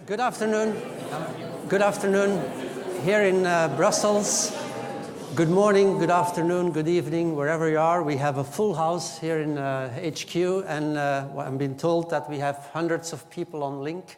Good afternoon. Good afternoon here in Brussels. Good morning, good afternoon, good evening, wherever you are. We have a full house here in HQ, and I'm being told that we have hundreds of people on link.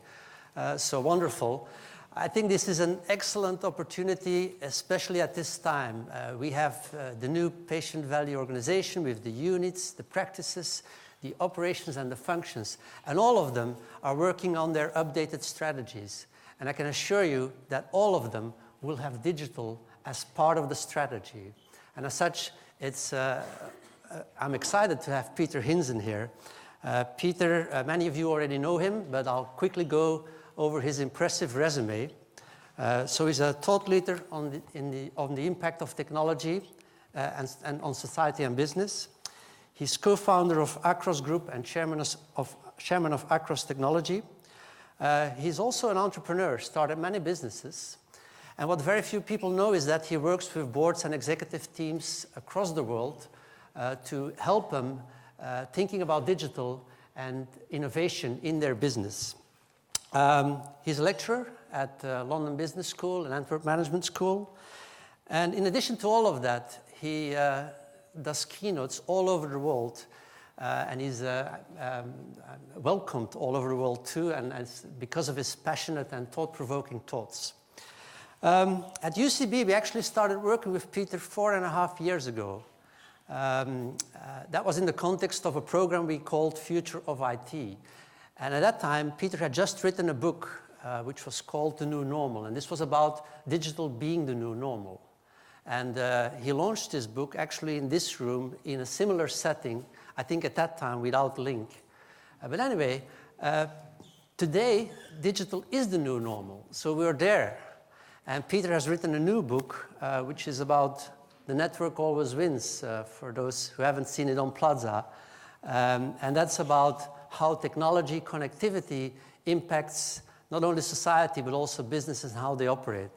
So wonderful. I think this is an excellent opportunity, especially at this time. We have the new patient value organization with the units, the practices, the operations and the functions, and all of them are working on their updated strategies. And I can assure you that all of them will have digital as part of the strategy. And as such, I'm excited to have Peter Hinsen here. Peter, many of you already know him, but I'll quickly go over his impressive resume. So he's a thought leader on the impact of technology and on society and business. He's co-founder of Acros Group and chairman of Acros Technology. He's also an entrepreneur, started many businesses. And what very few people know is that he works with boards and executive teams across the world to help them thinking about digital and innovation in their business. He's a lecturer at London Business School and Antwerp Management School. And in addition to all of that, he does keynotes all over the world, and he's welcomed all over the world too, and because of his passionate and thought-provoking thoughts. At UCB, we actually started working with Peter 4.5 years ago. That was in the context of a program we called Future of IT. And at that time, Peter had just written a book which was called The New Normal, and this was about digital being the new normal. And he launched his book actually in this room in a similar setting, I think at that time without link. But anyway, today, digital is the new normal, so we're there. And Peter has written a new book, which is about The Network Always Wins, for those who haven't seen it on Plaza. And that's about how technology, connectivity impacts not only society, but also businesses and how they operate.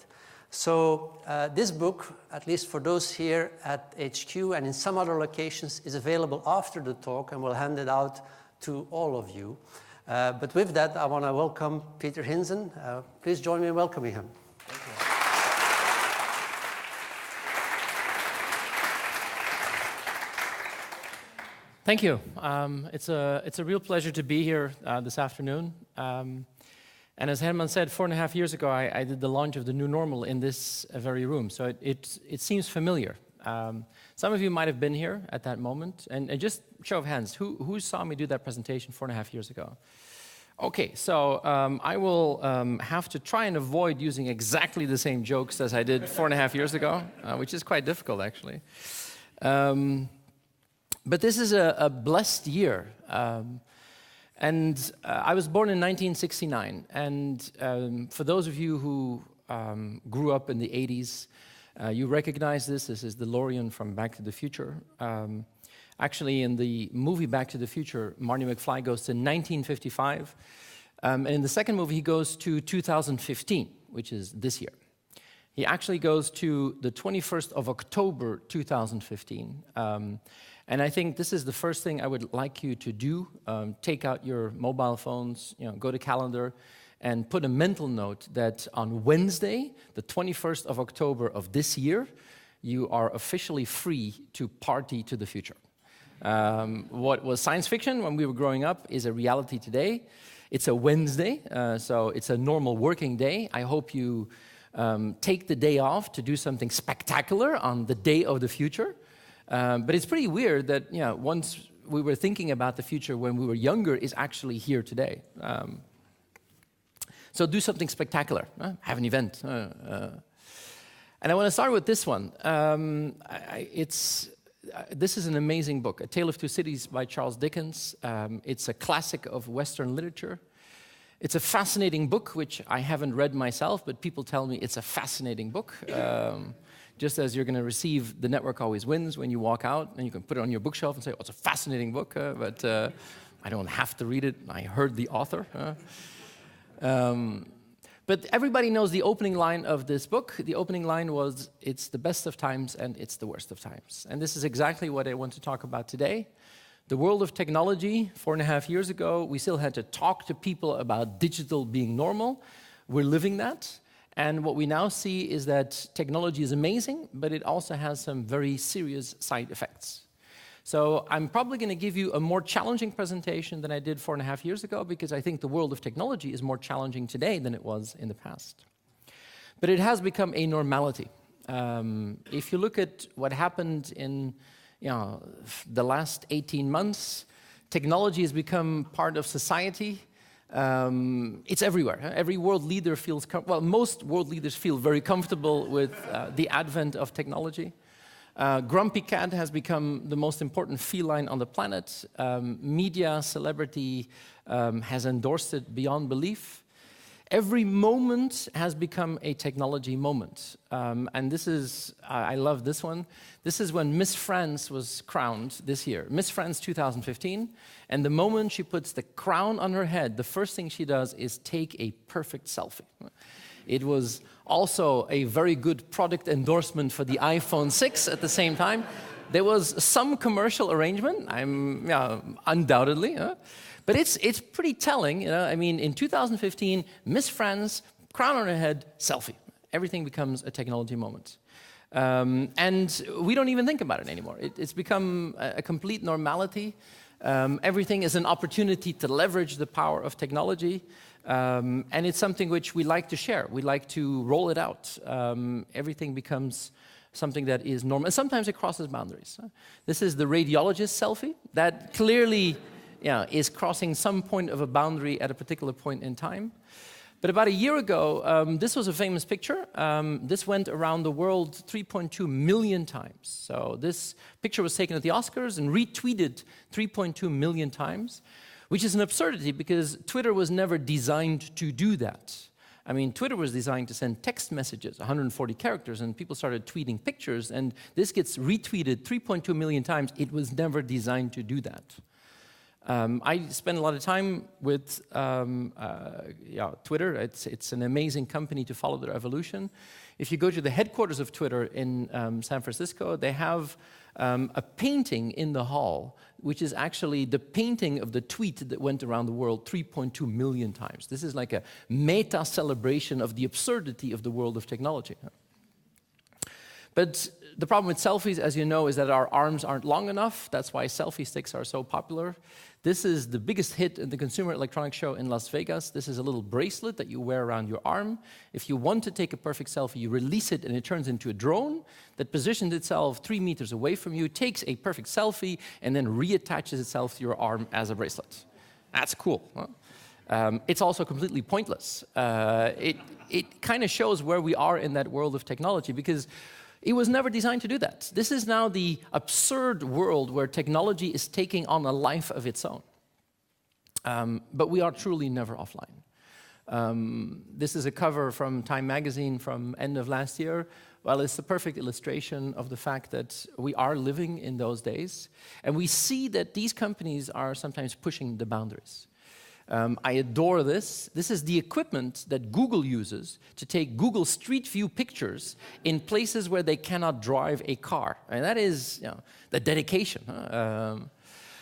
So this book, at least for those here at HQ and in some other locations, is available after the talk, and we'll hand it out to all of you. But with that, I want to welcome Peter Hinsen. Please join me in welcoming him. Thank you. It's a real pleasure to be here this afternoon. And as Herman said, 4.5 years ago, I did the launch of the new normal in this very room. So it seems familiar. Some of you might have been here at that moment. And just show of hands, who saw me do that presentation 4.5 years ago? Okay, so I will have to try and avoid using exactly the same jokes as I did 4.5 years ago, which is quite difficult, actually. But this is a blessed year. And I was born in 1969, and for those of you who grew up in the 80s, you recognize this. This is DeLorean from Back to the Future. Actually, in the movie Back to the Future, Marty McFly goes to 1955, and in the second movie, he goes to 2015, which is this year. He actually goes to the 21st of October, 2015. And I think this is the first thing I would like you to do. Take out your mobile phones, go to calendar, and put a mental note that on Wednesday, the 21st of October of this year, you are officially free to party to the future. What was science fiction when we were growing up is a reality today. It's a Wednesday, so it's a normal working day. I hope you take the day off to do something spectacular on the day of the future. But it's pretty weird that once we were thinking about the future when we were younger is actually here today. So do something spectacular, have an event. And I want to start with this one. This is an amazing book, A Tale of Two Cities by Charles Dickens. It's a classic of Western literature. It's a fascinating book, which I haven't read myself, but people tell me it's a fascinating book. Just as you're going to receive The Network Always Wins when you walk out, and you can put it on your bookshelf and say, oh, it's a fascinating book, but I don't have to read it. I heard the author. But everybody knows the opening line of this book. The opening line was, it's the best of times and it's the worst of times. And this is exactly what I want to talk about today. The world of technology, 4.5 years ago, we still had to talk to people about digital being normal. We're living that. And what we now see is that technology is amazing, but it also has some very serious side effects. So I'm probably going to give you a more challenging presentation than I did 4.5 years ago, because I think the world of technology is more challenging today than it was in the past. But it has become a normality. If you look at what happened in the last 18 months, technology has become part of society. It's everywhere. Every world leader feels, most world leaders feel very comfortable with the advent of technology. Grumpy Cat has become the most important feline on the planet. Media, celebrity has endorsed it beyond belief. Every moment has become a technology moment. And this is, I love this one. This is when Miss France was crowned this year, Miss France 2015. And the moment she puts the crown on her head, the first thing she does is take a perfect selfie. It was also a very good product endorsement for the iPhone 6 at the same time. There was some commercial arrangement, undoubtedly. But it's pretty telling, I mean, in 2015, Miss France, crown on her head, selfie. Everything becomes a technology moment. And we don't even think about it anymore. It's become a complete normality. Everything is an opportunity to leverage the power of technology. And it's something which we like to share. We like to roll it out. Everything becomes something that is normal. And sometimes it crosses boundaries. This is the radiologist selfie. That clearly is crossing some point of a boundary at a particular point in time. But about a year ago, this was a famous picture. This went around the world 3.2 million times. So this picture was taken at the Oscars and retweeted 3.2 million times, which is an absurdity because Twitter was never designed to do that. I mean, Twitter was designed to send text messages, 140 characters, and people started tweeting pictures, and this gets retweeted 3.2 million times. It was never designed to do that. I spend a lot of time with Twitter. It's an amazing company to follow their evolution. If you go to the headquarters of Twitter in San Francisco, they have a painting in the hall, which is actually the painting of the tweet that went around the world 3.2 million times. This is like a meta celebration of the absurdity of the world of technology. But the problem with selfies, as you know, is that our arms aren't long enough. That's why selfie sticks are so popular. This is the biggest hit in the Consumer Electronics Show in Las Vegas. This is a little bracelet that you wear around your arm. If you want to take a perfect selfie, you release it and it turns into a drone that positions itself 3 meters away from you, takes a perfect selfie, and then reattaches itself to your arm as a bracelet. That's cool. Huh? It's also completely pointless. It kind of shows where we are in that world of technology because it was never designed to do that. This is now the absurd world where technology is taking on a life of its own. But we are truly never offline. This is a cover from Time magazine from end of last year. Well, it's the perfect illustration of the fact that we are living in those days. And we see that these companies are sometimes pushing the boundaries. I adore this. This is the equipment that Google uses to take Google Street View pictures in places where they cannot drive a car. And that is the dedication.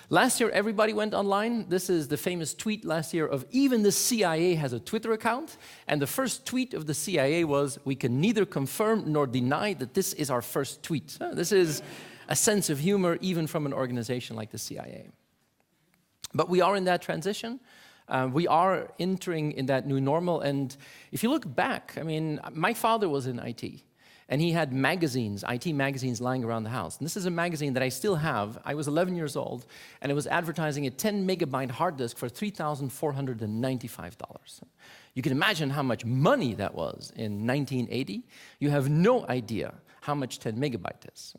Last year, everybody went online. This is the famous tweet last year of even the CIA has a Twitter account. And the first tweet of the CIA was, "We can neither confirm nor deny that this is our first tweet." This is a sense of humor even from an organization like the CIA. But we are in that transition. We are entering in that new normal, and if you look back, I mean, my father was in IT, and he had magazines, IT magazines lying around the house. And this is a magazine that I still have. I was 11 years old, and it was advertising a 10 megabyte hard disk for $3,495. You can imagine how much money that was in 1980. You have no idea how much 10 megabyte is.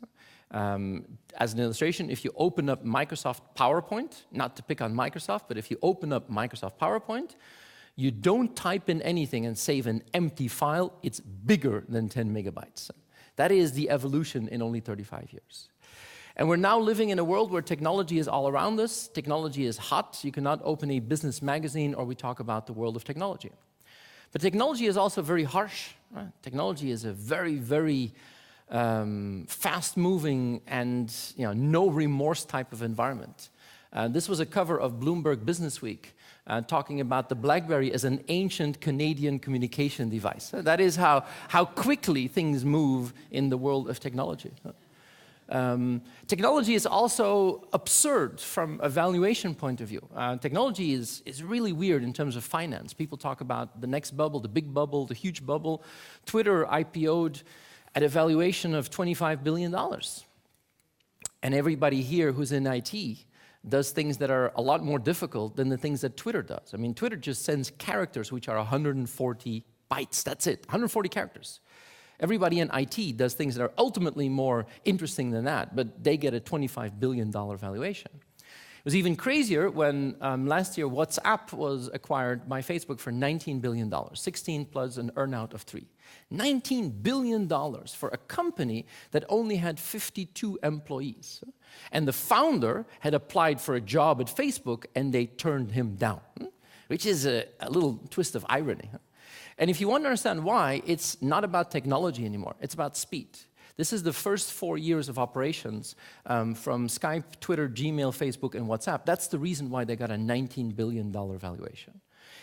As an illustration, if you open up Microsoft PowerPoint, not to pick on Microsoft, but if you open up Microsoft PowerPoint, you don't type in anything and save an empty file, it's bigger than 10 megabytes. That is the evolution in only 35 years. And we're now living in a world where technology is all around us. Technology is hot. You cannot open a business magazine or we talk about the world of technology. But technology is also very harsh. Right? Technology is a very, very fast-moving and no remorse type of environment. This was a cover of Bloomberg Businessweek, talking about the BlackBerry as an ancient Canadian communication device. That is how quickly things move in the world of technology. Technology is also absurd from a valuation point of view. Technology is really weird in terms of finance. People talk about the next bubble, the big bubble, the huge bubble. Twitter IPO'd at a valuation of $25 billion. And everybody here who's in IT does things that are a lot more difficult than the things that Twitter does. I mean, Twitter just sends characters which are 140 bytes. That's it, 140 characters. Everybody in IT does things that are ultimately more interesting than that, but they get a $25 billion valuation. It was even crazier when last year WhatsApp was acquired by Facebook for $19 billion, 16 plus an earnout of 3. $19 billion for a company that only had 52 employees. And the founder had applied for a job at Facebook and they turned him down, which is a little twist of irony. And if you want to understand why, it's not about technology anymore, it's about speed. This is the first 4 years of operations from Skype, Twitter, Gmail, Facebook, and WhatsApp. That's the reason why they got a $19 billion valuation.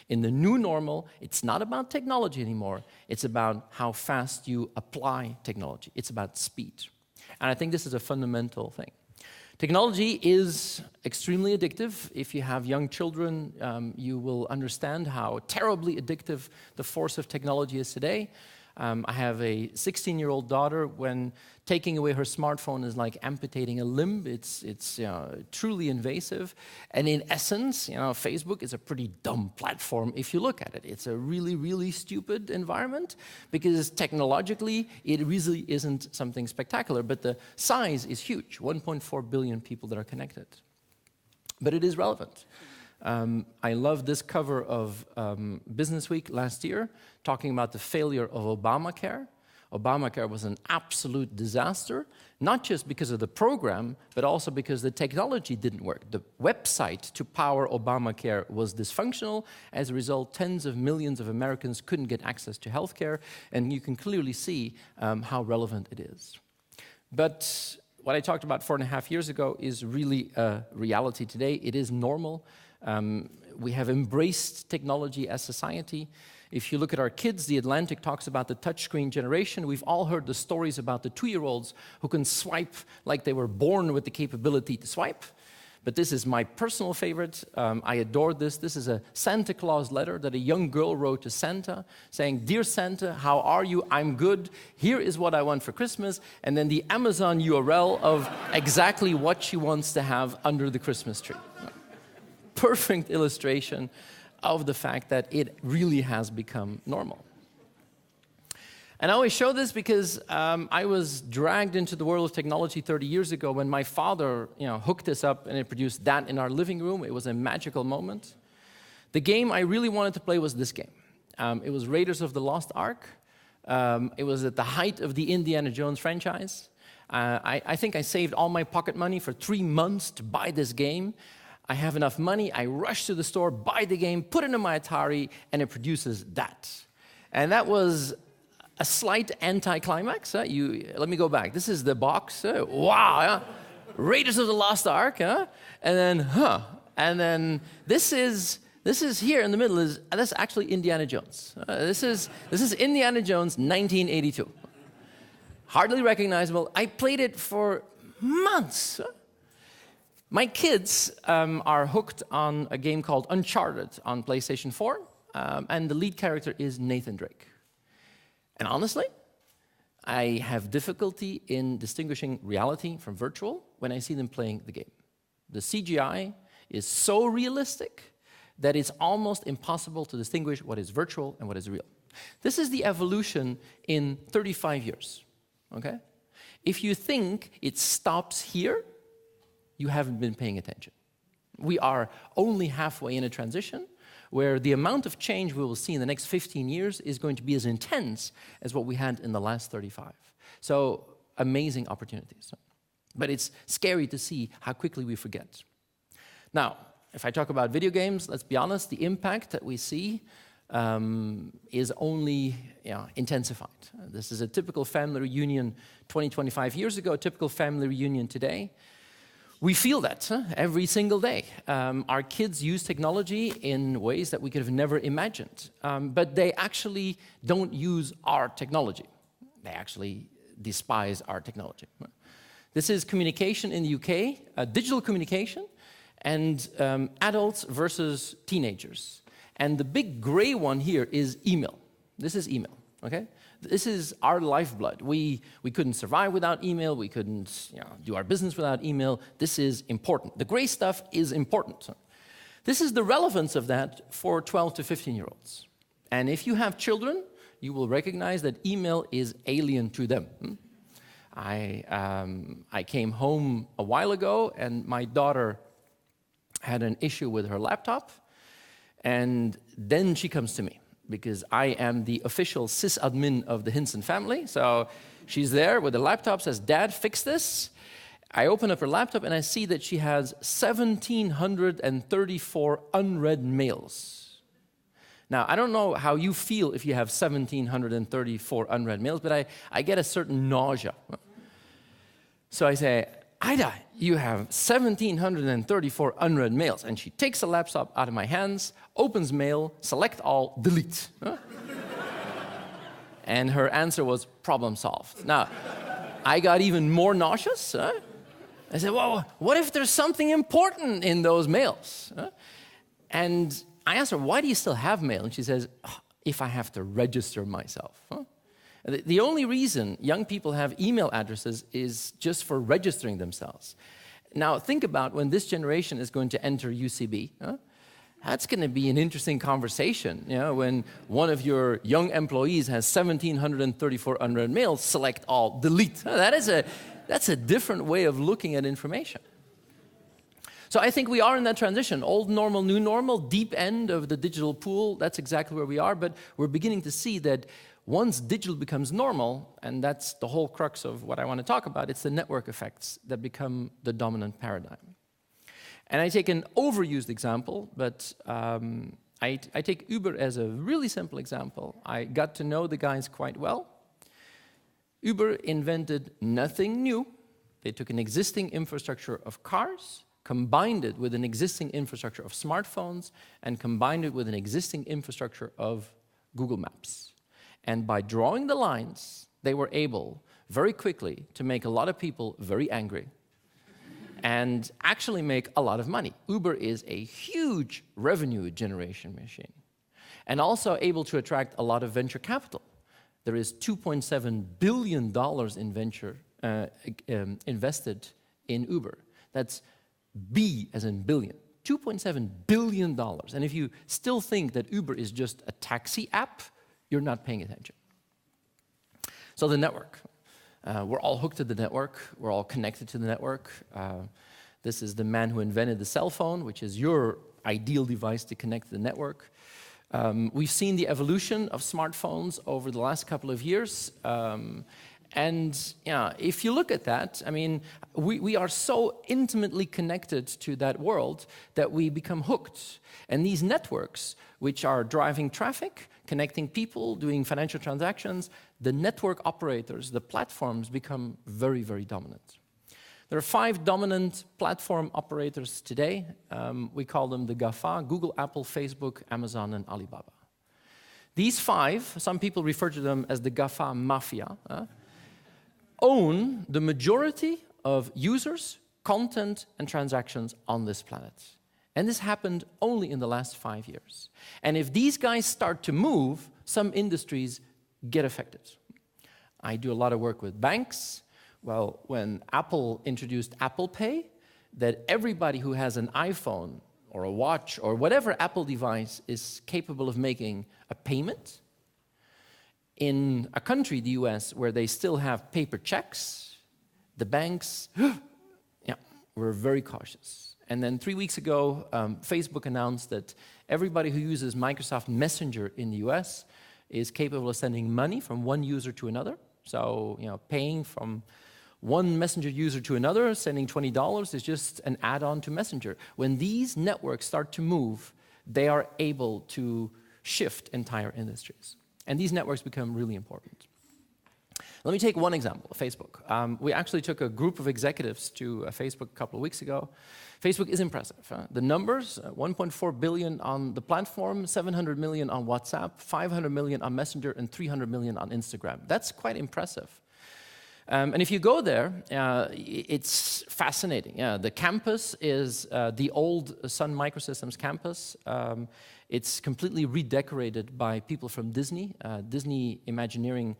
In the new normal, it's not about technology anymore, it's about how fast you apply technology. It's about speed. And I think this is a fundamental thing. Technology is extremely addictive. If you have young children, you will understand how terribly addictive the force of technology is today. I have a 16-year-old daughter. When taking away her smartphone is like amputating a limb. It's truly invasive. And in essence, Facebook is a pretty dumb platform if you look at it. It's a really, really stupid environment because technologically it really isn't something spectacular. But the size is huge, 1.4 billion people that are connected. But it is relevant. I love this cover of Businessweek last year, talking about the failure of Obamacare. Obamacare was an absolute disaster, not just because of the program, but also because the technology didn't work. The website to power Obamacare was dysfunctional. As a result, tens of millions of Americans couldn't get access to healthcare, and you can clearly see how relevant it is. But what I talked about 4.5 years ago is really a reality today. It is normal. We have embraced technology as society. If you look at our kids, The Atlantic talks about the touchscreen generation. We've all heard the stories about the 2-year-olds who can swipe like they were born with the capability to swipe. But this is my personal favorite. I adore this. This is a Santa Claus letter that a young girl wrote to Santa, saying, "Dear Santa, how are you? I'm good. Here is what I want for Christmas." And then the Amazon URL of exactly what she wants to have under the Christmas tree. Perfect illustration of the fact that it really has become normal. And I always show this because I was dragged into the world of technology 30 years ago when my father hooked us up and it produced that in our living room. It was a magical moment. The game I really wanted to play was this game. It was Raiders of the Lost Ark. It was at the height of the Indiana Jones franchise. I think I saved all my pocket money for 3 months to buy this game. I have enough money, I rush to the store, buy the game, put it in my Atari, and it produces that. And that was a slight anticlimax. Let me go back. This is the box. Wow, Raiders of the Lost Ark. And then this is here in the middle. That's actually Indiana Jones. This is Indiana Jones, 1982. Hardly recognizable. I played it for months. My kids are hooked on a game called Uncharted on PlayStation 4, and the lead character is Nathan Drake. And honestly, I have difficulty in distinguishing reality from virtual when I see them playing the game. The CGI is so realistic that it's almost impossible to distinguish what is virtual and what is real. This is the evolution in 35 years, okay? If you think it stops here, you haven't been paying attention. We are only halfway in a transition where the amount of change we will see in the next 15 years is going to be as intense as what we had in the last 35. So amazing opportunities. But it's scary to see how quickly we forget. Now, if I talk about video games, let's be honest, the impact that we see is only intensified. This is a typical family reunion 20, 25 years ago, a typical family reunion today. We feel that every single day. Our kids use technology in ways that we could have never imagined, but they actually don't use our technology. They actually despise our technology. This is communication in the UK, digital communication, and adults versus teenagers. And the big gray one here is email. This is email, okay? This is our lifeblood. We couldn't survive without email. We couldn't do our business without email. This is important. The gray stuff is important. This is the relevance of that for 12 to 15-year-olds. And if you have children, you will recognize that email is alien to them. I came home a while ago, and my daughter had an issue with her laptop, and then she comes to me, because I am the official sysadmin of the Hinson family. So she's there with the laptop, says, "Dad, fix this." I open up her laptop and I see that she has 1,734 unread mails. Now, I don't know how you feel if you have 1,734 unread mails, but I get a certain nausea. So I say, "Ida, you have 1,734 unread mails." And she takes the laptop out of my hands, opens mail, select all, delete. And her answer was, "Problem solved." Now, I got even more nauseous. I said, "Well, what if there's something important in those mails?" And I asked her, "Why do you still have mail?" And she says, "If I have to register myself." The only reason young people have email addresses is just for registering themselves. Now, think about when this generation is going to enter UCB. That's going to be an interesting conversation. When one of your young employees has 1,734 unread mails, select all, delete. That's a different way of looking at information. So I think we are in that transition. Old normal, new normal, deep end of the digital pool. That's exactly where we are. But we're beginning to see that once digital becomes normal, and that's the whole crux of what I want to talk about, it's the network effects that become the dominant paradigm. And I take an overused example, but I take Uber as a really simple example. I got to know the guys quite well. Uber invented nothing new. They took an existing infrastructure of cars, combined it with an existing infrastructure of smartphones, and combined it with an existing infrastructure of Google Maps. And by drawing the lines, they were able very quickly to make a lot of people very angry and actually make a lot of money. Uber is a huge revenue generation machine and also able to attract a lot of venture capital. There is $2.7 billion in venture invested in Uber. That's B as in billion. $2.7 billion. And if you still think that Uber is just a taxi app, you're not paying attention. So the network. We're all hooked to the network. We're all connected to the network. This is the man who invented the cell phone, which is your ideal device to connect to the network. We've seen the evolution of smartphones over the last couple of years. And if you look at that, I mean, we are so intimately connected to that world that we become hooked. And these networks, which are driving traffic, connecting people, doing financial transactions, the network operators, the platforms become very, very dominant. There are 5 dominant platform operators today. We call them the GAFA: Google, Apple, Facebook, Amazon, and Alibaba. These 5, some people refer to them as the GAFA mafia, own the majority of users, content, and transactions on this planet. And this happened only in the last 5 years. And if these guys start to move, some industries get affected. I do a lot of work with banks. Well, when Apple introduced Apple Pay, that everybody who has an iPhone or a watch or whatever Apple device is capable of making a payment, in a country, the US, where they still have paper checks, the banks, were very cautious. And then 3 weeks ago, Facebook announced that everybody who uses Microsoft Messenger in the US is capable of sending money from one user to another. So, paying from one Messenger user to another, sending $20 is just an add-on to Messenger. When these networks start to move, they are able to shift entire industries. And these networks become really important. Let me take one example, Facebook. We actually took a group of executives to Facebook a couple of weeks ago. Facebook is impressive. The numbers, 1.4 billion on the platform, 700 million on WhatsApp, 500 million on Messenger, and 300 million on Instagram. That's quite impressive. And if you go there, it's fascinating. Yeah, the campus is the old Sun Microsystems campus. It's completely redecorated by people from Disney. Disney Imagineering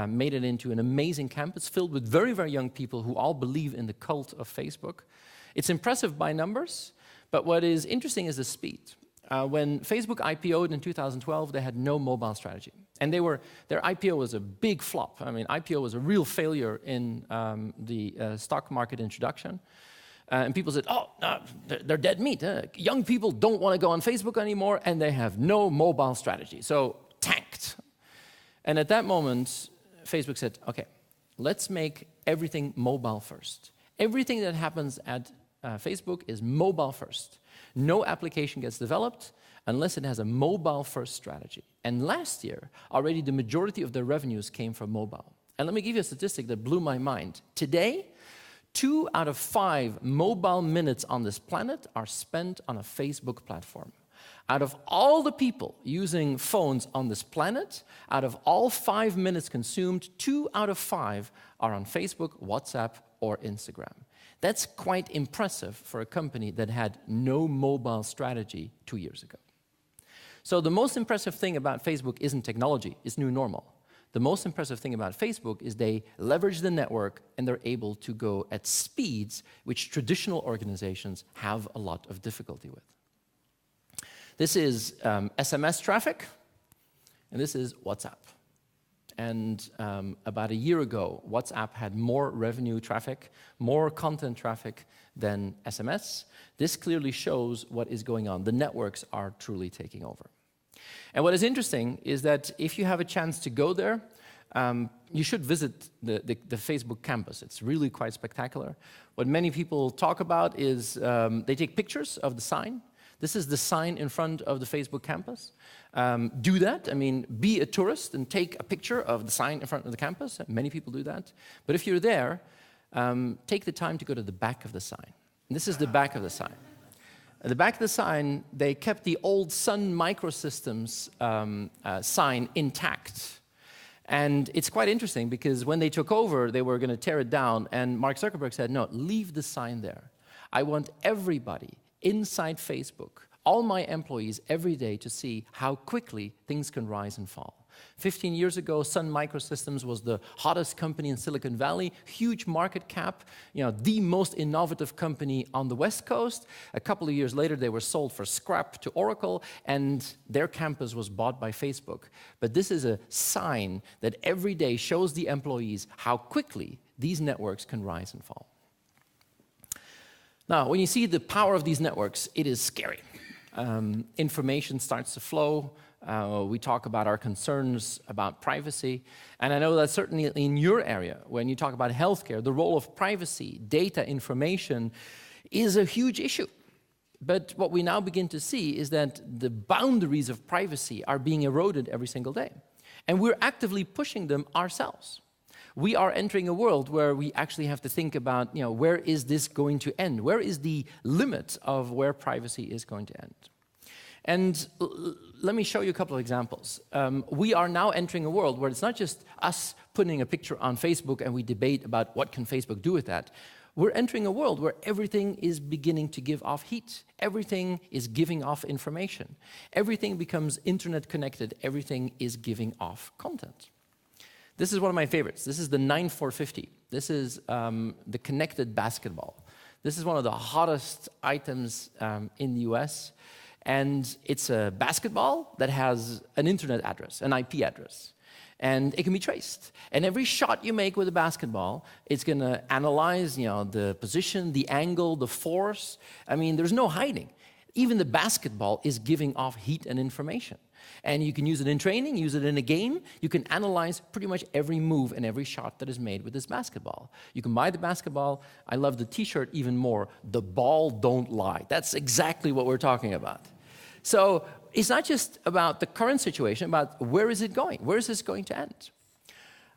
made it into an amazing campus filled with very, very young people who all believe in the cult of Facebook. It's impressive by numbers, but what is interesting is the speed. When Facebook IPO'd in 2012, they had no mobile strategy. And their IPO was a big flop. I mean, IPO was a real failure in the stock market introduction. And people said, oh, no, they're dead meat. Young people don't want to go on Facebook anymore, and they have no mobile strategy. So, tanked. And at that moment, Facebook said, okay, let's make everything mobile first. Everything that happens at Facebook is mobile first. No application gets developed unless it has a mobile-first strategy. And last year, already the majority of their revenues came from mobile. And let me give you a statistic that blew my mind. Today, 2 out of 5 mobile minutes on this planet are spent on a Facebook platform. Out of all the people using phones on this planet, out of all 5 minutes consumed, 2 out of 5 are on Facebook, WhatsApp, or Instagram. That's quite impressive for a company that had no mobile strategy 2 years ago. So the most impressive thing about Facebook isn't technology, it's new normal. The most impressive thing about Facebook is they leverage the network and they're able to go at speeds which traditional organizations have a lot of difficulty with. This is SMS traffic, and this is WhatsApp. And about a year ago, WhatsApp had more revenue traffic, more content traffic than SMS. This clearly shows what is going on. The networks are truly taking over. And what is interesting is that if you have a chance to go there, you should visit the Facebook campus. It's really quite spectacular. What many people talk about is they take pictures of the sign. This is the sign in front of the Facebook campus. Do that. I mean, be a tourist and take a picture of the sign in front of the campus. Many people do that. But if you're there, take the time to go to the back of the sign. And this is the back of the sign. At the back of the sign, they kept the old Sun Microsystems sign intact. And it's quite interesting because when they took over, they were going to tear it down. And Mark Zuckerberg said, no, leave the sign there. I want everybody inside Facebook, all my employees every day to see how quickly things can rise and fall. 15 years ago, Sun Microsystems was the hottest company in Silicon Valley, huge market cap, the most innovative company on the West Coast. A couple of years later, they were sold for scrap to Oracle, and their campus was bought by Facebook. But this is a sign that every day shows the employees how quickly these networks can rise and fall. Now, when you see the power of these networks, it is scary. Information starts to flow. We talk about our concerns about privacy. And I know that certainly in your area, when you talk about healthcare, the role of privacy, data, information is a huge issue. But what we now begin to see is that the boundaries of privacy are being eroded every single day. And we're actively pushing them ourselves. We are entering a world where we actually have to think about, where is this going to end? Where is the limit of where privacy is going to end? And let me show you a couple of examples. We are now entering a world where it's not just us putting a picture on Facebook and we debate about what can Facebook do with that. We're entering a world where everything is beginning to give off heat. Everything is giving off information. Everything becomes internet connected. Everything is giving off content. This is one of my favorites. This is the 9450. This is the connected basketball. This is one of the hottest items in the US. And it's a basketball that has an internet address, an IP address. And it can be traced. And every shot you make with a basketball, it's going to analyze the position, the angle, the force. I mean, there's no hiding. Even the basketball is giving off heat and information. And you can use it in training, use it in a game. You can analyze pretty much every move and every shot that is made with this basketball. You can buy the basketball. I love the t-shirt even more. The ball don't lie. That's exactly what we're talking about. So it's not just about the current situation, about where is it going? Where is this going to end?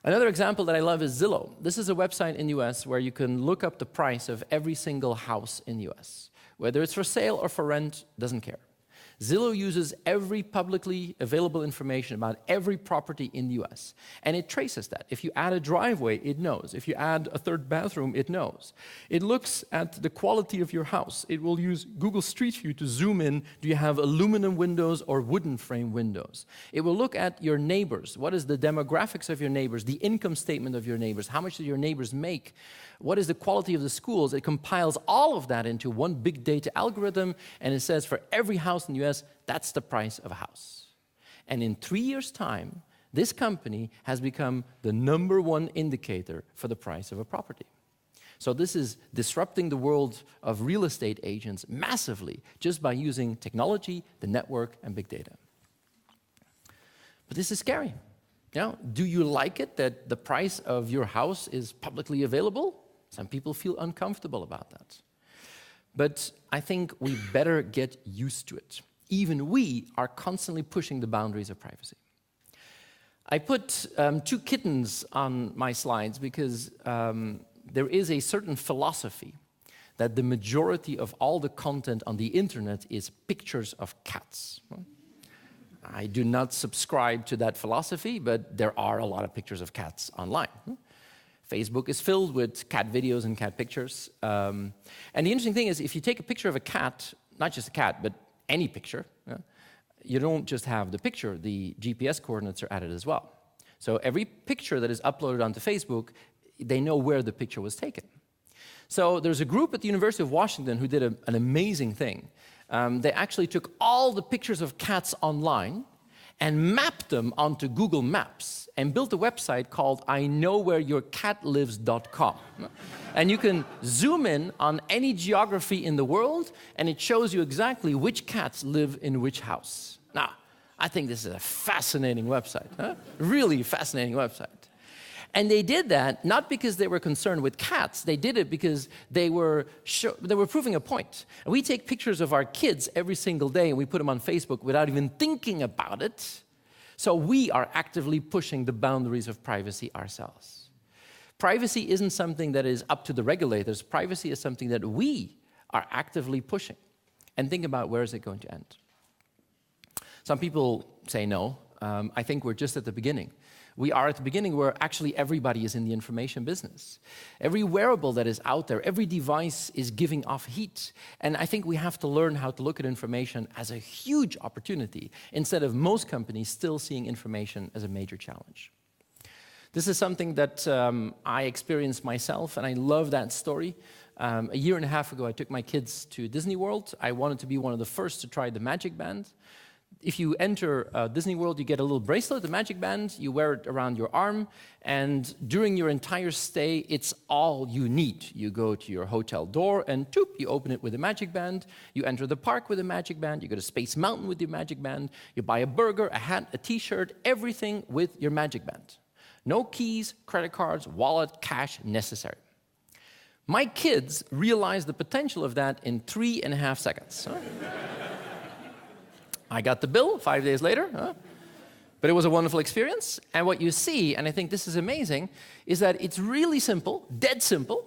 Another example that I love is Zillow. This is a website in the US where you can look up the price of every single house in the US. Whether it's for sale or for rent, doesn't care. Zillow uses every publicly available information about every property in the US, and it traces that. If you add a driveway, it knows. If you add a third bathroom, it knows. It looks at the quality of your house. It will use Google Street View to zoom in. Do you have aluminum windows or wooden frame windows? It will look at your neighbors. What is the demographics of your neighbors, the income statement of your neighbors? How much do your neighbors make? What is the quality of the schools? It compiles all of that into one big data algorithm, and it says for every house in the US, that's the price of a house. And in 3 years' time, this company has become the #1 indicator for the price of a property. So this is disrupting the world of real estate agents massively just by using technology, the network, and big data. But this is scary. Do you like it that the price of your house is publicly available? Some people feel uncomfortable about that. But I think we better get used to it. Even we are constantly pushing the boundaries of privacy. I put 2 kittens on my slides because there is a certain philosophy that the majority of all the content on the internet is pictures of cats. I do not subscribe to that philosophy, but there are a lot of pictures of cats online. Facebook is filled with cat videos and cat pictures. And the interesting thing is, if you take a picture of a cat, not just a cat, but any picture, you don't just have the picture, the GPS coordinates are added as well. So every picture that is uploaded onto Facebook, they know where the picture was taken. So there's a group at the University of Washington who did an amazing thing. They actually took all the pictures of cats online and mapped them onto Google Maps and built a website called iknowwhereyourcatlives.com. And you can zoom in on any geography in the world, and it shows you exactly which cats live in which house. Now, I think this is a fascinating website, really fascinating website. And they did that not because they were concerned with cats. They did it because they were proving a point. And we take pictures of our kids every single day and we put them on Facebook without even thinking about it. So we are actively pushing the boundaries of privacy ourselves. Privacy isn't something that is up to the regulators. Privacy is something that we are actively pushing. And think about, where is it going to end? Some people say no. I think we're just at the beginning. We are at the beginning where actually everybody is in the information business. Every wearable that is out there, every device is giving off heat. And I think we have to learn how to look at information as a huge opportunity instead of most companies still seeing information as a major challenge. This is something that I experienced myself, and I love that story. A year and a half ago, I took my kids to Disney World. I wanted to be one of the first to try the Magic Band. If you enter Disney World, you get a little bracelet, the Magic Band. You wear it around your arm, and during your entire stay, it's all you need. You go to your hotel door, and toop, you open it with a Magic Band. You enter the park with a Magic Band. You go to Space Mountain with your Magic Band. You buy a burger, a hat, a T-shirt, everything with your Magic Band. No keys, credit cards, wallet, cash necessary. My kids realized the potential of that in 3.5 seconds. I got the bill 5 days later, but it was a wonderful experience. And what you see, and I think this is amazing, is that it's really simple, dead simple.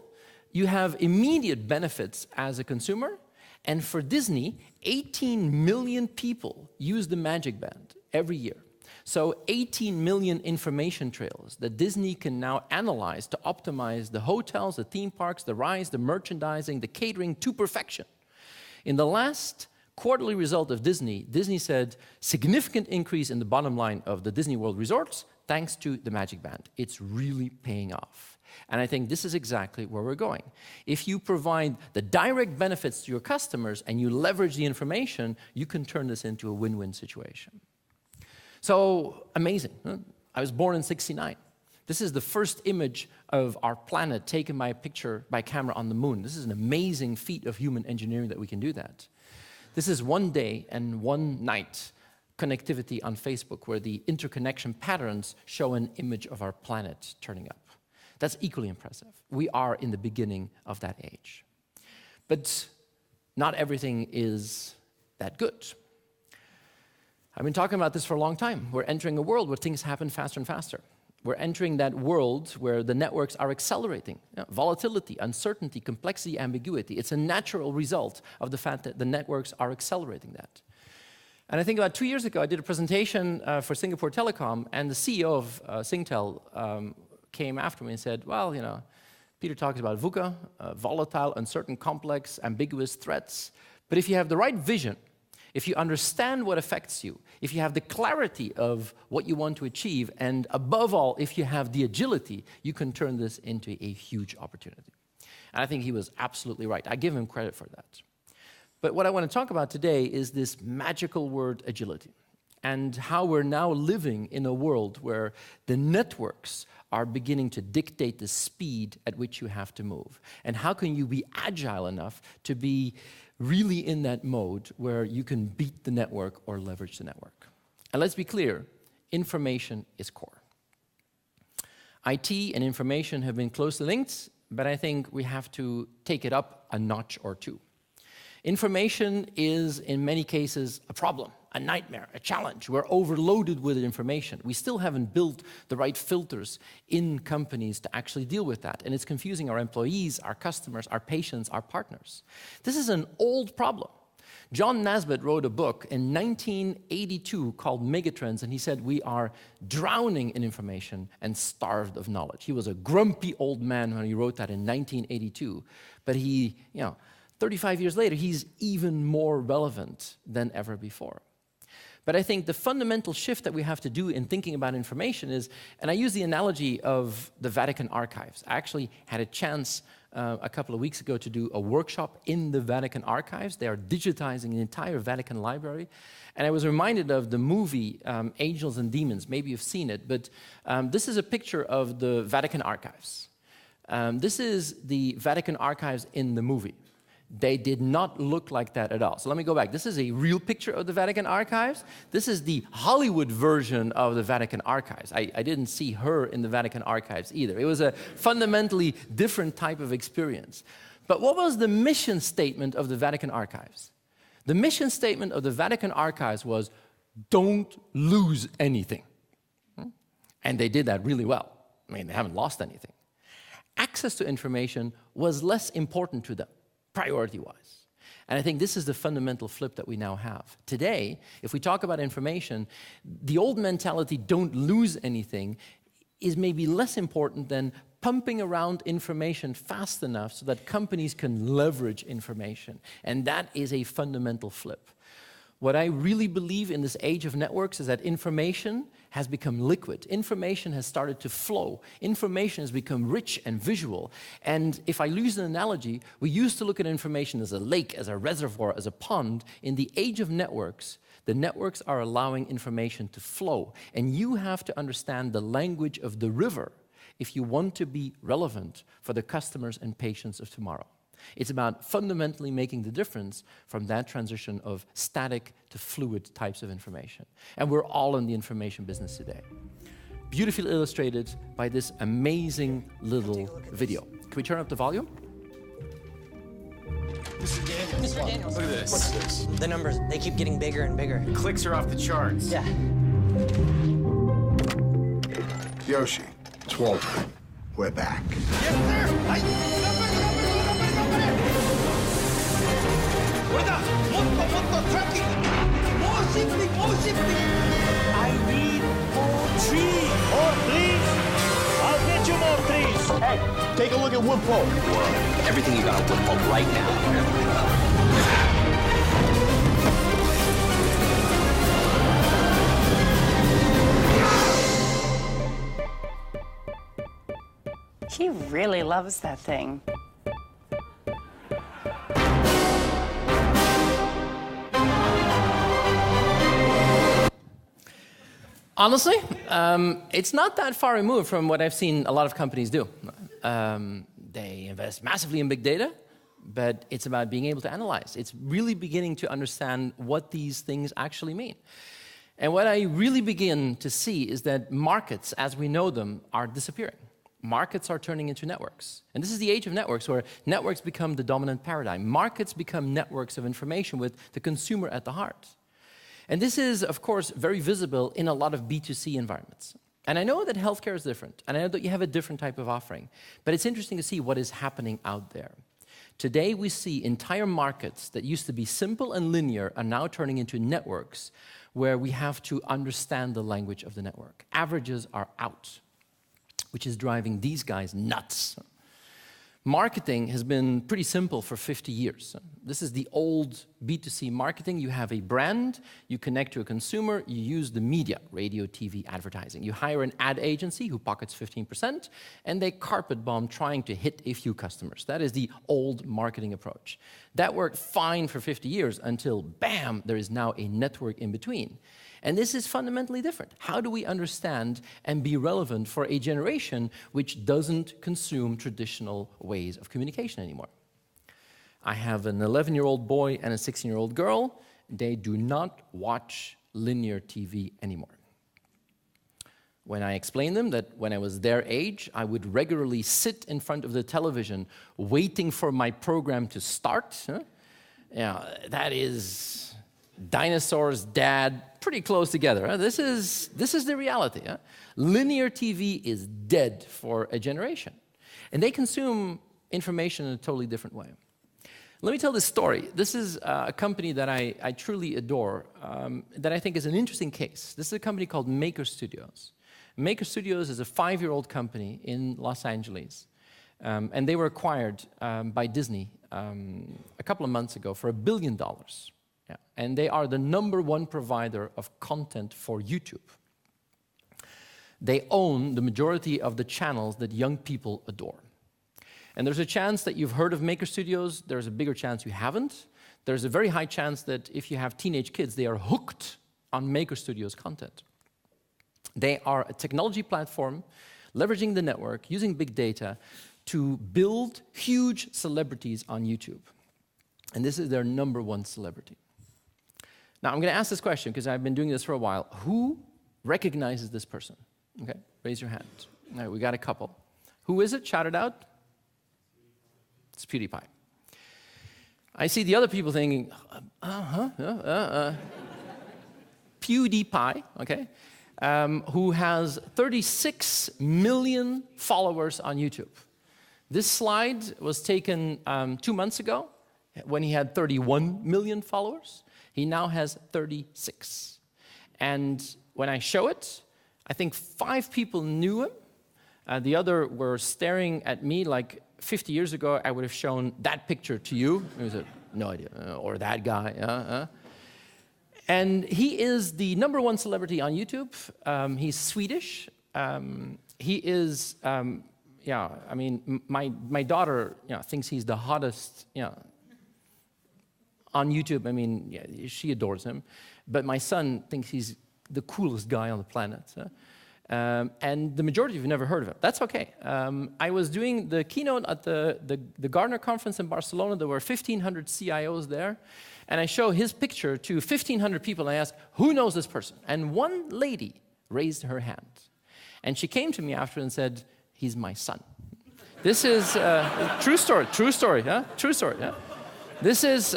You have immediate benefits as a consumer. And for Disney, 18 million people use the Magic Band every year. So 18 million information trails that Disney can now analyze to optimize the hotels, the theme parks, the rides, the merchandising, the catering to perfection. In the last quarterly result of Disney said significant increase in the bottom line of the Disney World resorts thanks to the Magic Band. It's really paying off. And I think this is exactly where we're going. If you provide the direct benefits to your customers and you leverage the information, you can turn this into a win-win situation. So amazing. I was born in '69. This is the first image of our planet taken by camera on the moon. This is an amazing feat of human engineering that we can do that. This is one day and one night connectivity on Facebook where the interconnection patterns show an image of our planet turning up. That's equally impressive. We are in the beginning of that age. But not everything is that good. I've been talking about this for a long time. We're entering a world where things happen faster and faster. We're entering that world where the networks are accelerating. Volatility, uncertainty, complexity, ambiguity. It's a natural result of the fact that the networks are accelerating that. And I think about 2 years ago, I did a presentation for Singapore Telecom, and the CEO of Singtel came after me and said, well, you know, Peter talks about VUCA, volatile, uncertain, complex, ambiguous threats. But if you have the right vision, if you understand what affects you, if you have the clarity of what you want to achieve, and above all, if you have the agility, you can turn this into a huge opportunity. And I think he was absolutely right. I give him credit for that. But what I want to talk about today is this magical word agility, and how we're now living in a world where the networks are beginning to dictate the speed at which you have to move. And how can you be agile enough to be really in that mode where you can beat the network or leverage the network. And let's be clear, information is core. IT and information have been closely linked, but I think we have to take it up a notch or two. Information is, in many cases, a problem, a nightmare, a challenge. We're overloaded with information. We still haven't built the right filters in companies to actually deal with that. And it's confusing our employees, our customers, our patients, our partners. This is an old problem. John Naisbitt wrote a book in 1982 called Megatrends, and he said, we are drowning in information and starved of knowledge. He was a grumpy old man when he wrote that in 1982. But he, 35 years later, he's even more relevant than ever before. But I think the fundamental shift that we have to do in thinking about information is, and I use the analogy of the Vatican archives. I actually had a chance a couple of weeks ago to do a workshop in the Vatican archives. They are digitizing the entire Vatican library. And I was reminded of the movie Angels and Demons. Maybe you've seen it, but this is a picture of the Vatican archives. This is the Vatican archives in the movie. They did not look like that at all. So let me go back. This is a real picture of the Vatican archives. This is the Hollywood version of the Vatican archives. I didn't see her in the Vatican archives either. It was a fundamentally different type of experience. But what was the mission statement of the Vatican archives? The mission statement of the Vatican archives was, don't lose anything. And they did that really well. I mean, they haven't lost anything. Access to information was less important to them, priority-wise. And I think this is the fundamental flip that we now have. Today, if we talk about information, the old mentality, don't lose anything, is maybe less important than pumping around information fast enough so that companies can leverage information. And that is a fundamental flip. What I really believe in this age of networks is that information has become liquid. Information has started to flow. Information has become rich and visual. And if I use an analogy, we used to look at information as a lake, as a reservoir, as a pond. In the age of networks, the networks are allowing information to flow. And you have to understand the language of the river if you want to be relevant for the customers and patients of tomorrow. It's about fundamentally making the difference from that transition of static to fluid types of information. And we're all in the information business today. Beautifully illustrated by this amazing little video. Can we turn up the volume? Mr. Daniels. Mr. Daniels. Look at this. What's this? The numbers, they keep getting bigger and bigger. The clicks are off the charts. Yeah. Yoshi, it's Walter. We're back. Yes, sir! I need more trees. More trees? I'll get you more trees. Hey, take a look at Woodpole. Everything you got on Woodpole right now. He really loves that thing. Honestly, it's not that far removed from what I've seen a lot of companies do. They invest massively in big data, but it's about being able to analyze. It's really beginning to understand what these things actually mean. And what I really begin to see is that markets, as we know them, are disappearing. Markets are turning into networks. And this is the age of networks, where networks become the dominant paradigm. Markets become networks of information with the consumer at the heart. And this is, of course, very visible in a lot of B2C environments. And I know that healthcare is different, and I know that you have a different type of offering, but it's interesting to see what is happening out there. Today, we see entire markets that used to be simple and linear are now turning into networks where we have to understand the language of the network. Averages are out, which is driving these guys nuts. Marketing has been pretty simple for 50 years. This is the old B2C marketing. You have a brand, you connect to a consumer, you use the media, radio, TV, advertising. You hire an ad agency who pockets 15%, and they carpet bomb trying to hit a few customers. That is the old marketing approach. That worked fine for 50 years until, bam, there is now a network in between. And this is fundamentally different. How do we understand and be relevant for a generation which doesn't consume traditional ways of communication anymore? I have an 11-year-old boy and a 16-year-old girl. They do not watch linear TV anymore. When I explain them that when I was their age, I would regularly sit in front of the television waiting for my program to start, that is dinosaurs, dad, pretty close together. This is the reality. Linear TV is dead for a generation. And they consume information in a totally different way. Let me tell this story. This is a company that I truly adore, that I think is an interesting case. This is a company called Maker Studios. Maker Studios is a 5-year-old company in Los Angeles. And they were acquired by Disney a couple of months ago for $1 billion. Yeah. And they are the #1 provider of content for YouTube. They own the majority of the channels that young people adore. And there's a chance that you've heard of Maker Studios. There's a bigger chance you haven't. There's a very high chance that if you have teenage kids, they are hooked on Maker Studios content. They are a technology platform leveraging the network, using big data to build huge celebrities on YouTube. And this is their #1 celebrity. Now, I'm going to ask this question because I've been doing this for a while. Who recognizes this person? Okay, raise your hand. All right, we got a couple. Who is it? Shout it out. It's PewDiePie. I see the other people thinking, PewDiePie, okay, who has 36 million followers on YouTube. This slide was taken 2 months ago when he had 31 million followers. He now has 36. And when I show it, I think 5 people knew him. The other were staring at me like 50 years ago, I would have shown that picture to you. It was no idea. Or that guy. And he is the #1 celebrity on YouTube. He's Swedish. He is, I mean, my daughter thinks he's the hottest, on YouTube. I mean, she adores him. But my son thinks he's the coolest guy on the planet. And the majority of you have never heard of him. That's okay. I was doing the keynote at the Gartner conference in Barcelona. There were 1,500 CIOs there. And I show his picture to 1,500 people. And I ask, who knows this person? And one lady raised her hand. And she came to me after and said, he's my son. This is true story, true story. This is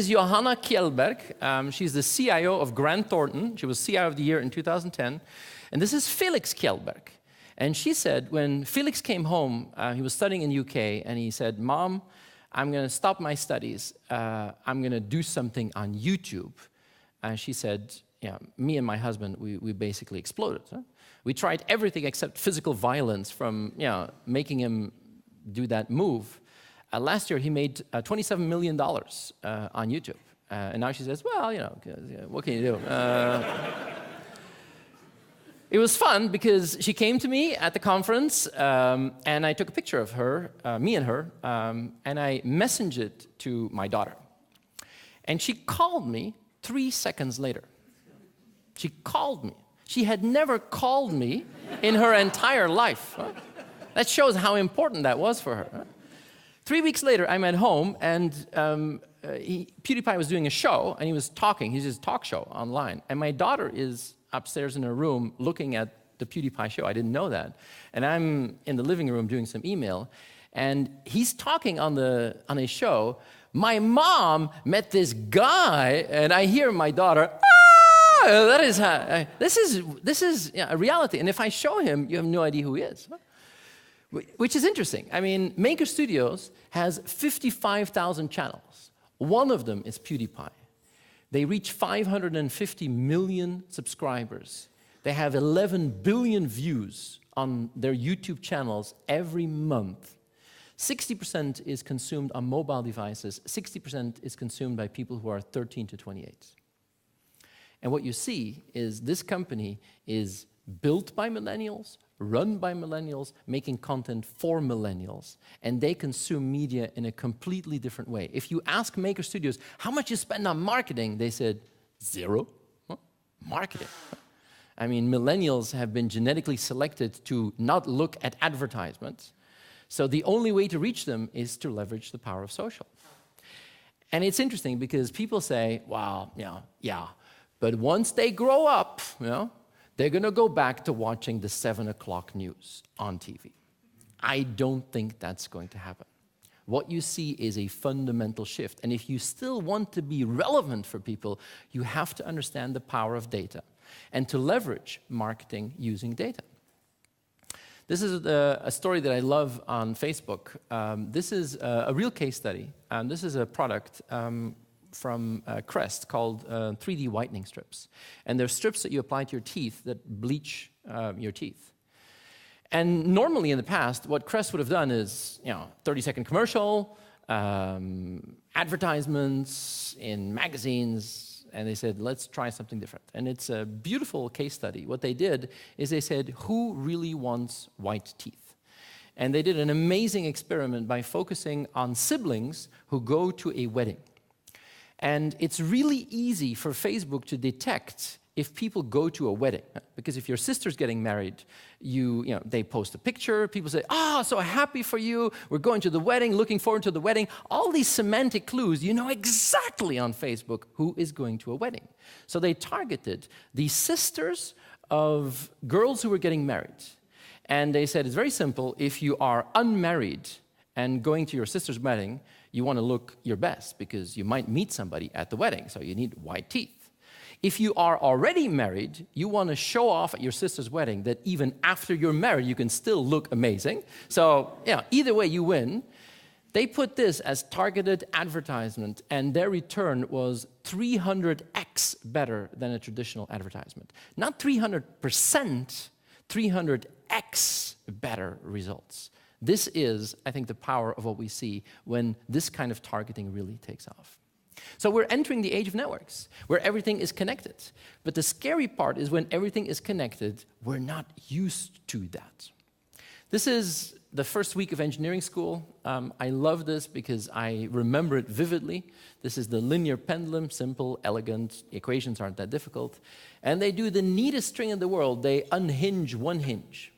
Johanna Kjellberg. She's the CIO of Grant Thornton. She was CIO of the Year in 2010. And this is Felix Kjellberg. And she said, when Felix came home, he was studying in the UK, and he said, Mom, I'm going to stop my studies. I'm going to do something on YouTube. And she said, me and my husband, we basically exploded. We tried everything except physical violence from making him do that move. Last year, he made $27 million on YouTube. And now she says, well, what can you do? It was fun because she came to me at the conference, and I took a picture of her, me and her, and I messaged it to my daughter. And she called me 3 seconds later. She called me. She had never called me in her entire life. That shows how important that was for her. 3 weeks later, I'm at home, and PewDiePie was doing a show, and he was talking. He's his talk show online. And my daughter is upstairs in her room looking at the PewDiePie show. I didn't know that. And I'm in the living room doing some email, and he's talking on a show. My mom met this guy, and I hear my daughter, that is this is a reality. And if I show him, you have no idea who he is. Which is interesting. I mean, Maker Studios has 55,000 channels. One of them is PewDiePie. They reach 550 million subscribers. They have 11 billion views on their YouTube channels every month. 60% is consumed on mobile devices. 60% is consumed by people who are 13 to 28. And what you see is this company is built by millennials, run by millennials, making content for millennials, and they consume media in a completely different way. If you ask Maker Studios, how much you spend on marketing, they said, 0. Huh? Marketing. I mean, millennials have been genetically selected to not look at advertisements, so the only way to reach them is to leverage the power of social. And it's interesting because people say, well, yeah, but once they grow up, they're going to go back to watching the 7 o'clock news on TV. I don't think that's going to happen. What you see is a fundamental shift. And if you still want to be relevant for people, you have to understand the power of data and to leverage marketing using data. This is a story that I love on Facebook. This is a real case study. This is a product from Crest called 3D whitening strips. And they're strips that you apply to your teeth that bleach your teeth. And normally in the past, what Crest would have done is, 30-second commercial, advertisements in magazines, and they said, let's try something different. And it's a beautiful case study. What they did is they said, who really wants white teeth? And they did an amazing experiment by focusing on siblings who go to a wedding. And it's really easy for Facebook to detect if people go to a wedding. Because if your sister's getting married, they post a picture, people say, so happy for you, we're going to the wedding, looking forward to the wedding. All these semantic clues, you know exactly on Facebook who is going to a wedding. So they targeted the sisters of girls who were getting married. And they said, it's very simple, if you are unmarried and going to your sister's wedding, you want to look your best because you might meet somebody at the wedding, so you need white teeth. If you are already married, you want to show off at your sister's wedding that even after you're married, you can still look amazing. So, either way you win. They put this as targeted advertisement, and their return was 300x better than a traditional advertisement. Not 300%, 300x better results. This is, I think, the power of what we see when this kind of targeting really takes off. So we're entering the age of networks, where everything is connected. But the scary part is when everything is connected, we're not used to that. This is the first week of engineering school. I love this because I remember it vividly. This is the linear pendulum, simple, elegant, equations aren't that difficult. And they do the neatest string in the world. They unhinge one hinge.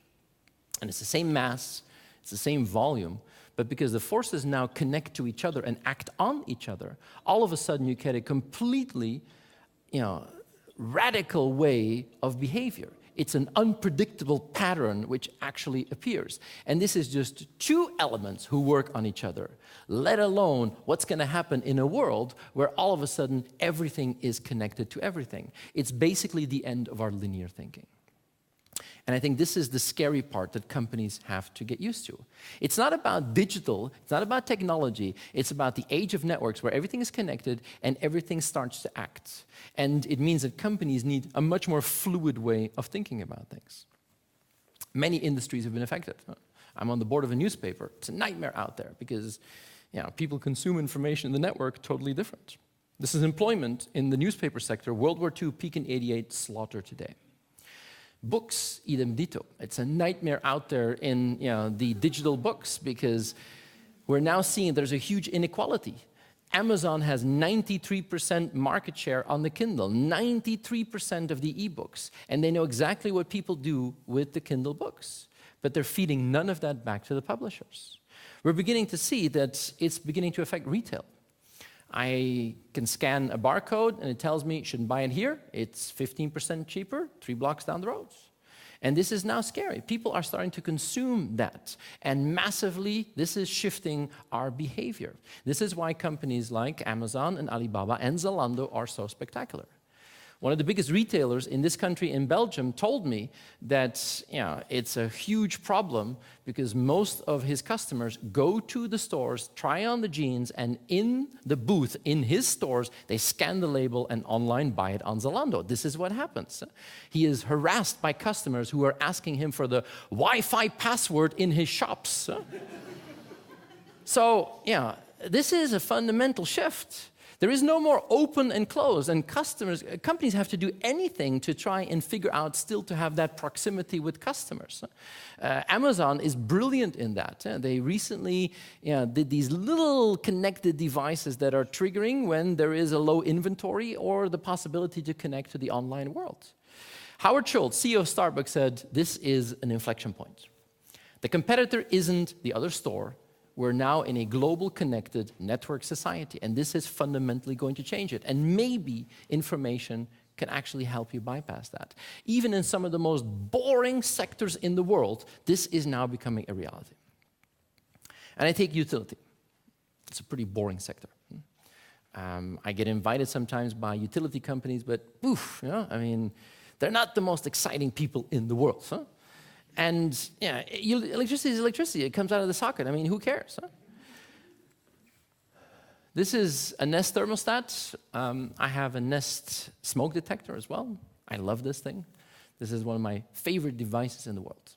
And it's the same mass, it's the same volume, but because the forces now connect to each other and act on each other, all of a sudden you get a completely, radical way of behavior. It's an unpredictable pattern which actually appears. And this is just two elements who work on each other, let alone what's going to happen in a world where all of a sudden everything is connected to everything. It's basically the end of our linear thinking. And I think this is the scary part that companies have to get used to. It's not about digital, it's not about technology, it's about the age of networks where everything is connected and everything starts to act. And it means that companies need a much more fluid way of thinking about things. Many industries have been affected. I'm on the board of a newspaper. It's a nightmare out there because people consume information in the network totally different. This is employment in the newspaper sector. World War II, peak in '88, slaughter today. Books, idem dito. It's a nightmare out there in the digital books because we're now seeing there's a huge inequality. Amazon has 93% market share on the Kindle, 93% of the ebooks, and they know exactly what people do with the Kindle books, but they're feeding none of that back to the publishers. We're beginning to see that it's beginning to affect retail. I can scan a barcode and it tells me, shouldn't buy it here. It's 15% cheaper, 3 blocks down the road. And this is now scary. People are starting to consume that. And massively, this is shifting our behavior. This is why companies like Amazon and Alibaba and Zalando are so spectacular. One of the biggest retailers in this country, in Belgium, told me that it's a huge problem because most of his customers go to the stores, try on the jeans, and in the booth in his stores, they scan the label and online buy it on Zalando. This is what happens. He is harassed by customers who are asking him for the Wi-Fi password in his shops. So, this is a fundamental shift. There is no more open and closed, and companies have to do anything to try and figure out still to have that proximity with customers. Amazon is brilliant in that. They recently did these little connected devices that are triggering when there is a low inventory or the possibility to connect to the online world. Howard Schultz, CEO of Starbucks, said, this is an inflection point. The competitor isn't the other store. We're now in a global connected network society, and this is fundamentally going to change it. And maybe information can actually help you bypass that. Even in some of the most boring sectors in the world, this is now becoming a reality. And I take utility. It's a pretty boring sector. I get invited sometimes by utility companies, but they're not the most exciting people in the world. And electricity is electricity. It comes out of the socket. Who cares? This is a Nest thermostat. I have a Nest smoke detector as well. I love this thing. This is one of my favorite devices in the world.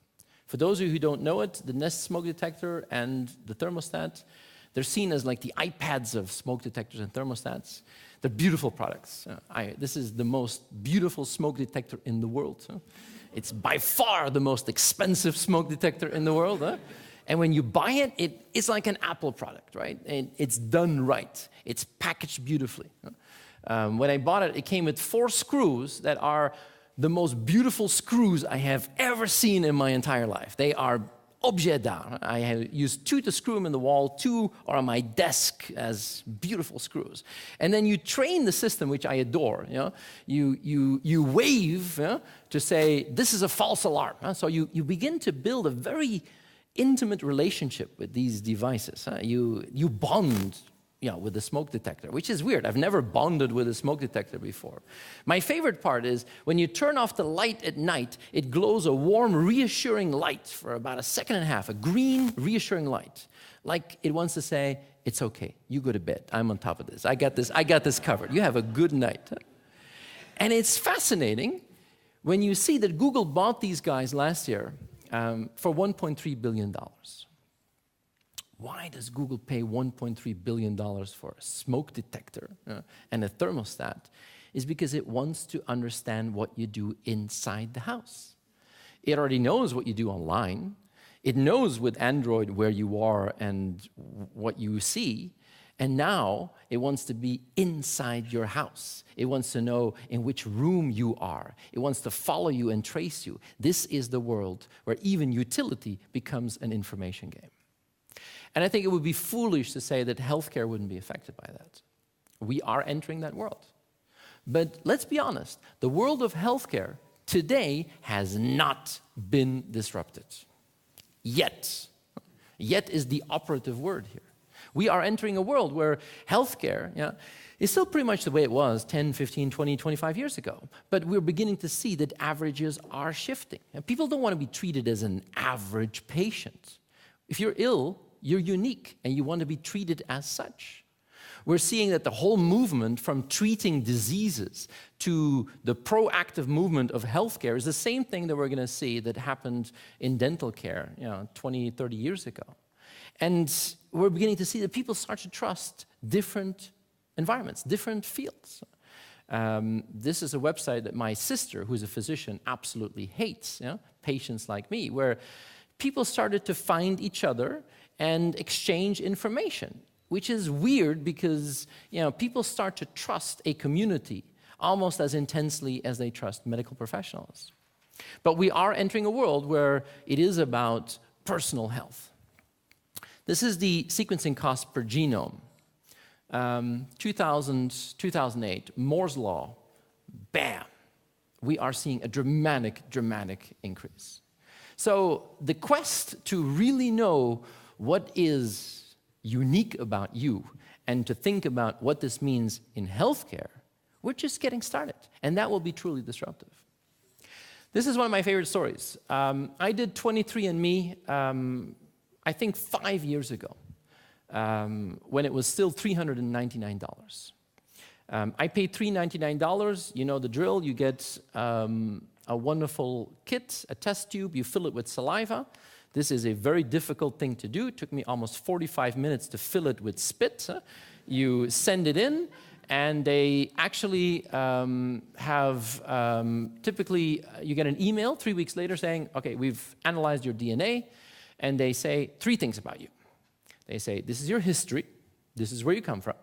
For those of you who don't know it, the Nest smoke detector and the thermostat, they're seen as like the iPads of smoke detectors and thermostats. They're beautiful products. This is the most beautiful smoke detector in the world. It's by far the most expensive smoke detector in the world. And when you buy it, it's like an Apple product, right? It's done right. It's packaged beautifully. When I bought it, it came with 4 screws that are the most beautiful screws I have ever seen in my entire life. They are objet d'art. I have used 2 to screw them in the wall, 2 are on my desk as beautiful screws. And then you train the system, which I adore. You wave to say, this is a false alarm. So you begin to build a very intimate relationship with these devices. You bond with the smoke detector, which is weird. I've never bonded with a smoke detector before. My favorite part is when you turn off the light at night, it glows a warm, reassuring light for about a second and a half, a green, reassuring light. Like it wants to say, it's okay, you go to bed, I'm on top of this. I got this covered. You have a good night. And it's fascinating when you see that Google bought these guys last year for $1.3 billion. Why does Google pay $1.3 billion for a smoke detector and a thermostat? Is because it wants to understand what you do inside the house. It already knows what you do online. It knows with Android where you are and what you see. And now it wants to be inside your house. It wants to know in which room you are. It wants to follow you and trace you. This is the world where even utility becomes an information game. And I think it would be foolish to say that healthcare wouldn't be affected by that. We are entering that world. But let's be honest, the world of healthcare today has not been disrupted. Yet. Yet is the operative word here. We are entering a world where healthcare is still pretty much the way it was 10, 15, 20, 25 years ago. But we're beginning to see that averages are shifting. And people don't want to be treated as an average patient. If you're ill, you're unique, and you want to be treated as such. We're seeing that the whole movement from treating diseases to the proactive movement of healthcare is the same thing that we're going to see that happened in dental care 20, 30 years ago. And we're beginning to see that people start to trust different environments, different fields. This is a website that my sister, who's a physician, absolutely hates, patients like me, where people started to find each other and exchange information, which is weird because people start to trust a community almost as intensely as they trust medical professionals. But we are entering a world where it is about personal health. This is the sequencing cost per genome. 2008, Moore's Law, bam, we are seeing a dramatic increase. So the quest to really know what is unique about you and to think about what this means in healthcare We're just getting started, and that will be truly disruptive. This is one of my favorite stories. I did 23andMe, I think 5 years ago, when it was still $399. I paid $399. You know the drill. You get a wonderful kit, a test tube. You fill it with saliva. This is a very difficult thing to do. It took me almost 45 minutes to fill it with spit. You send it in, and they actually typically, you get an email 3 weeks later saying, okay, we've analyzed your DNA, and they say 3 things about you. They say, this is your history, this is where you come from,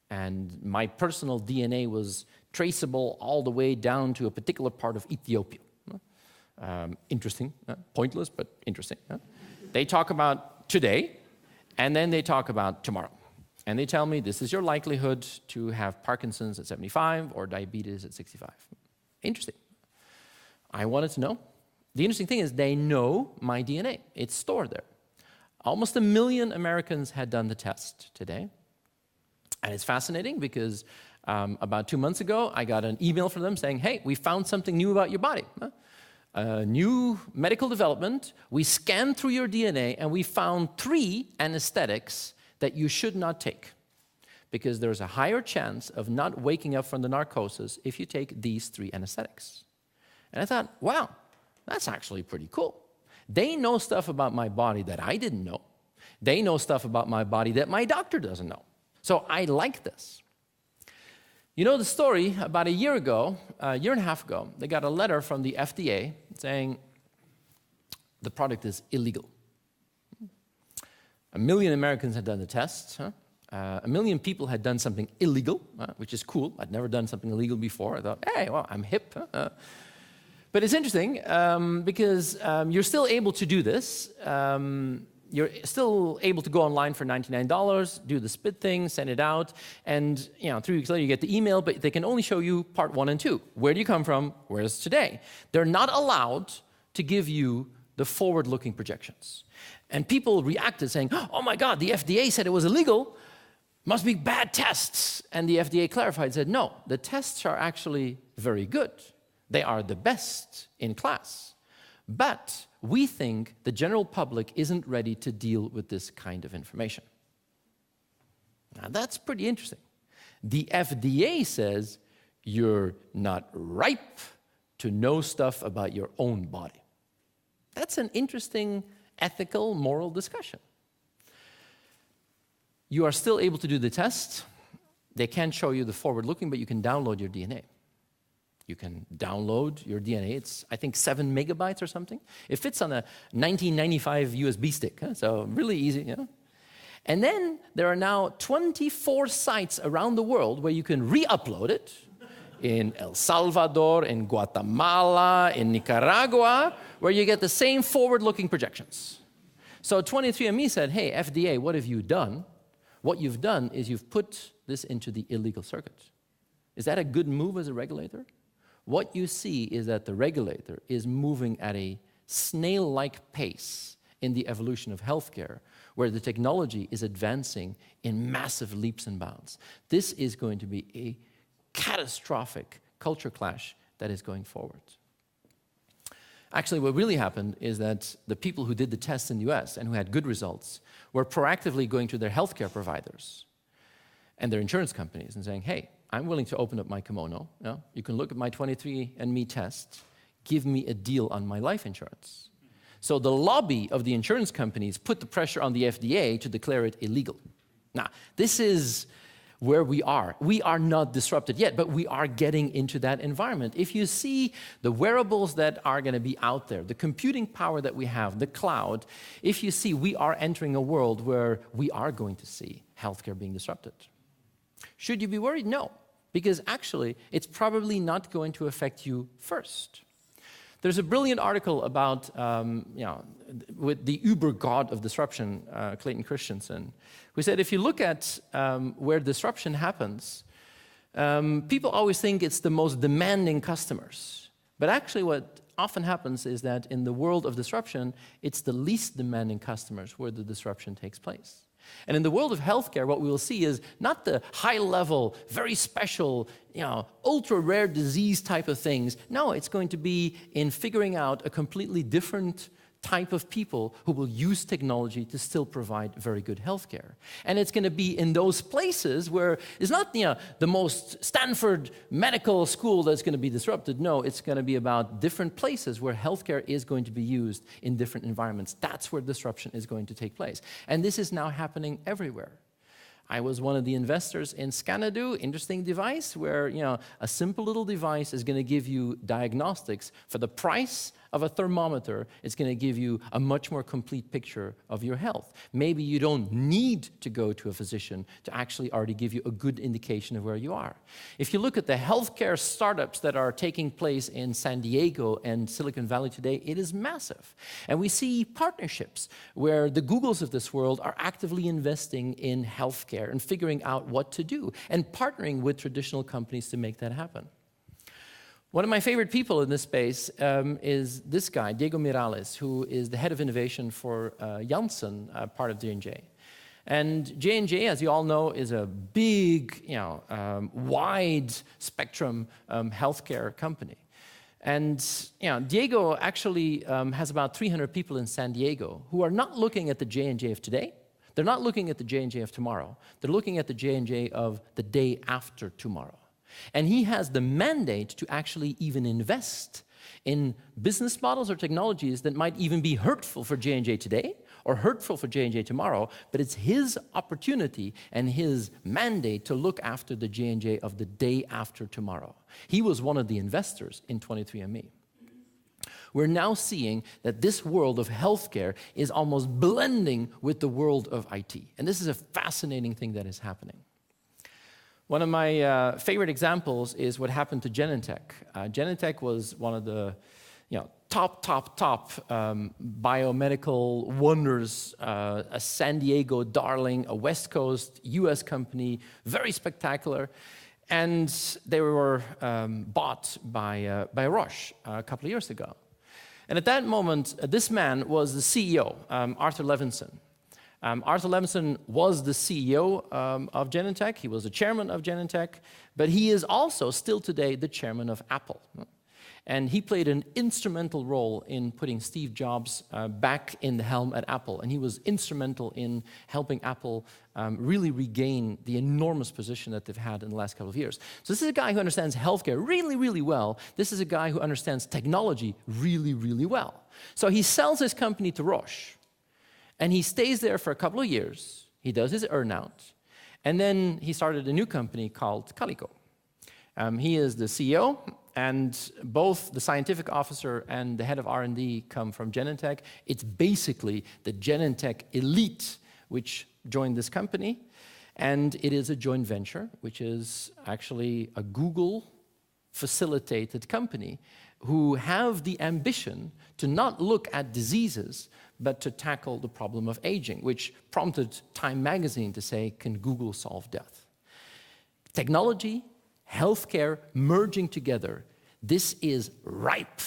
and my personal DNA was traceable all the way down to a particular part of Ethiopia. Interesting, pointless, but interesting. They talk about today, and then they talk about tomorrow. And they tell me this is your likelihood to have Parkinson's at 75 or diabetes at 65. Interesting. I wanted to know. The interesting thing is they know my DNA. It's stored there. Almost 1 million Americans had done the test today. And it's fascinating because about 2 months ago, I got an email from them saying, hey, we found something new about your body. A new medical development. We scanned through your DNA, and we found 3 anesthetics that you should not take because there's a higher chance of not waking up from the narcosis if you take these 3 anesthetics. And I thought, wow, that's actually pretty cool. They know stuff about my body that I didn't know. They know stuff about my body that my doctor doesn't know. So I like this. You know the story, about a year and a half ago, they got a letter from the FDA saying the product is illegal. 1 million Americans had done the test. 1 million people had done something illegal, which is cool. I'd never done something illegal before. I thought, hey, well, I'm hip. But it's interesting because you're still able to do this. You're still able to go online for $99, do the spit thing, send it out, and 3 weeks later you get the email, but they can only show you part 1 and 2. Where do you come from? Where's today? They're not allowed to give you the forward-looking projections. And people reacted saying, oh my God, the FDA said it was illegal, must be bad tests. And the FDA clarified, said, no, the tests are actually very good. They are the best in class. But we think the general public isn't ready to deal with this kind of information. Now that's pretty interesting. The FDA says you're not ripe to know stuff about your own body. That's an interesting ethical, moral discussion. You are still able to do the test. They can't show you the forward-looking, but you can download your DNA. You can download your DNA. It's, I think, 7 megabytes or something. It fits on a 1995 USB stick, so really easy. And then there are now 24 sites around the world where you can re-upload it, in El Salvador, in Guatemala, in Nicaragua, where you get the same forward-looking projections. So 23andMe said, hey, FDA, what have you done? What you've done is you've put this into the illegal circuit. Is that a good move as a regulator? What you see is that the regulator is moving at a snail-like pace in the evolution of healthcare, where the technology is advancing in massive leaps and bounds. This is going to be a catastrophic culture clash that is going forward. Actually, what really happened is that the people who did the tests in the US and who had good results were proactively going to their healthcare providers and their insurance companies and saying, hey, I'm willing to open up my kimono. You can look at my 23andMe test, give me a deal on my life insurance. So the lobby of the insurance companies put the pressure on the FDA to declare it illegal. Now, this is where we are. We are not disrupted yet, but we are getting into that environment. If you see the wearables that are going to be out there, the computing power that we have, the cloud, if you see we are entering a world where we are going to see healthcare being disrupted. Should you be worried? No, because actually it's probably not going to affect you first. There's a brilliant article about, with the uber god of disruption, Clayton Christensen, who said if you look at where disruption happens, people always think it's the most demanding customers. But actually what often happens is that in the world of disruption, it's the least demanding customers where the disruption takes place. And in the world of healthcare, what we will see is not the high-level, very special, ultra-rare disease type of things. No, it's going to be in figuring out a completely different type of people who will use technology to still provide very good healthcare. And it's going to be in those places where it's not the most Stanford medical school that's going to be disrupted. No, it's going to be about different places where healthcare is going to be used in different environments. That's where disruption is going to take place. And this is now happening everywhere. I was one of the investors in Scanadu, interesting device where a simple little device is going to give you diagnostics for the price of a thermometer. It's going to give you a much more complete picture of your health. Maybe you don't need to go to a physician to actually already give you a good indication of where you are. If you look at the healthcare startups that are taking place in San Diego and Silicon Valley today, it is massive. And we see partnerships where the Googles of this world are actively investing in healthcare and figuring out what to do and partnering with traditional companies to make that happen. One of my favorite people in this space is this guy, Diego Miralles, who is the head of innovation for Janssen, part of J&J. And J&J, as you all know, is a big, wide spectrum healthcare company. And Diego actually has about 300 people in San Diego who are not looking at the J&J of today. They're not looking at the J&J of tomorrow. They're looking at the J&J of the day after tomorrow. And he has the mandate to actually even invest in business models or technologies that might even be hurtful for J&J today or hurtful for J&J tomorrow, but it's his opportunity and his mandate to look after the J&J of the day after tomorrow. He was one of the investors in 23andMe. We're now seeing that this world of healthcare is almost blending with the world of IT. And this is a fascinating thing that is happening. One of my favorite examples is what happened to Genentech. Genentech was one of the top biomedical wonders, a San Diego darling, a West Coast US company, very spectacular. And they were bought by Roche a couple of years ago. And at that moment, this man was the CEO, Arthur Levinson. Arthur Levinson was the CEO of Genentech. He was the chairman of Genentech, but he is also still today the chairman of Apple. And he played an instrumental role in putting Steve Jobs back in the helm at Apple. And he was instrumental in helping Apple really regain the enormous position that they've had in the last couple of years. So this is a guy who understands healthcare really, really well. This is a guy who understands technology really, really well. So he sells his company to Roche. And he stays there for a couple of years. He does his earn-out. And then he started a new company called Calico. He is the CEO, and both the scientific officer and the head of R&D come from Genentech. It's basically the Genentech elite which joined this company. And it is a joint venture, which is actually a Google-facilitated company who have the ambition to not look at diseases, but to tackle the problem of aging, which prompted Time magazine to say, can Google solve death? Technology, healthcare merging together, this is ripe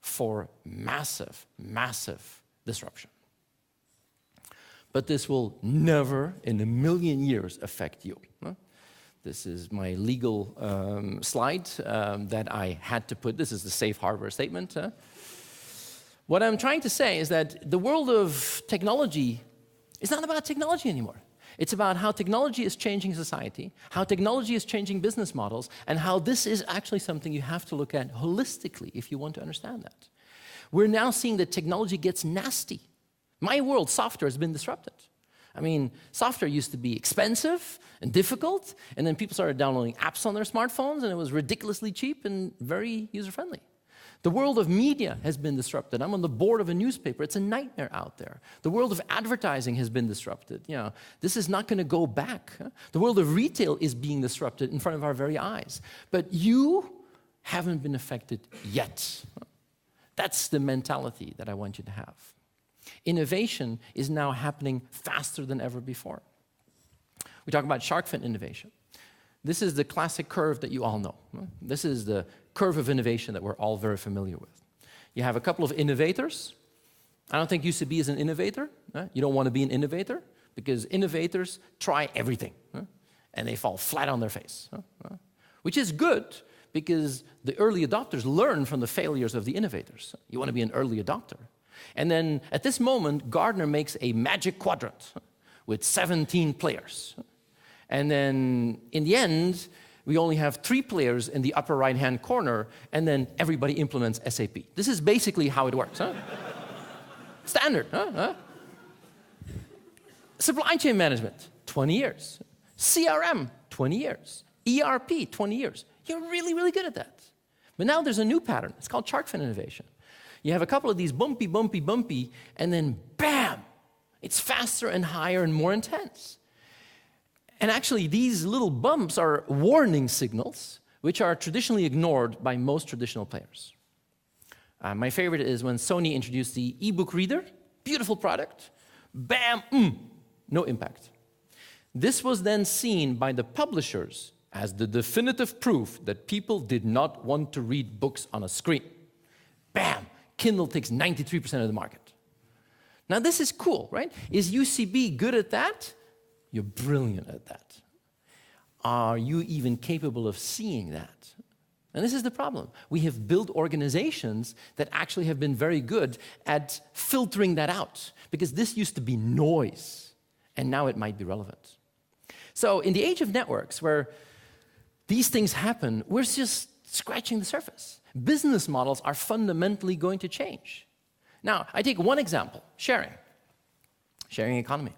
for massive, massive disruption. But this will never in a million years affect you. This is my legal slide that I had to put. This is the safe harbor statement. What I'm trying to say is that the world of technology is not about technology anymore. It's about how technology is changing society, how technology is changing business models, and how this is actually something you have to look at holistically if you want to understand that. We're now seeing that technology gets nasty. My world, software, has been disrupted. I mean, software used to be expensive and difficult, and then people started downloading apps on their smartphones, and it was ridiculously cheap and very user-friendly. The world of media has been disrupted. I'm on the board of a newspaper. It's a nightmare out there. The world of advertising has been disrupted. This is not going to go back. The world of retail is being disrupted in front of our very eyes. But you haven't been affected yet. That's the mentality that I want you to have. Innovation is now happening faster than ever before. We talk about shark fin innovation. This is the classic curve that you all know. This is the curve of innovation that we're all very familiar with. You have a couple of innovators. I don't think UCB is an innovator. You don't want to be an innovator because innovators try everything, and they fall flat on their face, which is good because the early adopters learn from the failures of the innovators. You want to be an early adopter. And then at this moment, Gartner makes a magic quadrant with 17 players. And then in the end, we only have 3 players in the upper right-hand corner, and then everybody implements SAP. This is basically how it works. Standard. Supply chain management, 20 years. CRM, 20 years. ERP, 20 years. You're really, really good at that. But now there's a new pattern. It's called ChartFin innovation. You have a couple of these bumpy, and then bam! It's faster and higher and more intense. And actually, these little bumps are warning signals, which are traditionally ignored by most traditional players. My favorite is when Sony introduced the e-book reader, beautiful product, bam, no impact. This was then seen by the publishers as the definitive proof that people did not want to read books on a screen. Bam, Kindle takes 93% of the market. Now this is cool, right? Is UCB good at that? You're brilliant at that. Are you even capable of seeing that? And this is the problem. We have built organizations that actually have been very good at filtering that out, because this used to be noise, and now it might be relevant. So in the age of networks, where these things happen, we're just scratching the surface. Business models are fundamentally going to change. Now, I take one example, sharing economy.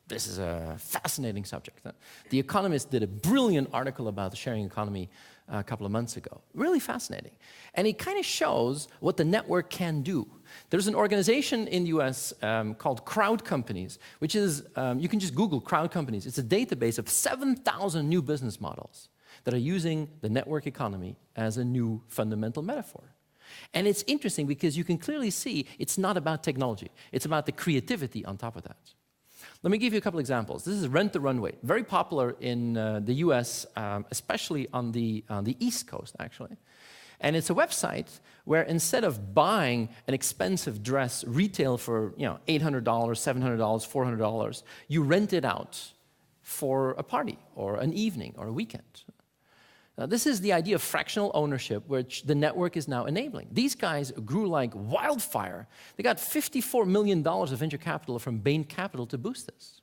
This is a fascinating subject. The Economist did a brilliant article about the sharing economy a couple of months ago. Really fascinating. And it kind of shows what the network can do. There's an organization in the US called Crowd Companies, which is, you can just Google Crowd Companies. It's a database of 7,000 new business models that are using the network economy as a new fundamental metaphor. And it's interesting because you can clearly see it's not about technology. It's about the creativity on top of that. Let me give you a couple examples. This is Rent the Runway, very popular in the US, especially on the East Coast, actually. And it's a website where instead of buying an expensive dress retail for $800, $700, $400, you rent it out for a party or an evening or a weekend. Now, this is the idea of fractional ownership, which the network is now enabling. These guys grew like wildfire. They got $54 million of venture capital from Bain Capital to boost this.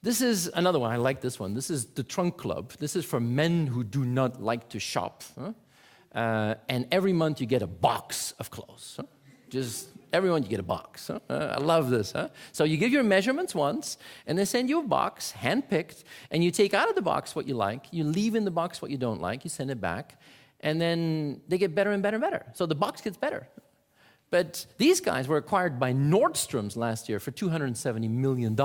This is another one. I like this one. This is the Trunk Club. This is for men who do not like to shop. And every month you get a box of clothes. Just every month you get a box. I love this. So you give your measurements once, and they send you a box, hand-picked, and you take out of the box what you like, you leave in the box what you don't like, you send it back, and then they get better and better and better. So the box gets better. But these guys were acquired by Nordstrom's last year for $270 million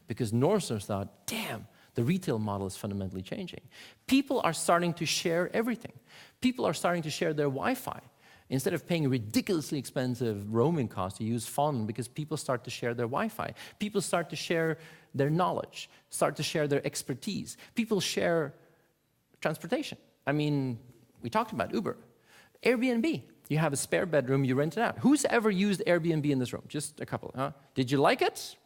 because Nordstrom's thought, damn, the retail model is fundamentally changing. People are starting to share everything. People are starting to share their Wi-Fi. Instead of paying ridiculously expensive roaming costs, you use phone because people start to share their Wi-Fi. People start to share their knowledge, start to share their expertise. People share transportation. I mean, we talked about Uber. Airbnb. You have a spare bedroom, you rent it out. Who's ever used Airbnb in this room? Just a couple, huh? Did you like it?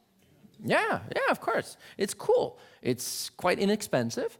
Yeah, of course. It's cool. It's quite inexpensive.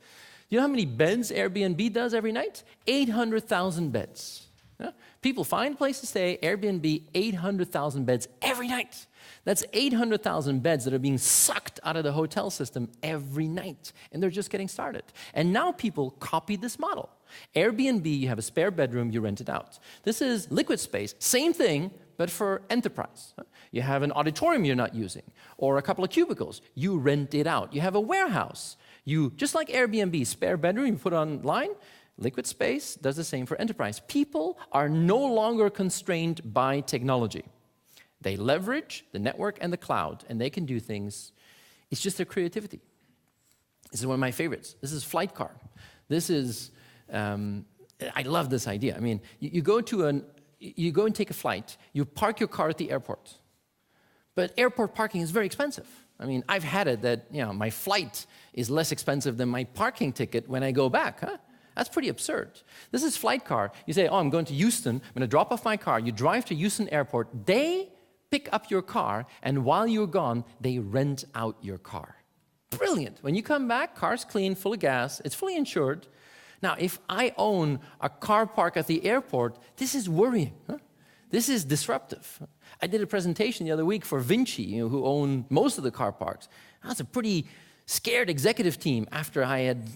You know how many beds Airbnb does every night? 800,000 beds. Yeah? People find a place to stay, Airbnb, 800,000 beds every night. That's 800,000 beds that are being sucked out of the hotel system every night, and they're just getting started. And now people copy this model. Airbnb, you have a spare bedroom, you rent it out. This is Liquid Space, same thing, but for enterprise. You have an auditorium you're not using, or a couple of cubicles, you rent it out. You have a warehouse. You, just like Airbnb, spare bedroom, you put online. Liquid Space does the same for enterprise. People are no longer constrained by technology. They leverage the network and the cloud, and they can do things. It's just their creativity. This is one of my favorites. This is Flightcar. This is, I love this idea. I mean, you go and take a flight, you park your car at the airport. But airport parking is very expensive. I mean, I've had it that, my flight is less expensive than my parking ticket when I go back, huh? That's pretty absurd. This is Flightcar. You say, I'm going to Houston. I'm going to drop off my car. You drive to Houston Airport. They pick up your car, and while you're gone, they rent out your car. Brilliant. When you come back, car's clean, full of gas, it's fully insured. Now, if I own a car park at the airport, this is worrying. Huh? This is disruptive. I did a presentation the other week for Vinci, who own most of the car parks. I was a pretty scared executive team after I had,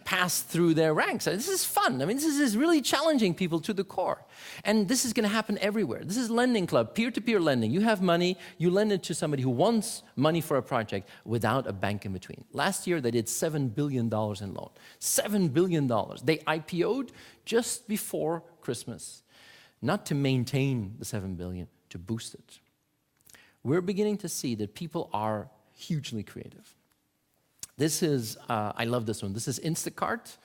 passed through their ranks. This is fun. I mean, this is really challenging people to the core. And this is going to happen everywhere. This is Lending Club, peer-to-peer lending. You have money, you lend it to somebody who wants money for a project without a bank in between. Last year, they did $7 billion in loan. $7 billion. They IPO'd just before Christmas, not to maintain the $7 billion, to boost it. We're beginning to see that people are hugely creative. This is, I love this one. This is Instacart.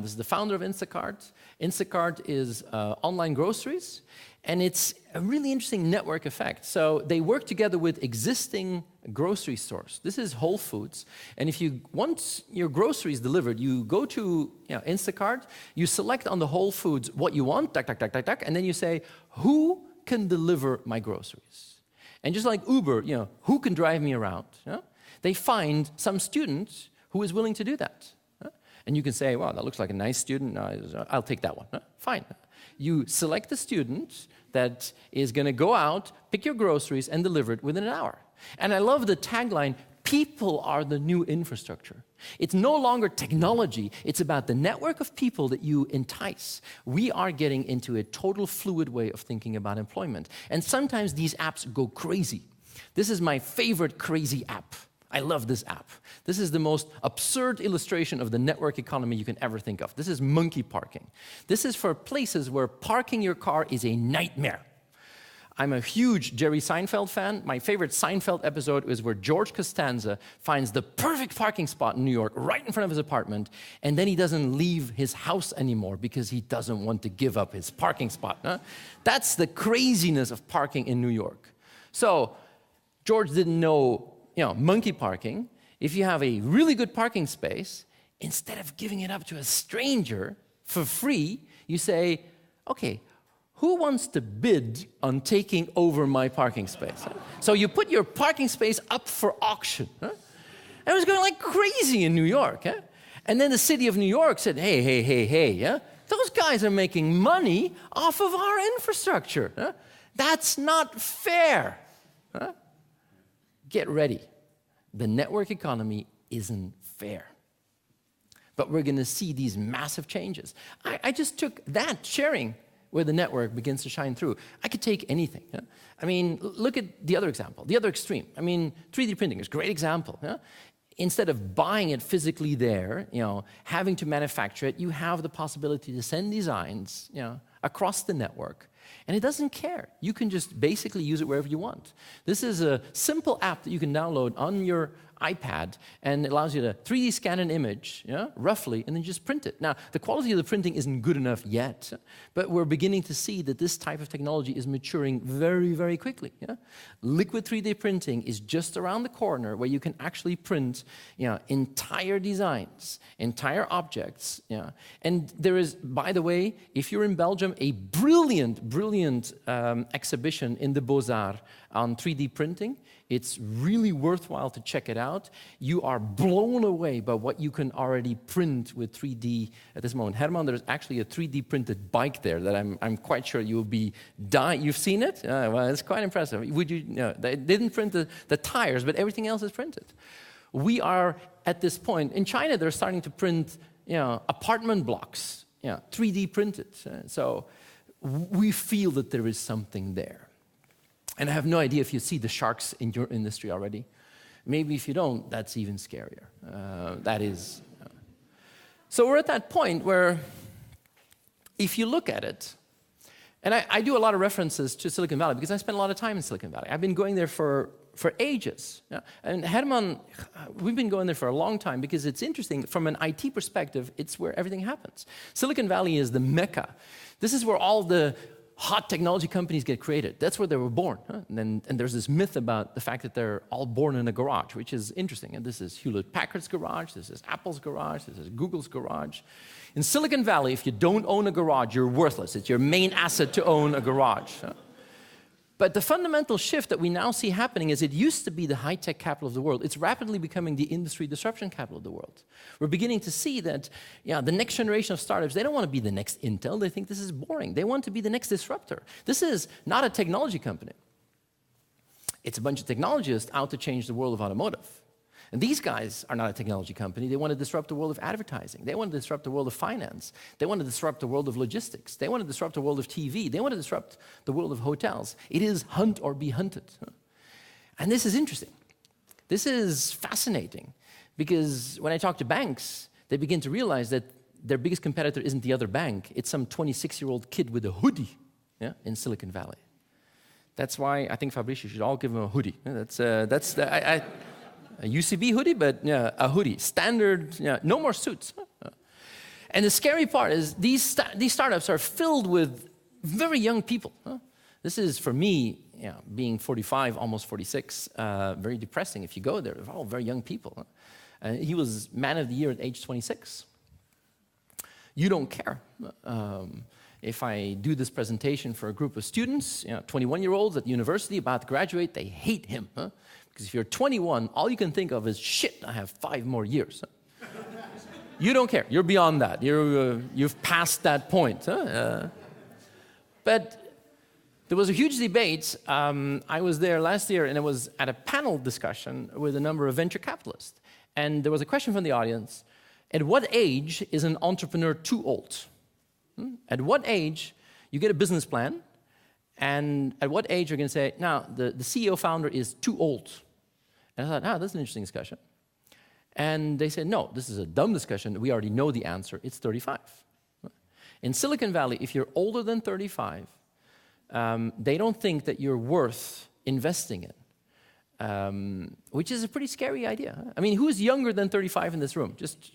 This is the founder of Instacart. Instacart is online groceries, and it's a really interesting network effect. So they work together with existing grocery stores. This is Whole Foods, and if you want your groceries delivered, you go to Instacart, you select on the Whole Foods what you want, and then you say, who can deliver my groceries? And just like Uber, who can drive me around? They find some student who is willing to do that. And you can say, well, that looks like a nice student. No, I'll take that one. Fine. You select the student that is going to go out, pick your groceries, and deliver it within an hour. And I love the tagline, people are the new infrastructure. It's no longer technology. It's about the network of people that you entice. We are getting into a total fluid way of thinking about employment. And sometimes these apps go crazy. This is my favorite crazy app. I love this app. This is the most absurd illustration of the network economy you can ever think of. This is monkey parking. This is for places where parking your car is a nightmare. I'm a huge Jerry Seinfeld fan. My favorite Seinfeld episode is where George Costanza finds the perfect parking spot in New York right in front of his apartment, and then he doesn't leave his house anymore because he doesn't want to give up his parking spot. That's the craziness of parking in New York. So George didn't know monkey parking. If you have a really good parking space, instead of giving it up to a stranger for free, you say, okay, who wants to bid on taking over my parking space? So you put your parking space up for auction. And it was going like crazy in New York. And then the city of New York said, hey, those guys are making money off of our infrastructure. That's not fair. Get ready. The network economy isn't fair. But we're going to see these massive changes. I just took that sharing where the network begins to shine through. I could take anything. I mean, look at the other example, the other extreme. I mean, 3D printing is a great example. Instead of buying it physically there, having to manufacture it, you have the possibility to send designs, across the network. And it doesn't care. You can just basically use it wherever you want. This is a simple app that you can download on your iPad, and it allows you to 3D scan an image, roughly, and then just print it. Now, the quality of the printing isn't good enough yet, but we're beginning to see that this type of technology is maturing very, very quickly. Liquid 3D printing is just around the corner where you can actually print entire designs, entire objects. And there is, by the way, if you're in Belgium, a brilliant exhibition in the Beaux-Arts on 3D printing. It's really worthwhile to check it out. You are blown away by what you can already print with 3D at this moment. Herman, there's actually a 3D printed bike there that I'm quite sure you'll be dying. You've seen it? Well, it's quite impressive. They didn't print the tires, but everything else is printed. We are at this point. In China, they're starting to print apartment blocks, 3D printed. So we feel that there is something there. And I have no idea if you see the sharks in your industry already. Maybe if you don't, that's even scarier. That is. So we're at that point where, if you look at it, and I do a lot of references to Silicon Valley because I spent a lot of time in Silicon Valley. I've been going there for ages. And Herman, we've been going there for a long time because it's interesting. From an IT perspective, it's where everything happens. Silicon Valley is the mecca. This is where all the hot technology companies get created. That's where they were born. And there's this myth about the fact that they're all born in a garage, which is interesting. And this is Hewlett-Packard's garage, this is Apple's garage, this is Google's garage. In Silicon Valley, if you don't own a garage, you're worthless. It's your main asset to own a garage. But the fundamental shift that we now see happening is it used to be the high-tech capital of the world. It's rapidly becoming the industry disruption capital of the world. We're beginning to see that the next generation of startups, they don't want to be the next Intel. They think this is boring. They want to be the next disruptor. This is not a technology company. It's a bunch of technologists out to change the world of automotive. And these guys are not a technology company. They want to disrupt the world of advertising. They want to disrupt the world of finance. They want to disrupt the world of logistics. They want to disrupt the world of TV. They want to disrupt the world of hotels. It is hunt or be hunted. And this is interesting. This is fascinating because when I talk to banks, they begin to realize that their biggest competitor isn't the other bank. It's some 26-year-old kid with a hoodie in Silicon Valley. That's why I think, Fabrice, you should all give him a hoodie. A UCB hoodie, but a hoodie, standard, no more suits. And the scary part is these startups are filled with very young people. This is, for me, being 45, almost 46, very depressing. If you go there, they're all very young people. He was man of the year at age 26. You don't care. If I do this presentation for a group of students, 21-year-olds at university about to graduate, they hate him. Because if you're 21, all you can think of is, shit, I have 5 more years. You don't care. You're beyond that. You've passed that point. But there was a huge debate. I was there last year, and it was at a panel discussion with a number of venture capitalists. And there was a question from the audience, at what age is an entrepreneur too old? At what age you get a business plan, and at what age you're going to say, now, the CEO founder is too old? And I thought, that's an interesting discussion. And they said, no, this is a dumb discussion. We already know the answer. It's 35. In Silicon Valley, if you're older than 35, they don't think that you're worth investing in, which is a pretty scary idea. I mean, who's younger than 35 in this room? Just,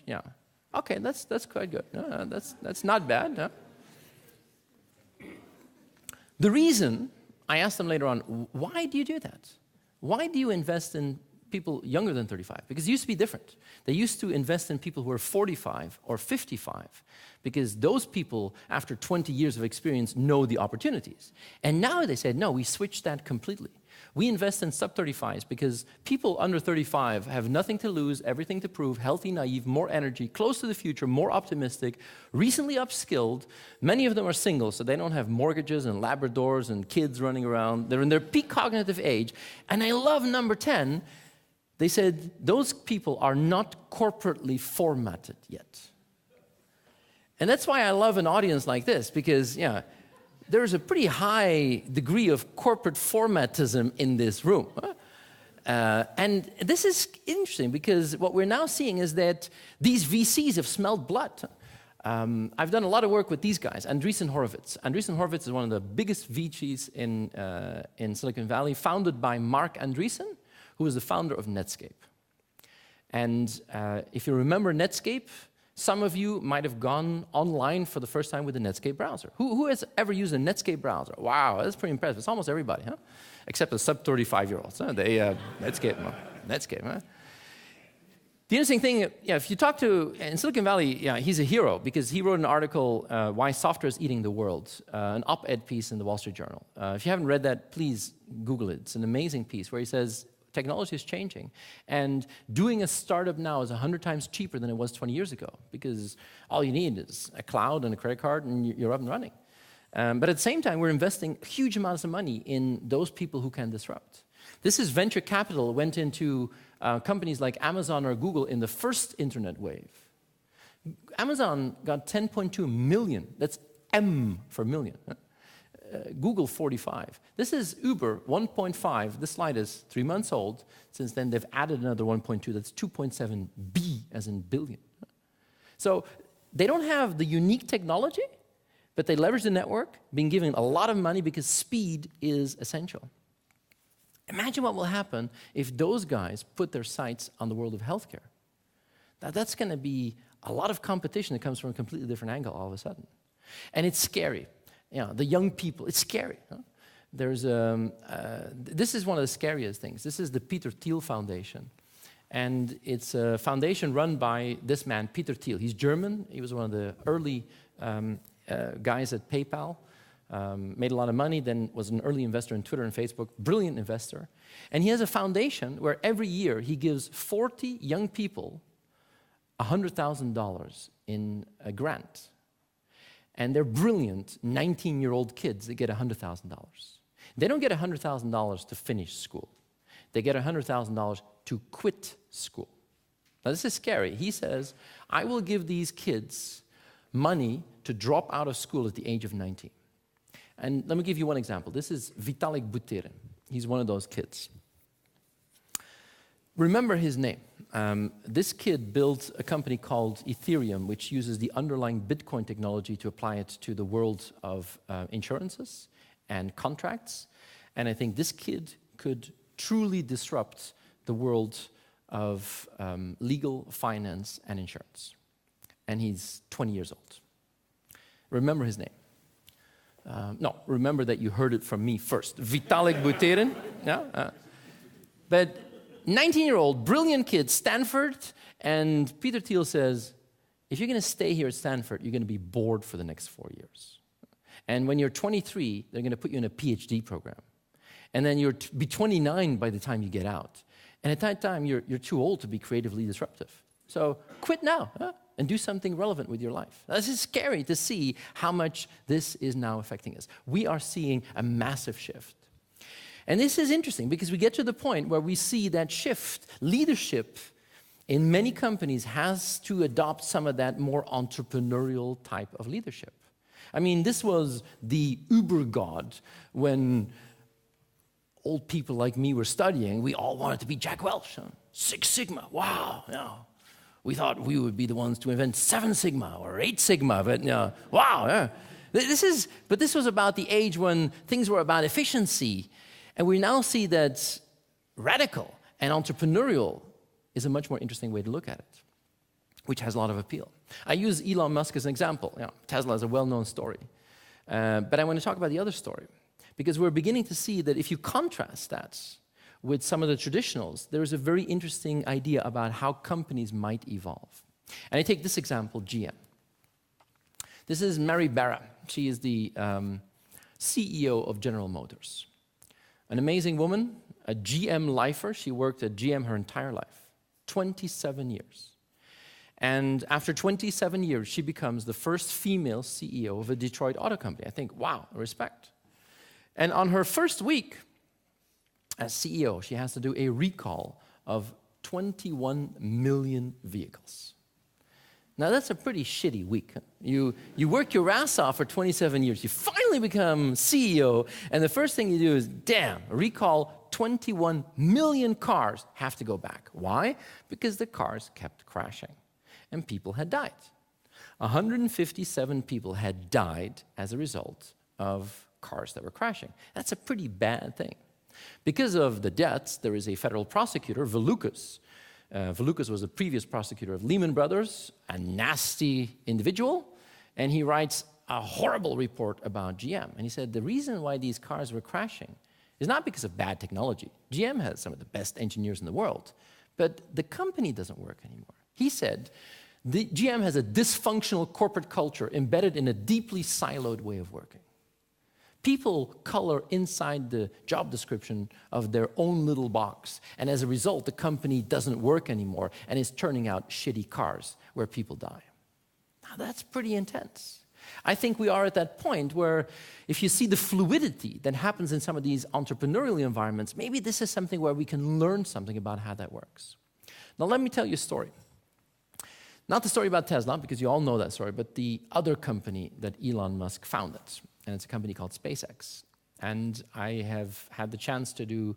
okay, that's quite good. That's not bad. Huh? The reason, I asked them later on, why do you do that? Why do you invest in people younger than 35? Because it used to be different. They used to invest in people who are 45 or 55, because those people, after 20 years of experience, know the opportunities. And now they said, no, we switched that completely. We invest in sub-35s because people under 35 have nothing to lose, everything to prove, healthy, naive, more energy, close to the future, more optimistic, recently upskilled. Many of them are single, so they don't have mortgages and Labradors and kids running around. They're in their peak cognitive age. And I love number 10. They said, those people are not corporately formatted yet. And that's why I love an audience like this, because, there's a pretty high degree of corporate formatism in this room. And this is interesting because what we're now seeing is that these VCs have smelled blood. I've done a lot of work with these guys, Andreessen Horowitz. Andreessen Horowitz is one of the biggest VCs in Silicon Valley, founded by Mark Andreessen, who is the founder of Netscape. And if you remember Netscape, some of you might have gone online for the first time with the Netscape browser. Who has ever used a Netscape browser? Wow, that's pretty impressive. It's almost everybody, huh? Except the sub-35-year-olds. Huh? Netscape, huh? The interesting thing, if you talk to, in Silicon Valley, he's a hero because he wrote an article, Why Software is Eating the World, an op-ed piece in the Wall Street Journal. If you haven't read that, please Google it. It's an amazing piece where he says, technology is changing, and doing a startup now is 100 times cheaper than it was 20 years ago, because all you need is a cloud and a credit card, and you're up and running. But at the same time, we're investing huge amounts of money in those people who can disrupt. This is venture capital went into companies like Amazon or Google in the first internet wave. Amazon got 10.2 million. That's M for million. Google 45. This is Uber 1.5. This slide is 3 months old. Since then, they've added another 1.2. That's 2.7 B, as in billion. So they don't have the unique technology, but they leverage the network, being given a lot of money because speed is essential. Imagine what will happen if those guys put their sights on the world of healthcare. That's going to be a lot of competition that comes from a completely different angle all of a sudden. And it's scary. The young people, it's scary. Huh? This is one of the scariest things. This is the Peter Thiel Foundation. And it's a foundation run by this man, Peter Thiel. He's German. He was one of the early guys at PayPal. made a lot of money, then was an early investor in Twitter and Facebook, brilliant investor. And he has a foundation where every year he gives 40 young people $100,000 in a grant. And they're brilliant 19-year-old kids that get $100,000. They don't get $100,000 to finish school. They get $100,000 to quit school. Now, this is scary. He says, I will give these kids money to drop out of school at the age of 19. And let me give you one example. This is Vitalik Buterin. He's one of those kids. Remember his name. This kid built a company called Ethereum, which uses the underlying Bitcoin technology to apply it to the world of insurances and contracts. And I think this kid could truly disrupt the world of legal, finance, and insurance. And he's 20 years old. Remember his name. No, remember that you heard it from me first. Vitalik Buterin. Yeah? But 19-year-old, brilliant kid, Stanford, and Peter Thiel says, if you're going to stay here at Stanford, you're going to be bored for the next 4 years. And when you're 23, they're going to put you in a PhD program. And then you'll be 29 by the time you get out. And at that time, you're too old to be creatively disruptive. So quit now, and do something relevant with your life. This is scary to see how much this is now affecting us. We are seeing a massive shift. And this is interesting because we get to the point where we see that shift. Leadership in many companies has to adopt some of that more entrepreneurial type of leadership. I mean, this was the Uber God when old people like me were studying. We all wanted to be Jack Welch. Six Sigma, wow. Yeah. We thought we would be the ones to invent 7 Sigma or 8 Sigma, but wow. Yeah. But this was about the age when things were about efficiency. And we now see that radical and entrepreneurial is a much more interesting way to look at it, which has a lot of appeal. I use Elon Musk as an example. Tesla is a well-known story. But I want to talk about the other story, because we're beginning to see that if you contrast that with some of the traditionals, there is a very interesting idea about how companies might evolve. And I take this example, GM. This is Mary Barra. She is the CEO of General Motors. An amazing woman, a GM lifer. She worked at GM her entire life, 27 years. And after 27 years, she becomes the first female CEO of a Detroit auto company. I think, wow, respect. And on her first week as CEO, she has to do a recall of 21 million vehicles. Now, that's a pretty shitty week. You work your ass off for 27 years. You finally become CEO, and the first thing you do is, damn, recall 21 million cars have to go back. Why? Because the cars kept crashing, and people had died. 157 people had died as a result of cars that were crashing. That's a pretty bad thing. Because of the deaths, there is a federal prosecutor, Valukas. Valukas was the previous prosecutor of Lehman Brothers, a nasty individual, and he writes a horrible report about GM. And he said the reason why these cars were crashing is not because of bad technology. GM has some of the best engineers in the world, but the company doesn't work anymore. He said the GM has a dysfunctional corporate culture embedded in a deeply siloed way of working. People color inside the job description of their own little box. And as a result, the company doesn't work anymore and is turning out shitty cars where people die. Now, that's pretty intense. I think we are at that point where if you see the fluidity that happens in some of these entrepreneurial environments, maybe this is something where we can learn something about how that works. Now, let me tell you a story. Not the story about Tesla, because you all know that story, but the other company that Elon Musk founded. And it's a company called SpaceX. And I have had the chance to do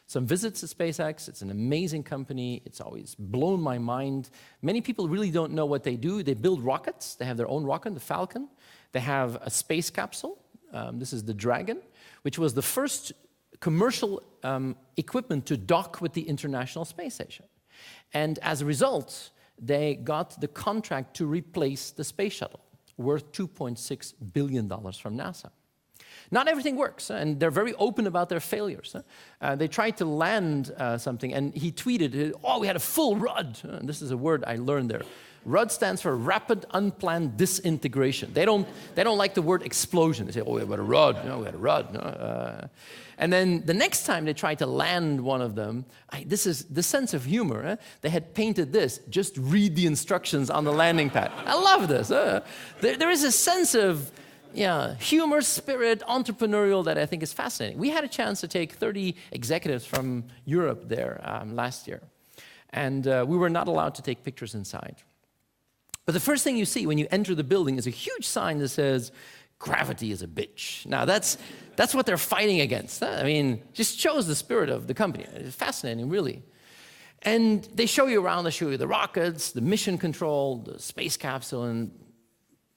some visits to SpaceX. It's an amazing company. It's always blown my mind. Many people really don't know what they do. They build rockets. They have their own rocket, the Falcon. They have a space capsule. This is the Dragon, which was the first commercial equipment to dock with the International Space Station. And as a result, they got the contract to replace the space shuttle, worth $2.6 billion from NASA. Not everything works, and they're very open about their failures. They tried to land something, and he tweeted, oh, we had a full rud. And this is a word I learned there. RUD stands for Rapid Unplanned Disintegration. They don't like the word explosion. They say, oh, we had a RUD. We had a RUD. And then the next time they tried to land one of them, this is the sense of humor. They had painted this, just read the instructions on the landing pad. I love this. There is a sense of humor, spirit, entrepreneurial that I think is fascinating. We had a chance to take 30 executives from Europe there last year. And we were not allowed to take pictures inside. But the first thing you see when you enter the building is a huge sign that says, gravity is a bitch. Now, that's what they're fighting against. I mean, just shows the spirit of the company. It's fascinating, really. And they show you around, they show you the rockets, the mission control, the space capsule, and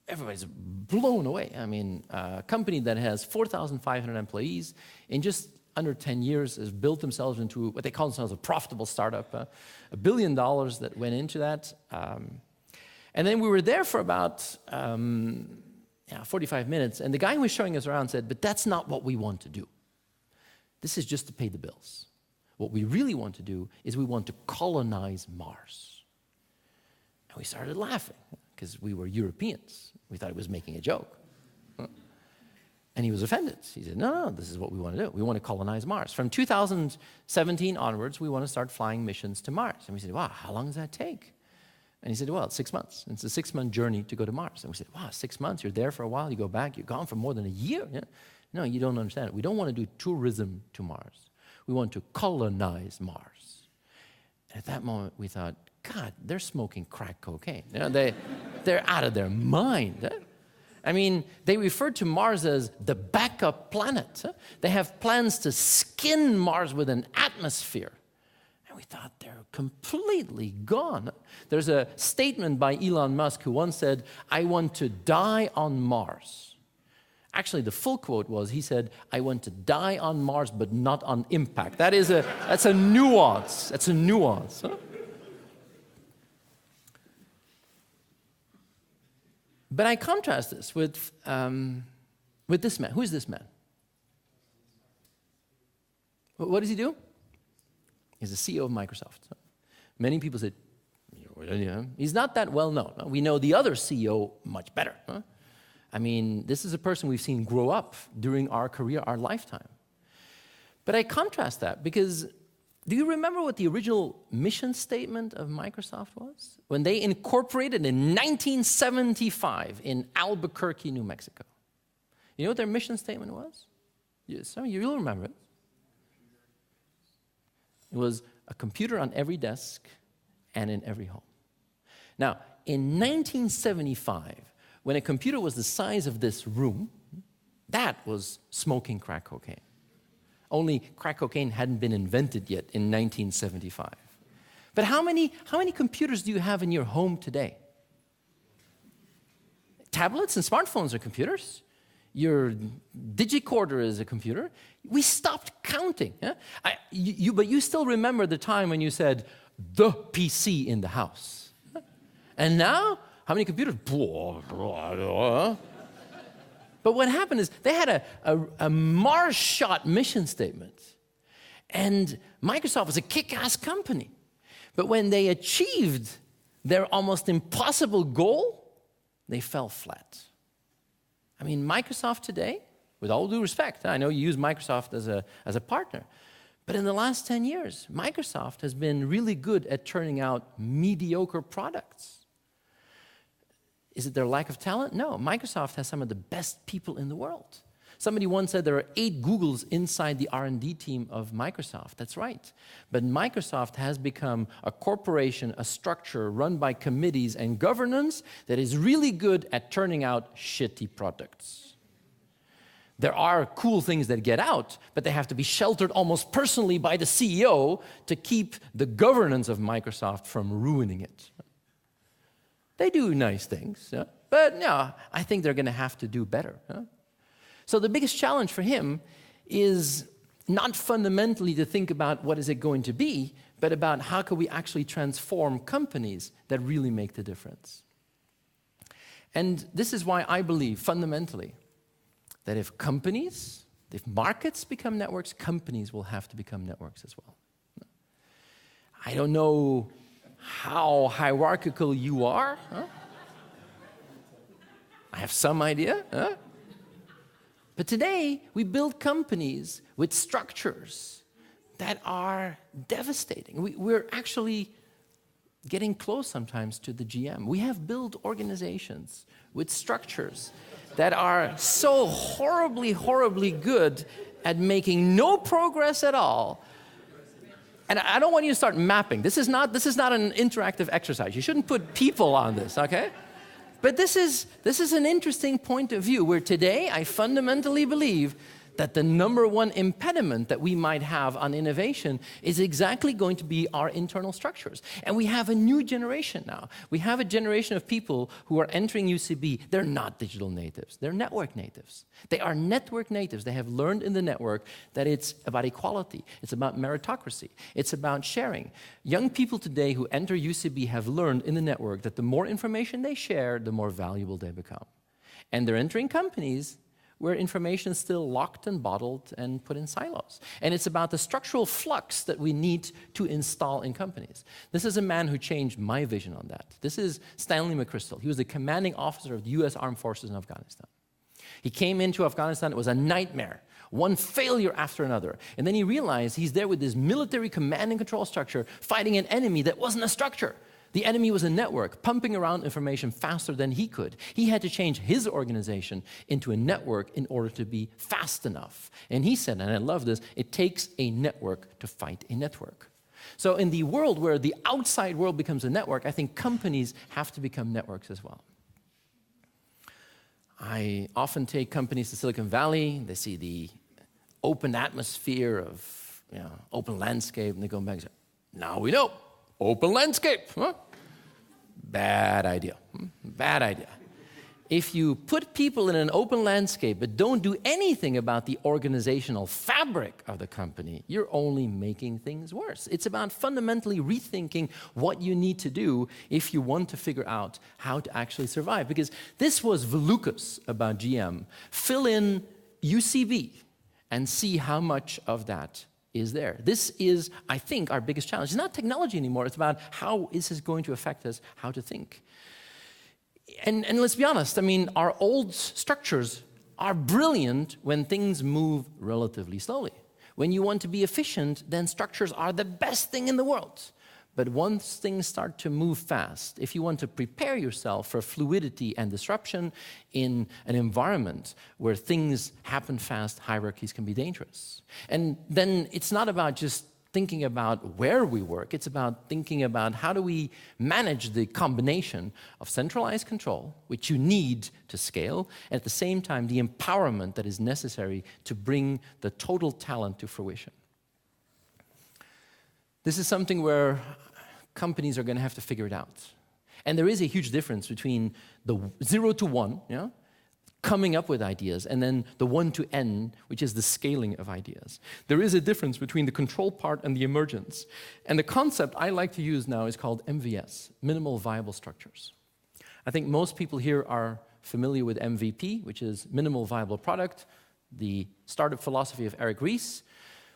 everybody's blown away. I mean, a company that has 4,500 employees in just under 10 years has built themselves into what they call themselves a profitable startup, $1 billion that went into that. And then we were there for about 45 minutes, and the guy who was showing us around said, but that's not what we want to do. This is just to pay the bills. What we really want to do is we want to colonize Mars. And we started laughing, because we were Europeans. We thought he was making a joke. And he was offended. He said, no, this is what we want to do. We want to colonize Mars. From 2017 onwards, we want to start flying missions to Mars. And we said, wow, how long does that take? And he said, well, 6 months. It's a 6-month journey to go to Mars. And we said, wow, 6 months, you're there for a while, you go back, you're gone for more than a year. Yeah? No, you don't understand. We don't want to do tourism to Mars. We want to colonize Mars. And at that moment, we thought, God, they're smoking crack cocaine. You know, they're out of their mind. Eh? I mean, they refer to Mars as the backup planet. Eh? They have plans to skin Mars with an atmosphere. We thought they're completely gone. There's a statement by Elon Musk who once said, I want to die on Mars. Actually, the full quote was, he said, I want to die on Mars, but not on impact. That's a nuance. That's a nuance. Huh? But I contrast this with this man. Who is this man? What does he do? He's the CEO of Microsoft. Many people said, he's not that well known. We know the other CEO much better. Huh? I mean, this is a person we've seen grow up during our career, our lifetime. But I contrast that because do you remember what the original mission statement of Microsoft was? When they incorporated in 1975 in Albuquerque, New Mexico. You know what their mission statement was? Some of you'll remember it. It was a computer on every desk and in every home. Now, in 1975, when a computer was the size of this room, that was smoking crack cocaine. Only crack cocaine hadn't been invented yet in 1975. But how many computers do you have in your home today? Tablets and smartphones are computers. Your digicorder is a computer. We stopped counting. Yeah? But you still remember the time when you said, the PC in the house. And now, how many computers? But what happened is they had a Mars shot mission statement. And Microsoft was a kick-ass company. But when they achieved their almost impossible goal, they fell flat. I mean, Microsoft today, with all due respect, I know you use Microsoft as a partner, but in the last 10 years, Microsoft has been really good at turning out mediocre products. Is it their lack of talent? No, Microsoft has some of the best people in the world. Somebody once said there are 8 Googles inside the R&D team of Microsoft. That's right. But Microsoft has become a corporation, a structure run by committees and governance that is really good at turning out shitty products. There are cool things that get out, but they have to be sheltered almost personally by the CEO to keep the governance of Microsoft from ruining it. They do nice things, yeah? But no, I think they're going to have to do better. Yeah? So the biggest challenge for him is not fundamentally to think about what is it going to be, but about how can we actually transform companies that really make the difference. And this is why I believe fundamentally that if markets become networks, companies will have to become networks as well. I don't know how hierarchical you are? Huh? I have some idea. Huh? But today, we build companies with structures that are devastating. We're actually getting close sometimes to the GM. We have built organizations with structures that are so horribly, horribly good at making no progress at all. And I don't want you to start mapping. This is not an interactive exercise. You shouldn't put people on this, okay? But this is an interesting point of view where today I fundamentally believe that the number one impediment that we might have on innovation is exactly going to be our internal structures. And we have a new generation now. We have a generation of people who are entering UCB. They're not digital natives. They're network natives. They are network natives. They have learned in the network that it's about equality. It's about meritocracy. It's about sharing. Young people today who enter UCB have learned in the network that the more information they share, the more valuable they become. And they're entering companies where information is still locked and bottled and put in silos. And it's about the structural flux that we need to install in companies. This is a man who changed my vision on that. This is Stanley McChrystal. He was the commanding officer of the US Armed Forces in Afghanistan. He came into Afghanistan, it was a nightmare. One failure after another. And then he realized he's there with this military command and control structure fighting an enemy that wasn't a structure. The enemy was a network, pumping around information faster than he could. He had to change his organization into a network in order to be fast enough. And he said, and I love this, it takes a network to fight a network. So in the world where the outside world becomes a network, I think companies have to become networks as well. I often take companies to Silicon Valley. They see the open atmosphere of open landscape, and they go back and say, now we know. Open landscape, huh? Bad idea, bad idea. If you put people in an open landscape but don't do anything about the organizational fabric of the company, you're only making things worse. It's about fundamentally rethinking what you need to do if you want to figure out how to actually survive. Because this was Volucas about GM. Fill in UCB and see how much of that is there. This is, I think, our biggest challenge. It's not technology anymore. It's about how is this going to affect us, how to think. And let's be honest, I mean, our old structures are brilliant when things move relatively slowly. When you want to be efficient, then structures are the best thing in the world. But once things start to move fast, if you want to prepare yourself for fluidity and disruption in an environment where things happen fast, hierarchies can be dangerous. And then it's not about just thinking about where we work, it's about thinking about how do we manage the combination of centralized control, which you need to scale, and at the same time the empowerment that is necessary to bring the total talent to fruition. This is something where companies are going to have to figure it out. And there is a huge difference between the 0 to 1, coming up with ideas, and then the 1 to N, which is the scaling of ideas. There is a difference between the control part and the emergence. And the concept I like to use now is called MVS, Minimal Viable Structures. I think most people here are familiar with MVP, which is Minimal Viable Product, the startup philosophy of Eric Ries,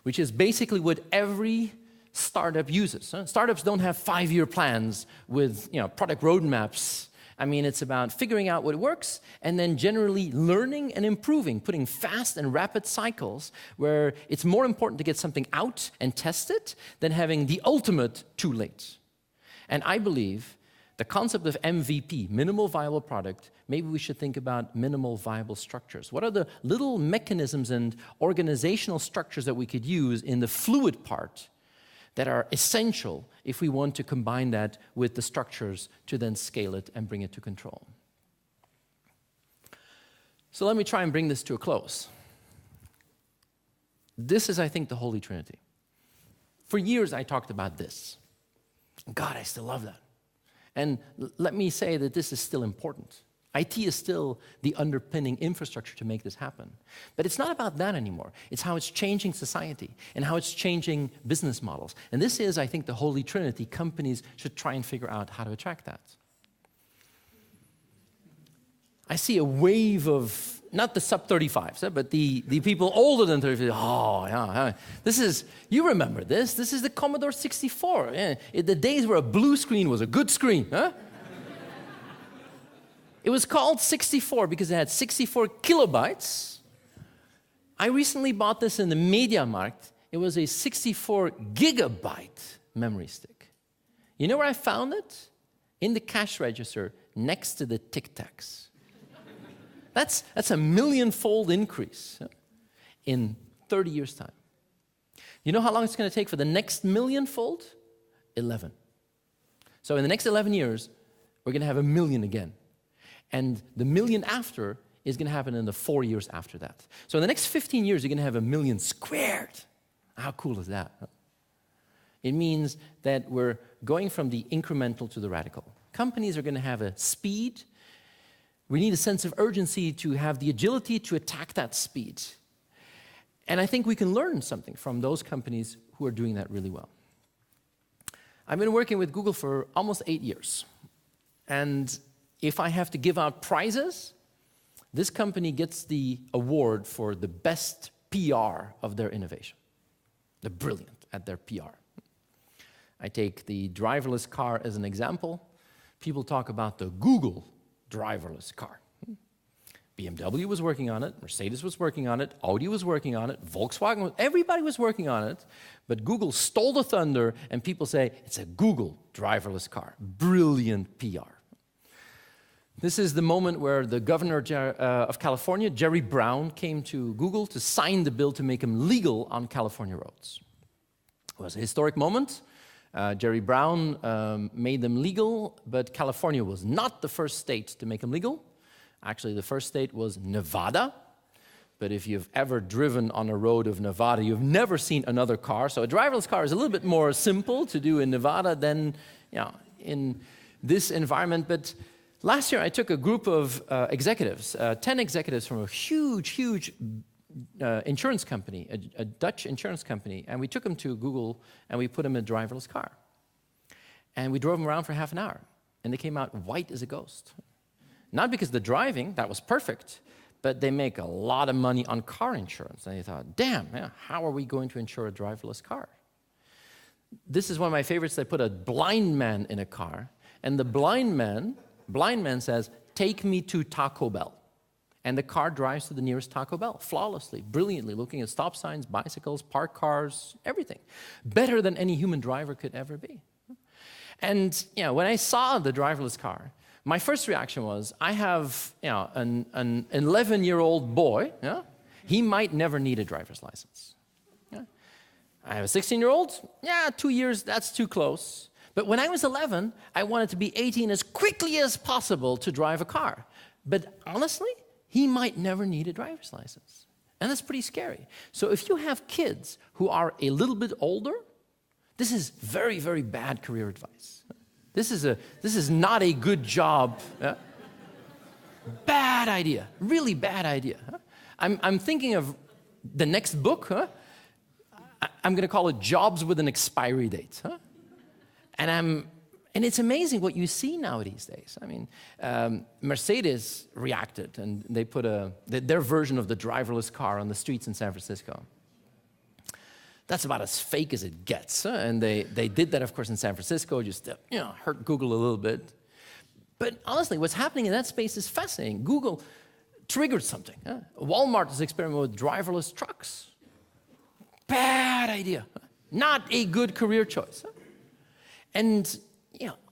which is basically what every startup uses. Startups don't have 5-year plans with product roadmaps. I mean, it's about figuring out what works and then generally learning and improving, putting fast and rapid cycles where it's more important to get something out and test it than having the ultimate too late. And I believe the concept of MVP, minimal viable product, maybe we should think about minimal viable structures. What are the little mechanisms and organizational structures that we could use in the fluid part that are essential if we want to combine that with the structures to then scale it and bring it to control? So let me try and bring this to a close. This is, I think, the Holy Trinity. For years, I talked about this. God, I still love that. And let me say that this is still important. IT is still the underpinning infrastructure to make this happen. But it's not about that anymore. It's how it's changing society and how it's changing business models. And this is, I think, the Holy Trinity. Companies should try and figure out how to attract that. I see a wave of not the sub-35s, but the people older than 35. Oh, yeah. You remember this. This is the Commodore 64. Yeah. The days where a blue screen was a good screen. Huh? It was called 64 because it had 64 kilobytes. I recently bought this in the MediaMarkt. It was a 64 gigabyte memory stick. You know where I found it? In the cash register next to the Tic Tacs. That's a million-fold increase in 30 years' time. You know how long it's going to take for the next million-fold? 11. So in the next 11 years, we're going to have a million again. And the million after is going to happen in the 4 years after that. So in the next 15 years, you're going to have a million squared. How cool is that? It means that we're going from the incremental to the radical. Companies are going to have a speed. We need a sense of urgency to have the agility to attack that speed. And I think we can learn something from those companies who are doing that really well. I've been working with Google for almost 8 years. And if I have to give out prizes, this company gets the award for the best PR of their innovation. They're brilliant at their PR. I take the driverless car as an example. People talk about the Google driverless car. BMW was working on it, Mercedes was working on it, Audi was working on it, Volkswagen, everybody was working on it, but Google stole the thunder and people say, it's a Google driverless car. Brilliant PR. This is the moment where the governor of California, Jerry Brown, came to Google to sign the bill to make them legal on California roads. It was a historic moment. Jerry Brown made them legal, but California was not the first state to make them legal. Actually, the first state was Nevada. But if you've ever driven on a road of Nevada, you've never seen another car. So a driverless car is a little bit more simple to do in Nevada than in this environment. But last year, I took a group of executives, 10 executives from a huge insurance company, a Dutch insurance company, and we took them to Google and we put them in a driverless car. And we drove them around for half an hour, and they came out white as a ghost. Not because the driving, that was perfect, but they make a lot of money on car insurance. And they thought, damn, how are we going to insure a driverless car? This is one of my favorites. They put a blind man in a car, and the blind man says, take me to Taco Bell. And the car drives to the nearest Taco Bell, flawlessly, brilliantly, looking at stop signs, bicycles, parked cars, everything. Better than any human driver could ever be. And when I saw the driverless car, my first reaction was, I have an 11-year-old boy. He might never need a driver's license. I have a 16-year-old. 2 years, that's too close. But when I was 11, I wanted to be 18 as quickly as possible to drive a car. But honestly, he might never need a driver's license. And that's pretty scary. So if you have kids who are a little bit older, this is very, very bad career advice. This is not a good job. Bad idea, really bad idea. I'm thinking of the next book. I'm going to call it Jobs with an Expiry Date. And it's amazing what you see now these days. I mean, Mercedes reacted, and they put their version of the driverless car on the streets in San Francisco. That's about as fake as it gets. And they did that, of course, in San Francisco, just hurt Google a little bit. But honestly, what's happening in that space is fascinating. Google triggered something. Walmart is experimenting with driverless trucks. Bad idea. Not a good career choice. And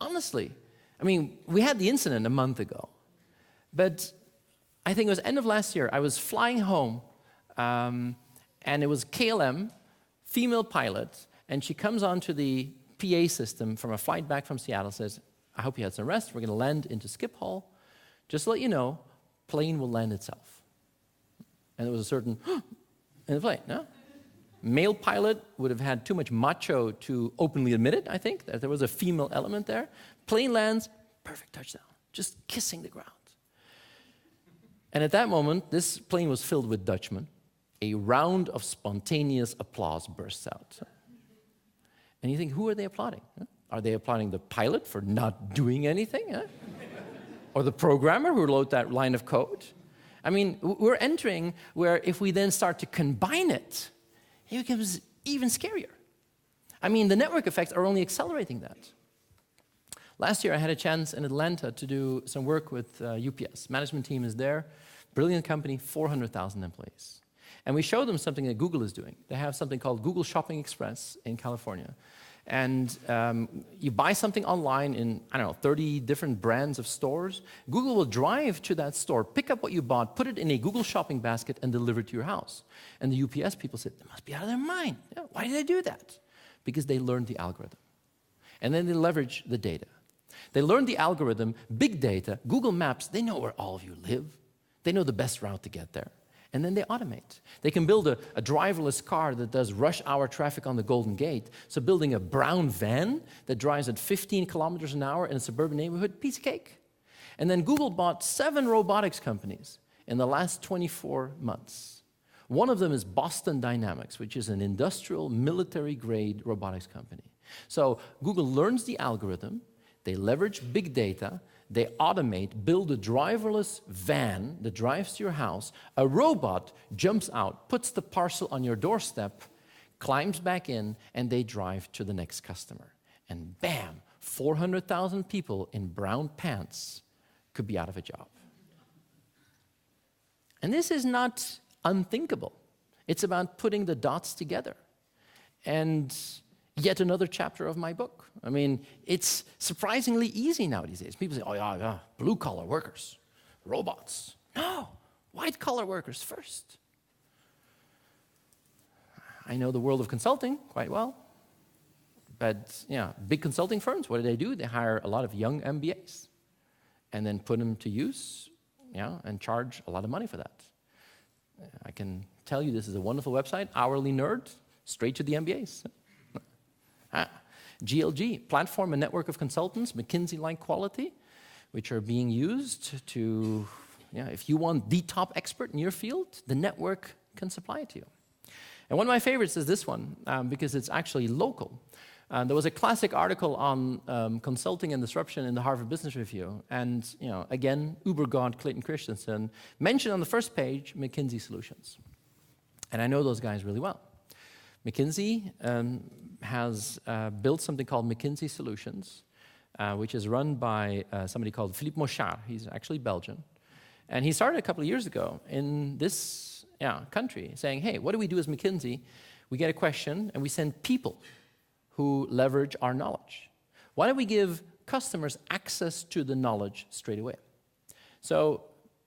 honestly, I mean, we had the incident a month ago, but I think it was end of last year. I was flying home, and it was KLM, female pilot, and she comes onto the PA system from a flight back from Seattle, says, I hope you had some rest. We're going to land into Schiphol. Just to let you know, plane will land itself. And there was a certain in the plane, no? Male pilot would have had too much macho to openly admit it, I think, that there was a female element there. Plane lands, perfect touchdown, just kissing the ground. And at that moment, this plane was filled with Dutchmen. A round of spontaneous applause bursts out. And you think, who are they applauding? Are they applauding the pilot for not doing anything? Or the programmer who wrote that line of code? I mean, we're entering where if we then start to combine it, it becomes even scarier. I mean, the network effects are only accelerating that. Last year, I had a chance in Atlanta to do some work with UPS. Management team is there, brilliant company, 400,000 employees. And we showed them something that Google is doing. They have something called Google Shopping Express in California. And you buy something online in, 30 different brands of stores. Google will drive to that store, pick up what you bought, put it in a Google shopping basket, and deliver it to your house. And the UPS people said, they must be out of their mind. Yeah, why did they do that? Because they learned the algorithm. And then they leverage the data. They learned the algorithm, big data, Google Maps, they know where all of you live. They know the best route to get there. And then they automate. They can build a driverless car that does rush hour traffic on the Golden Gate. So building a brown van that drives at 15 kilometers an hour in a suburban neighborhood, piece of cake. And then Google bought 7 robotics companies in the last 24 months. One of them is Boston Dynamics, which is an industrial, military-grade robotics company. So Google learns the algorithm, they leverage big data, they automate, build a driverless van that drives to your house. A robot jumps out, puts the parcel on your doorstep, climbs back in, and they drive to the next customer. And bam, 400,000 people in brown pants could be out of a job. And this is not unthinkable. It's about putting the dots together. And yet another chapter of my book. I mean, it's surprisingly easy now these days. People say, oh yeah, blue-collar workers, robots. No, white-collar workers first. I know the world of consulting quite well. But yeah, big consulting firms, what do? They hire a lot of young MBAs and then put them to use, and charge a lot of money for that. I can tell you this is a wonderful website, Hourly Nerd, straight to the MBAs. GLG, platform and network of consultants, McKinsey-like quality, which are being used to, if you want the top expert in your field, the network can supply it to you. And one of my favorites is this one, because it's actually local. There was a classic article on consulting and disruption in the Harvard Business Review, and again, Uber god Clayton Christensen mentioned on the first page McKinsey Solutions. And I know those guys really well. McKinsey has built something called McKinsey Solutions, which is run by somebody called Philippe Mochard. He's actually Belgian. And he started a couple of years ago in this country saying, hey, what do we do as McKinsey? We get a question and we send people who leverage our knowledge. Why don't we give customers access to the knowledge straight away? So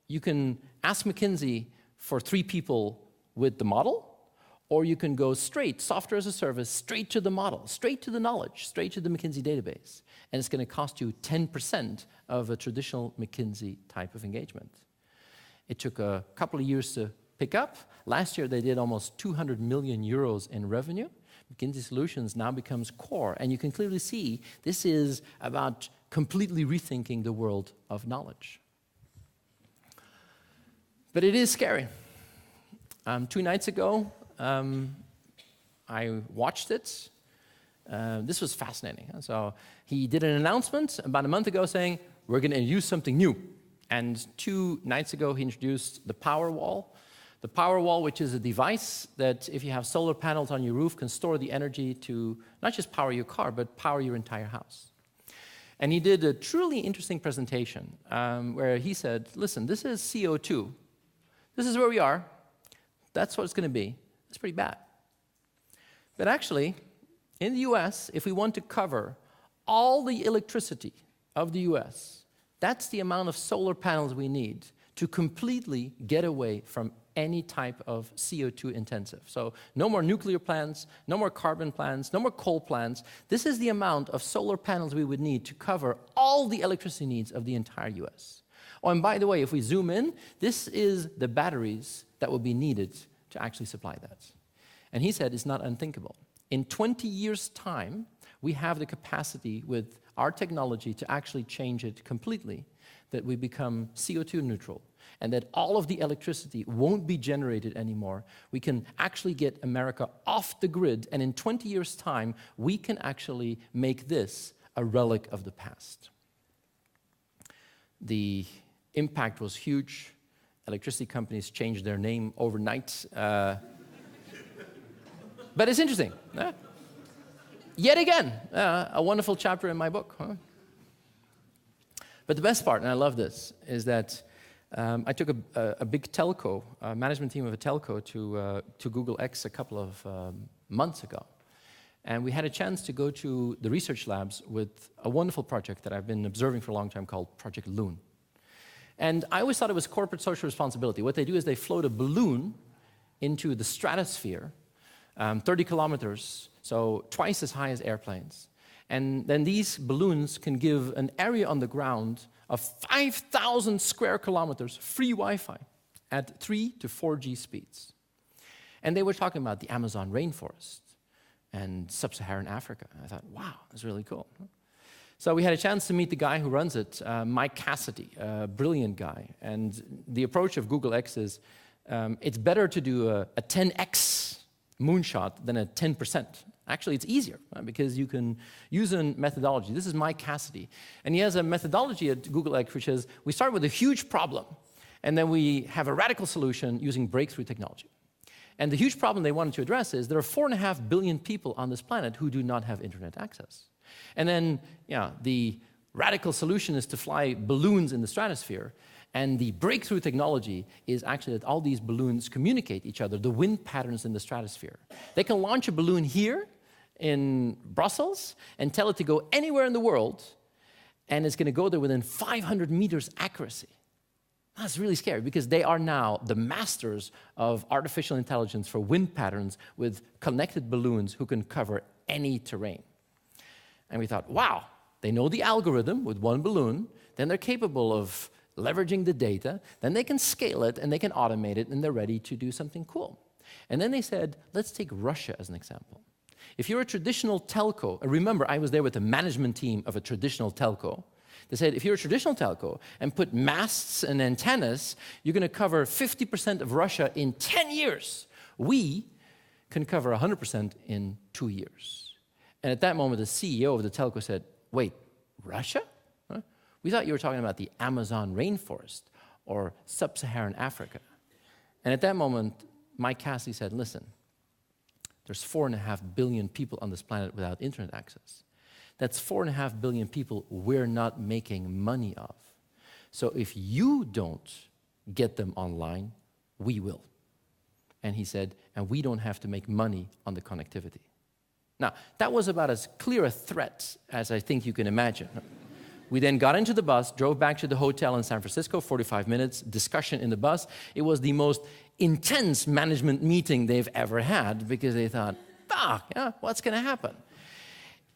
you can ask McKinsey for 3 people with the model, or you can go straight, software as a service, straight to the model, straight to the knowledge, straight to the McKinsey database. And it's going to cost you 10% of a traditional McKinsey type of engagement. It took a couple of years to pick up. Last year, they did almost 200 million euros in revenue. McKinsey Solutions now becomes core. And you can clearly see this is about completely rethinking the world of knowledge. But it is scary. 2 nights ago, I watched it. This was fascinating. So he did an announcement about a month ago saying, we're going to use something new. And 2 nights ago, he introduced the Powerwall. The Powerwall, which is a device that, if you have solar panels on your roof, can store the energy to not just power your car, but power your entire house. And he did a truly interesting presentation where he said, listen, this is CO2. This is where we are. That's what it's going to be. It's pretty bad. But actually, in the US, if we want to cover all the electricity of the US, that's the amount of solar panels we need to completely get away from any type of CO2 intensive. So no more nuclear plants, no more carbon plants, no more coal plants. This is the amount of solar panels we would need to cover all the electricity needs of the entire US. Oh, and by the way, if we zoom in, this is the batteries that will be needed to actually supply that. And he said it's not unthinkable. In 20 years' time, we have the capacity with our technology to actually change it completely, that we become CO2 neutral, and that all of the electricity won't be generated anymore. We can actually get America off the grid, and in 20 years' time, we can actually make this a relic of the past. The impact was huge. electricity companies changed their name overnight. But it's interesting. Yet again, a wonderful chapter in my book. Huh? But the best part, and I love this, is that I took a big telco, a management team of a telco, to Google X a couple of months ago. And we had a chance to go to the research labs with a wonderful project that I've been observing for a long time called Project Loon. And I always thought it was corporate social responsibility. What they do is they float a balloon into the stratosphere, 30 kilometers, so twice as high as airplanes. And then these balloons can give an area on the ground of 5,000 square kilometers free Wi-Fi at 3 to 4G speeds. And they were talking about the Amazon rainforest and sub-Saharan Africa. I thought, wow, that's really cool. So we had a chance to meet the guy who runs it, Mike Cassidy, a brilliant guy. And the approach of Google X is, it's better to do a 10x moonshot than a 10%. Actually, it's easier because you can use a methodology. This is Mike Cassidy. And he has a methodology at Google X which is, we start with a huge problem, and then we have a radical solution using breakthrough technology. And the huge problem they wanted to address is there are 4.5 billion people on this planet who do not have internet access. And then, the radical solution is to fly balloons in the stratosphere. And the breakthrough technology is actually that all these balloons communicate each other, the wind patterns in the stratosphere. They can launch a balloon here in Brussels and tell it to go anywhere in the world, and it's going to go there within 500 meters accuracy. That's really scary because they are now the masters of artificial intelligence for wind patterns with connected balloons who can cover any terrain. And we thought, wow, they know the algorithm with one balloon, then they're capable of leveraging the data, then they can scale it and they can automate it and they're ready to do something cool. And then they said, let's take Russia as an example. If you're a traditional telco, and remember I was there with the management team of a traditional telco, they said if you're a traditional telco and put masts and antennas, you're going to cover 50% of Russia in 10 years. We can cover 100% in 2 years. And at that moment, the CEO of the telco said, wait, Russia? Huh? We thought you were talking about the Amazon rainforest or sub-Saharan Africa. And at that moment, Mike Cassidy said, listen, there's 4.5 billion people on this planet without internet access. That's 4.5 billion people we're not making money of. So if you don't get them online, we will. And he said, and we don't have to make money on the connectivity. Now, that was about as clear a threat as I think you can imagine. We then got into the bus, drove back to the hotel in San Francisco, 45 minutes, discussion in the bus. It was the most intense management meeting they've ever had because they thought, what's going to happen?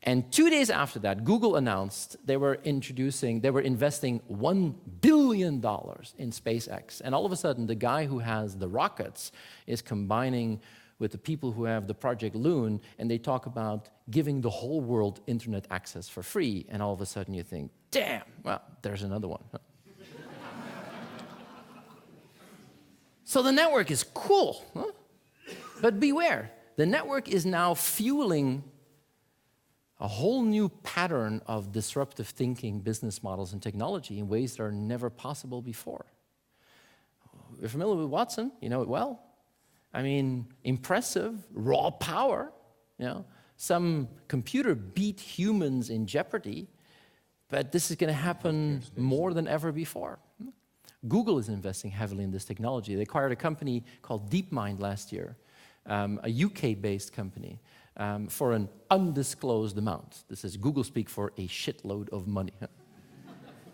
And 2 days after that, Google announced they were investing $1 billion in SpaceX. And all of a sudden, the guy who has the rockets is combining with the people who have the Project Loon, and they talk about giving the whole world internet access for free. And all of a sudden you think, damn, well, there's another one. So the network is cool, huh? But beware, the network is now fueling a whole new pattern of disruptive thinking, business models, and technology in ways that are never possible before. You're familiar with Watson? You know it well. I mean, impressive, raw power. Some computer beat humans in Jeopardy, but this is going to happen more than ever before. Google is investing heavily in this technology. They acquired a company called DeepMind last year, a UK-based company, for an undisclosed amount. This is Google speak for a shitload of money.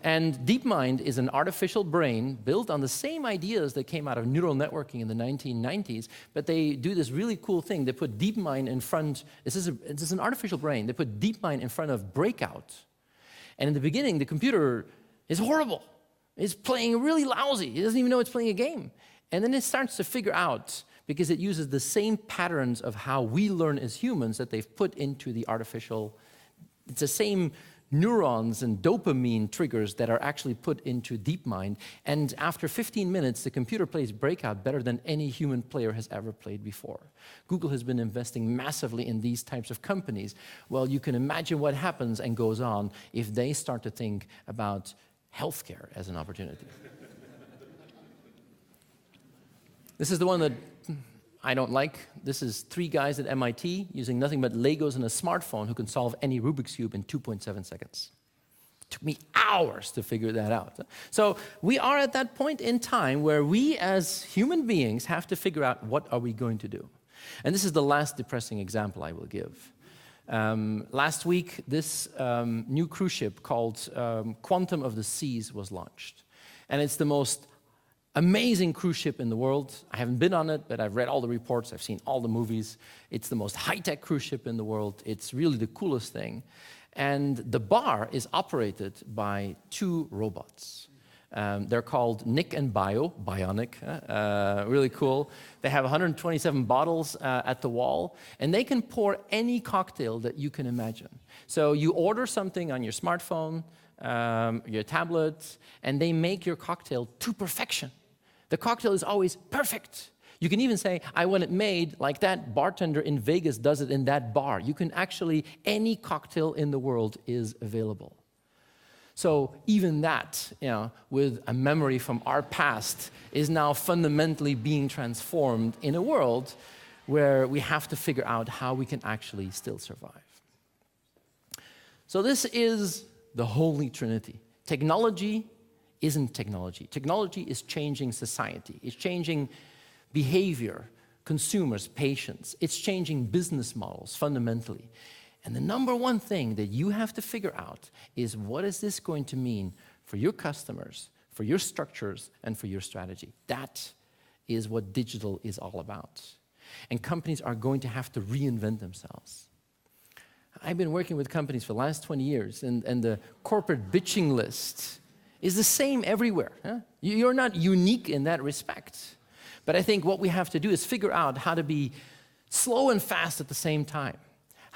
And DeepMind is an artificial brain built on the same ideas that came out of neural networking in the 1990s, but they do this really cool thing. They put DeepMind in front, this is an artificial brain, they put DeepMind in front of Breakout. And in the beginning, the computer is horrible. It's playing really lousy. It doesn't even know it's playing a game. And then it starts to figure out, because it uses the same patterns of how we learn as humans that they've put into the artificial, it's the same neurons and dopamine triggers that are actually put into DeepMind. And after 15 minutes, the computer plays Breakout better than any human player has ever played before. Google has been investing massively in these types of companies. Well, you can imagine what happens and goes on if they start to think about healthcare as an opportunity. This is the one that I don't like. This is 3 guys at MIT using nothing but Legos and a smartphone who can solve any Rubik's Cube in 2.7 seconds. It took me hours to figure that out. So we are at that point in time where we as human beings have to figure out what are we going to do. And this is the last depressing example I will give. Last week, this new cruise ship called Quantum of the Seas was launched. And it's the most amazing cruise ship in the world. I haven't been on it, but I've read all the reports, I've seen all the movies. It's the most high-tech cruise ship in the world. It's really the coolest thing. And the bar is operated by 2 robots. They're called Nick and Bionic, really cool. They have 127 bottles at the wall, and they can pour any cocktail that you can imagine. So you order something on your smartphone, your tablet, and they make your cocktail to perfection. The cocktail is always perfect. You can even say, I want it made like that bartender in Vegas does it in that bar. You can actually, any cocktail in the world is available. So even that, with a memory from our past, is now fundamentally being transformed in a world where we have to figure out how we can actually still survive. So this is the Holy Trinity. Technology isn't technology. Technology is changing society. It's changing behavior, consumers, patients. It's changing business models fundamentally. And the number one thing that you have to figure out is what is this going to mean for your customers, for your structures, and for your strategy. That is what digital is all about. And companies are going to have to reinvent themselves. I've been working with companies for the last 20 years, and the corporate bitching list is the same everywhere. Huh? You're not unique in that respect. But I think what we have to do is figure out how to be slow and fast at the same time.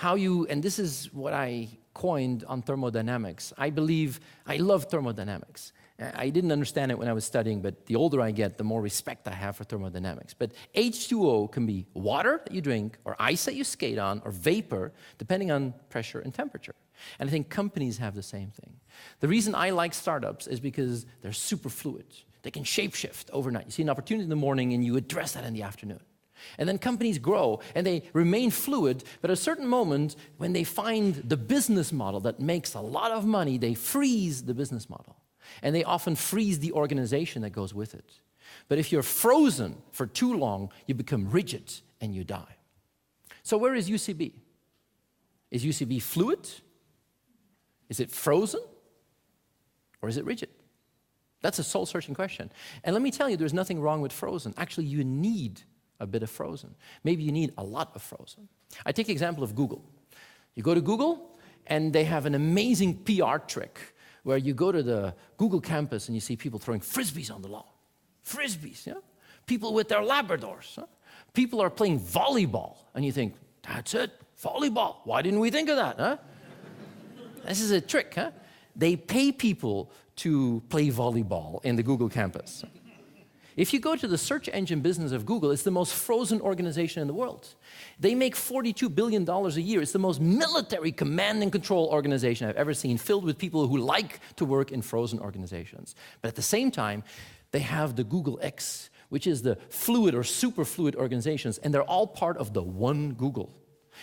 And this is what I coined on thermodynamics. I love thermodynamics. I didn't understand it when I was studying, but the older I get, the more respect I have for thermodynamics. But H2O can be water that you drink, or ice that you skate on, or vapor, depending on pressure and temperature. And I think companies have the same thing. The reason I like startups is because they're super fluid. They can shapeshift overnight. You see an opportunity in the morning, and you address that in the afternoon. And then companies grow, and they remain fluid, but at a certain moment, when they find the business model that makes a lot of money, they freeze the business model. And they often freeze the organization that goes with it. But if you're frozen for too long, you become rigid and you die. So where is UCB? Is UCB fluid? Is it frozen? Or is it rigid? That's a soul-searching question. And let me tell you, there's nothing wrong with frozen. Actually, you need a bit of frozen. Maybe you need a lot of frozen. I take the example of Google. You go to Google, and they have an amazing PR trick where you go to the Google campus and you see people throwing frisbees on the lawn. Frisbees, yeah? People with their Labradors. Huh? People are playing volleyball, and you think, that's it, volleyball. Why didn't we think of that, huh? This is a trick, huh? They pay people to play volleyball in the Google campus. If you go to the search engine business of Google, it's the most frozen organization in the world. They make $42 billion a year. It's the most military command and control organization I've ever seen, filled with people who like to work in frozen organizations. But at the same time, they have the Google X, which is the fluid or super fluid organizations, and they're all part of the one Google.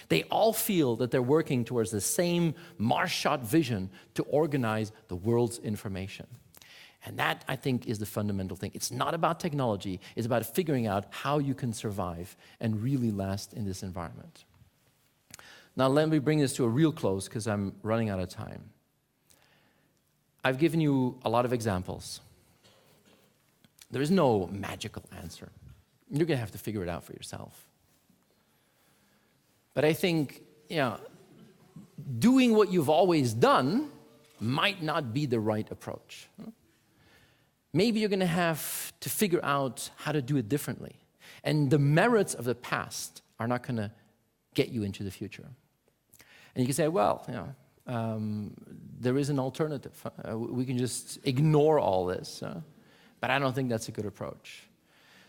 They all feel that they're working towards the same Mars shot vision to organize the world's information. And that, I think, is the fundamental thing. It's not about technology. It's about figuring out how you can survive and really last in this environment. Now, let me bring this to a real close because I'm running out of time. I've given you a lot of examples. There is no magical answer. You're going to have to figure it out for yourself. But I think, doing what you've always done might not be the right approach. Maybe you're going to have to figure out how to do it differently. And the merits of the past are not going to get you into the future. And you can say, well, there is an alternative. We can just ignore all this. But I don't think that's a good approach.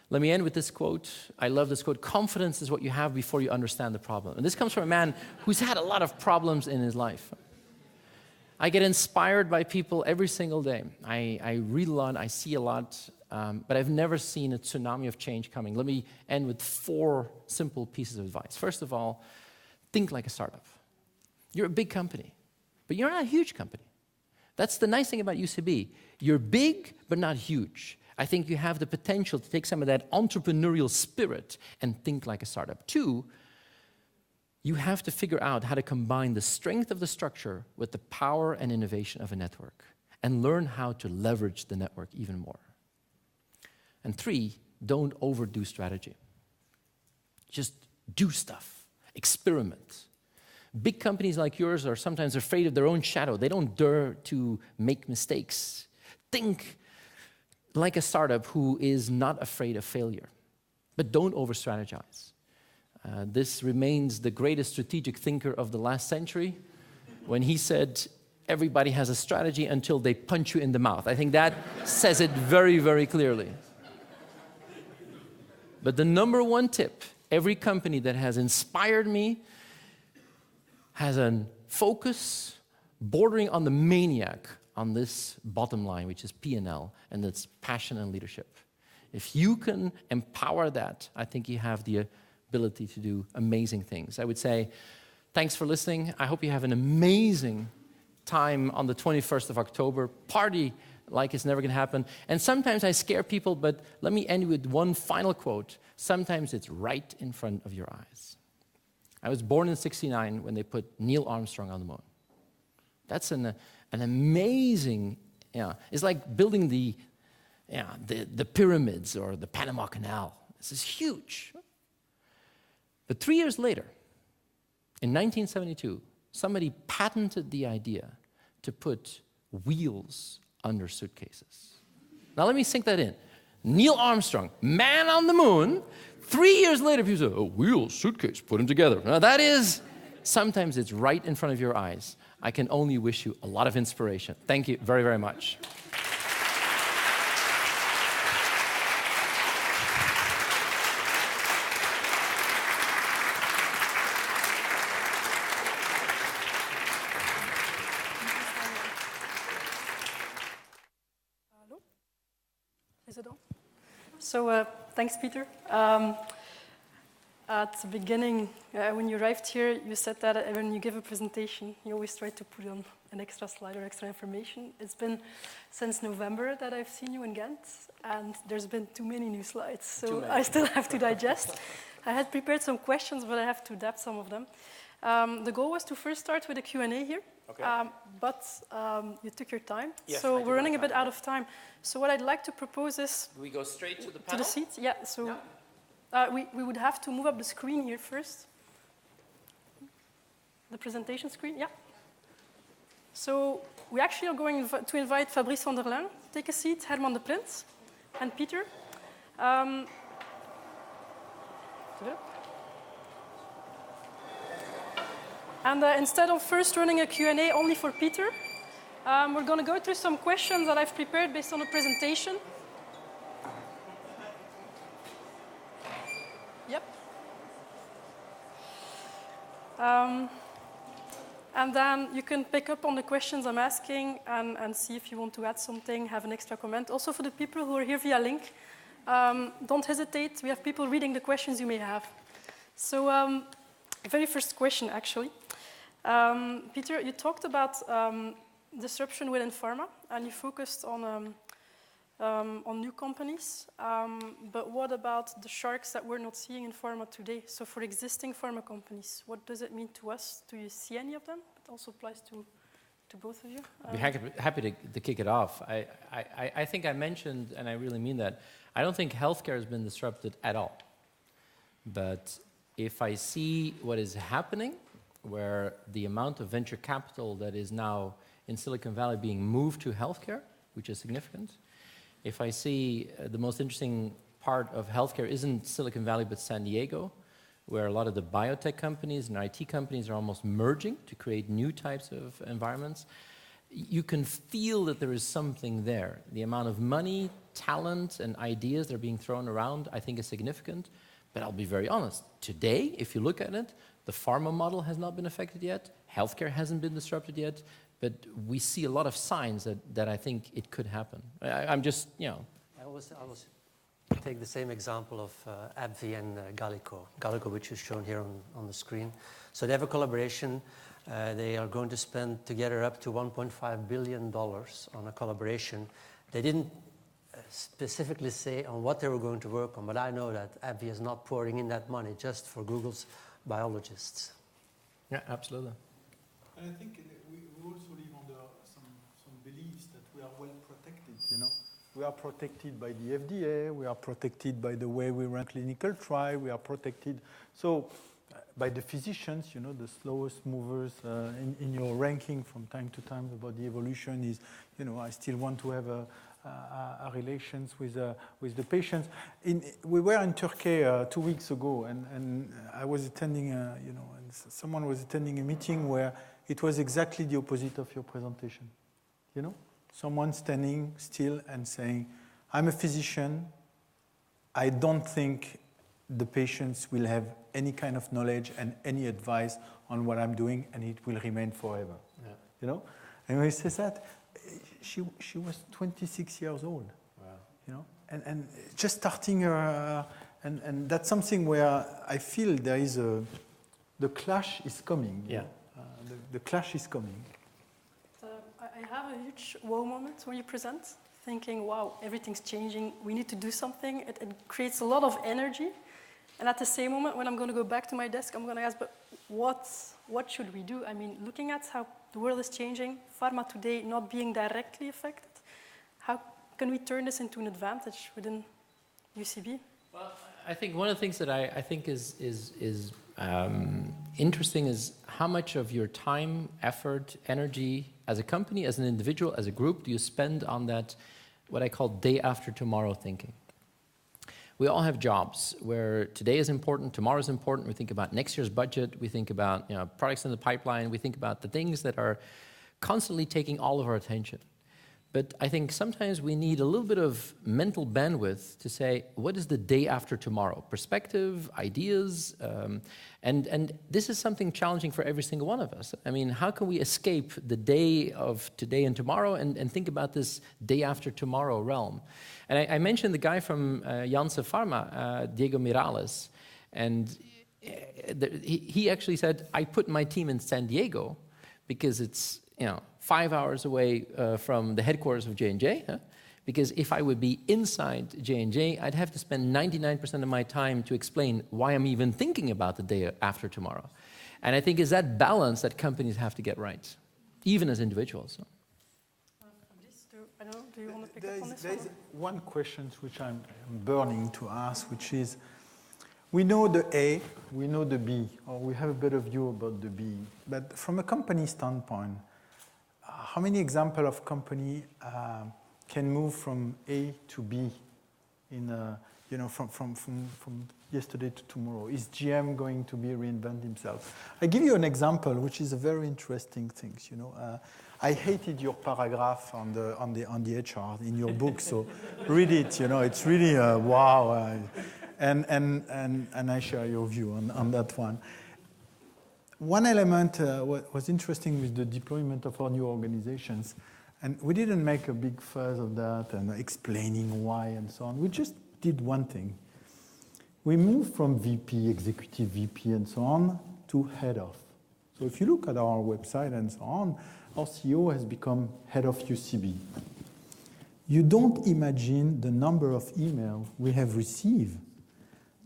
Let me end with this quote. I love this quote. Confidence is what you have before you understand the problem. And this comes from a man who's had a lot of problems in his life. I get inspired by people every single day. I read a lot, I see a lot, but I've never seen a tsunami of change coming. Let me end with 4 simple pieces of advice. First of all, think like a startup. You're a big company, but you're not a huge company. That's the nice thing about UCB. You're big, but not huge. I think you have the potential to take some of that entrepreneurial spirit and think like a startup. 2, you have to figure out how to combine the strength of the structure with the power and innovation of a network and learn how to leverage the network even more. And 3, don't overdo strategy. Just do stuff, experiment. Big companies like yours are sometimes afraid of their own shadow. They don't dare to make mistakes. Think like a startup who is not afraid of failure, but don't over-strategize. This remains the greatest strategic thinker of the last century when he said, everybody has a strategy until they punch you in the mouth. I think that says it very, very clearly. But the number 1 tip, every company that has inspired me has a focus bordering on the maniac on this bottom line, which is P&L, and that's passion and leadership. If you can empower that, I think you have the ability to do amazing things. I would say, thanks for listening. I hope you have an amazing time on the 21st of October. Party like it's never going to happen. And sometimes I scare people, but let me end with one final quote. Sometimes it's right in front of your eyes. I was born in '69 when they put Neil Armstrong on the moon. That's an amazing, it's like building the pyramids or the Panama Canal. This is huge. But 3 years later, in 1972, somebody patented the idea to put wheels under suitcases. Now let me sink that in. Neil Armstrong, man on the moon. 3 years later, people say, oh, wheels, suitcase, put them together. Now that is, sometimes it's right in front of your eyes. I can only wish you a lot of inspiration. Thank you very, very much. Is it on? So thanks, Peter. At the beginning, when you arrived here, you said that when you give a presentation, you always try to put on an extra slide or extra information. It's been since November that I've seen you in Ghent, and there's been too many new slides, so I still have to digest. I had prepared some questions, but I have to adapt some of them. The goal was to first start with a Q&A here, but you took your time, yes, so we're running a bit out of time. So what I'd like to propose is... Do we go straight to the panel? To the seats, yeah. So we would have to move up the screen here first. The presentation screen, yeah. So we actually are going to invite Fabrice van der Laan, take a seat, Herman de Prins, and Peter. And instead of first running a Q&A only for Peter, we're going to go through some questions that I've prepared based on the presentation. Yep. And then you can pick up on the questions I'm asking and see if you want to add something, have an extra comment. Also for the people who are here via link, don't hesitate. We have people reading the questions you may have. So very first question, actually. Peter, you talked about disruption within pharma, and you focused on new companies. But what about the sharks that we're not seeing in pharma today? So for existing pharma companies, what does it mean to us? Do you see any of them? It also applies to both of you. I'd be happy to kick it off. I think I mentioned, and I really mean that, I don't think healthcare has been disrupted at all. But if I see what is happening, where the amount of venture capital that is now in Silicon Valley being moved to healthcare, which is significant. If I see the most interesting part of healthcare isn't Silicon Valley, but San Diego, where a lot of the biotech companies and IT companies are almost merging to create new types of environments, you can feel that there is something there. The amount of money, talent, and ideas that are being thrown around, I think is significant. But I'll be very honest. Today, if you look at it, the pharma model has not been affected yet. Healthcare hasn't been disrupted yet. But we see a lot of signs that I think it could happen. I'm just, was take the same example of AbbVie and Gallico, which is shown here on the screen. So they have a collaboration. They are going to spend together up to $1.5 billion on a collaboration. They didn't specifically say on what they were going to work on, but I know that AbbVie is not pouring in that money just for Google's biologists. Yeah, absolutely. And I think we also live under some beliefs that we are well protected, you know. We are protected by the FDA, we are protected by the way we run clinical trial, we are protected by the physicians, you know, the slowest movers in your ranking from time to time about the evolution is, you know, I still want to have a relations with the patients. We were in Turkey 2 weeks ago, and I was attending, you know, and someone was attending a meeting where it was exactly the opposite of your presentation, you know? Someone standing still and saying, I'm a physician, I don't think the patients will have any kind of knowledge and any advice on what I'm doing, and it will remain forever. Yeah. You know? And when he says that, she was 26 years old. Wow. You know? And just starting her, and that's something where I feel there is the clash is coming. Yeah. The clash is coming. I have a huge wow moment when you present, thinking, wow, everything's changing, we need to do something. It creates a lot of energy. And at the same moment, when I'm going to go back to my desk, I'm going to ask, but what should we do? I mean, looking at how the world is changing, pharma today not being directly affected, how can we turn this into an advantage within UCB? Well, I think one of the things that I think is interesting is how much of your time, effort, energy as a company, as an individual, as a group, do you spend on that, what I call day after tomorrow thinking? We all have jobs where today is important, tomorrow is important. We think about next year's budget. We think about, you know, products in the pipeline. We think about the things that are constantly taking all of our attention. But I think sometimes we need a little bit of mental bandwidth to say, what is the day after tomorrow? Perspective, ideas, and this is something challenging for every single one of us. I mean, how can we escape the day of today and tomorrow and think about this day after tomorrow realm? And I mentioned the guy from Janssen Pharma, Diego Miralles, and he actually said, I put my team in San Diego because it's, you know, 5 hours away from the headquarters of J&J, because if I would be inside J&J, I'd have to spend 99% of my time to explain why I'm even thinking about the day after tomorrow. And I think it's that balance that companies have to get right, even as individuals. Do you want to pick up on this one? There's one question which I'm burning to ask, which is, we know the A, we know the B, or we have a better view about the B, but from a company standpoint, how many examples of company can move from A to B in you know, from yesterday to tomorrow? Is GM going to be reinvent himself? I give you an example, which is a very interesting thing. You know, I hated your paragraph on the HR in your book, so read it. You know, it's really wow, and I share your view on that one. One element was interesting with the deployment of our new organizations, and we didn't make a big fuss of that and explaining why and so on. We just did one thing. We moved from VP, executive VP, and so on, to head of. So if you look at our website and so on, our CEO has become head of UCB. You don't imagine the number of emails we have received,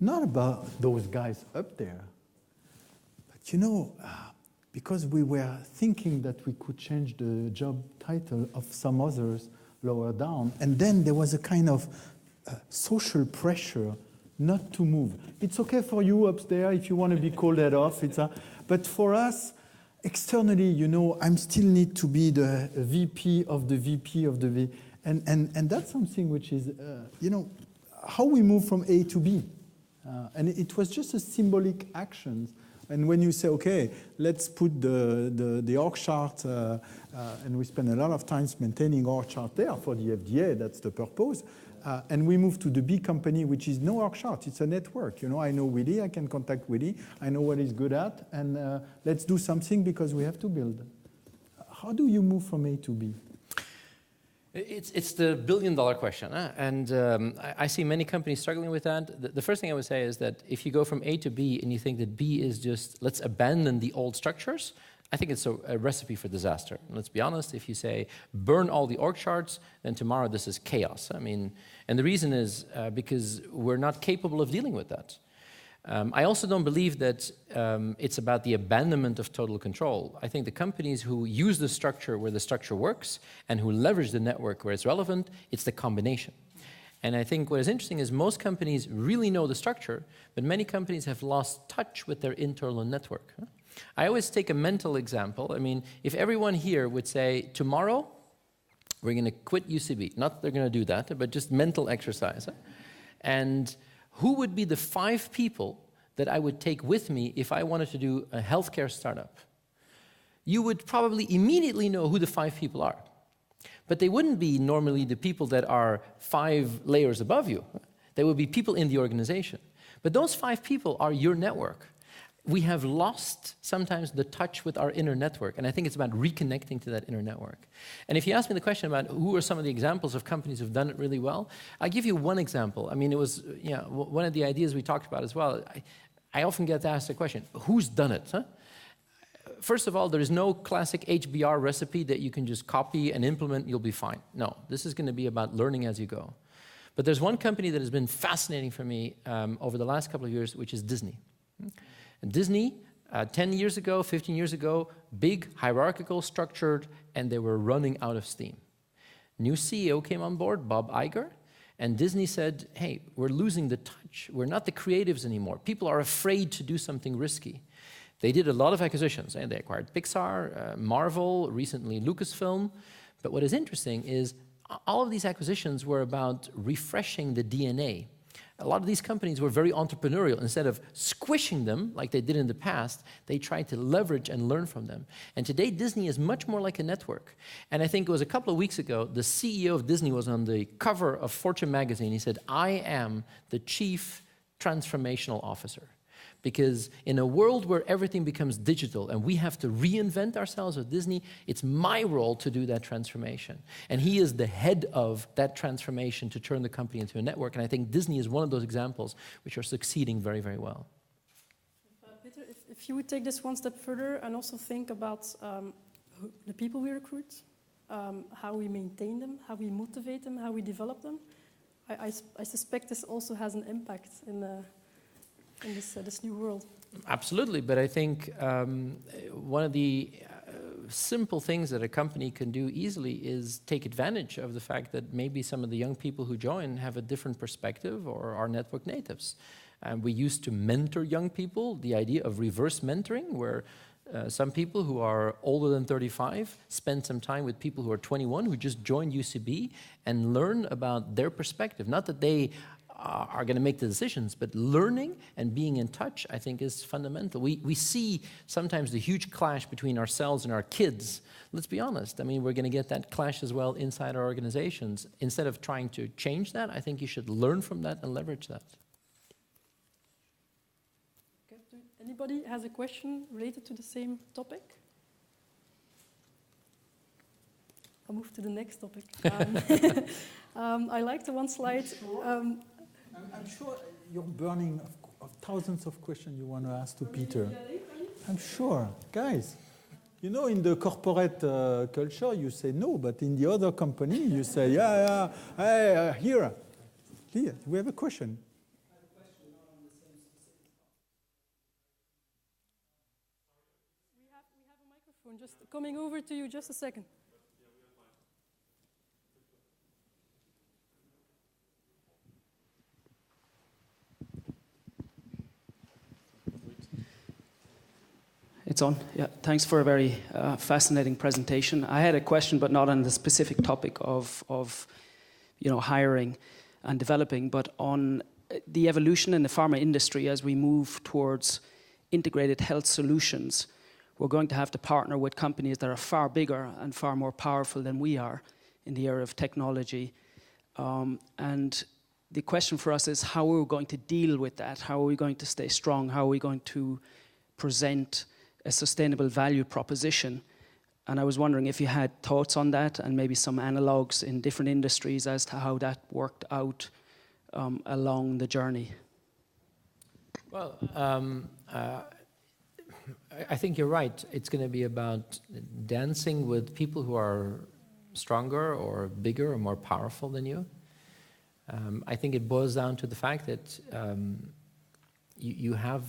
not about those guys up there, but you know, because we were thinking that we could change the job title of some others lower down, and then there was a kind of social pressure not to move. It's okay for you up there if you want to be called head of, but for us, externally, you know, I still need to be the VP of the VP of the VP. And that's something which is, you know, how we move from A to B. And it was just a symbolic action. And when you say, okay, let's put the org chart, and we spend a lot of time maintaining org chart there for the FDA, that's the purpose. And we move to the B company, which is no org chart, it's a network. You know, I know Willy, I can contact Willy, I know what he's good at, and let's do something because we have to build. How do you move from A to B? It's the billion-dollar question, and I see many companies struggling with that. The first thing I would say is that if you go from A to B and you think that B is just, let's abandon the old structures, I think it's a recipe for disaster. And let's be honest, if you say, burn all the org charts, then tomorrow this is chaos. I mean, and the reason is because we're not capable of dealing with that. I also don't believe that it's about the abandonment of total control. I think the companies who use the structure where the structure works and who leverage the network where it's relevant, it's the combination. And I think what is interesting is most companies really know the structure, but many companies have lost touch with their internal network. I always take a mental example. I mean, if everyone here would say, tomorrow, we're going to quit UCB. Not that they're going to do that, but just mental exercise. And who would be the 5 people that I would take with me if I wanted to do a healthcare startup? You would probably immediately know who the 5 people are. But they wouldn't be normally the people that are 5 layers above you. They would be people in the organization. But those 5 people are your network. We have lost sometimes the touch with our inner network, and I think it's about reconnecting to that inner network. And if you ask me the question about who are some of the examples of companies who've done it really well, I'll give you one example. I mean, it was one of the ideas we talked about as well. I often get asked the question, who's done it? Huh? First of all, there is no classic HBR recipe that you can just copy and implement, you'll be fine. No, this is going to be about learning as you go. But there's one company that has been fascinating for me over the last couple of years, which is Disney. And Disney, 10 years ago, 15 years ago, big, hierarchical, structured, and they were running out of steam. New CEO came on board, Bob Iger, and Disney said, hey, we're losing the touch. We're not the creatives anymore. People are afraid to do something risky. They did a lot of acquisitions, and they acquired Pixar, Marvel, recently Lucasfilm. But what is interesting is all of these acquisitions were about refreshing the DNA. A lot of these companies were very entrepreneurial. Instead of squishing them like they did in the past, they tried to leverage and learn from them. And today, Disney is much more like a network. And I think it was a couple of weeks ago, the CEO of Disney was on the cover of Fortune magazine. He said, I am the chief transformational officer. Because in a world where everything becomes digital and we have to reinvent ourselves at Disney, it's my role to do that transformation. And he is the head of that transformation to turn the company into a network. And I think Disney is one of those examples which are succeeding very, very well. Peter, if you would take this one step further and also think about the people we recruit, how we maintain them, how we motivate them, how we develop them, I suspect this also has an impact in this new world. Absolutely, but I think one of the simple things that a company can do easily is take advantage of the fact that maybe some of the young people who join have a different perspective or are network natives. We used to mentor young people, the idea of reverse mentoring, where some people who are older than 35 spend some time with people who are 21 who just joined UCB and learn about their perspective. Not that they are going to make the decisions, but learning and being in touch, I think, is fundamental. We see sometimes the huge clash between ourselves and our kids. Let's be honest. I mean, we're going to get that clash as well inside our organizations. Instead of trying to change that, I think you should learn from that and leverage that. Okay. Anybody has a question related to the same topic? I'll move to the next topic. I like the one slide. I'm sure you're burning of thousands of questions you want to ask to Peter. I'm sure. Guys, you know, in the corporate culture, you say no, but in the other company, you say, yeah, hey, here, we have a question. I have a question on the same specific topic. We have a microphone just coming over to you, just a second. It's on. Yeah, thanks for a very fascinating presentation. I had a question, but not on the specific topic of hiring and developing, but on the evolution in the pharma industry as we move towards integrated health solutions. We're going to have to partner with companies that are far bigger and far more powerful than we are in the area of technology. And the question for us is how are we going to deal with that? How are we going to stay strong? How are we going to present a sustainable value proposition And I was wondering if you had thoughts on that and maybe some analogues in different industries as to how that worked out along the journey. Well, I think you're right. It's going to be about dancing with people who are stronger or bigger or more powerful than you. I think it boils down to the fact that you have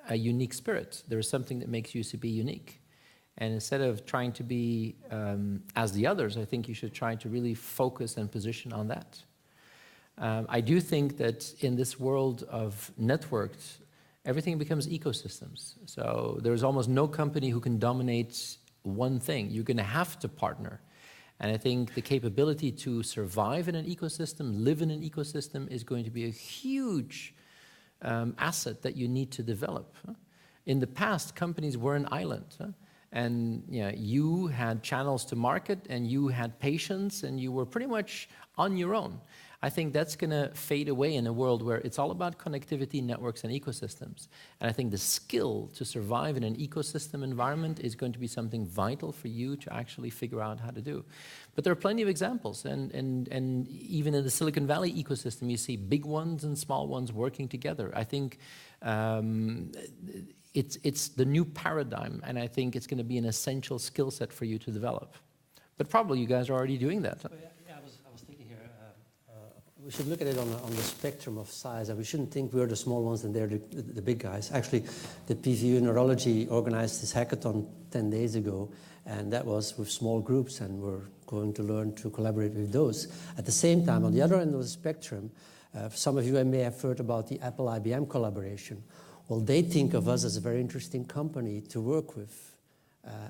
a unique spirit. There is something that makes UCB unique. And instead of trying to be as the others, I think you should try to really focus and position on that. I do think that in this world of networked, everything becomes ecosystems. So there's almost no company who can dominate one thing. You're going to have to partner. And I think the capability to survive in an ecosystem, live in an ecosystem, is going to be a huge asset that you need to develop. In the past, companies were an island. And you had channels to market, and you had patience, and you were pretty much on your own. I think that's going to fade away in a world where it's all about connectivity, networks, and ecosystems. And I think the skill to survive in an ecosystem environment is going to be something vital for you to actually figure out how to do. But there are plenty of examples. And even in the Silicon Valley ecosystem, you see big ones and small ones working together. I think it's the new paradigm, and I think it's going to be an essential skill set for you to develop. But probably you guys are already doing that. I was thinking here, we should look at it on the spectrum of size, and we shouldn't think we're the small ones and they're the big guys. Actually, the PVU Neurology organized this hackathon 10 days ago, and that was with small groups, and we're going to learn to collaborate with those. At the same time, on the other end of the spectrum, some of you may have heard about the Apple-IBM collaboration. Well, they think of us as a very interesting company to work with.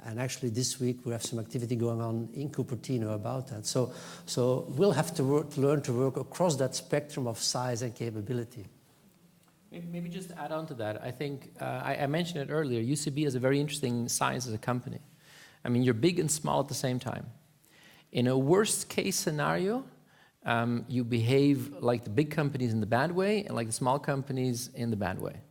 And actually this week we have some activity going on in Cupertino about that. So we'll have to learn to work across that spectrum of size and capability. Maybe just to add on to that, I think, I mentioned it earlier, UCB is a very interesting size as a company. I mean, you're big and small at the same time. In a worst case scenario, you behave like the big companies in the bad way and like the small companies in the bad way.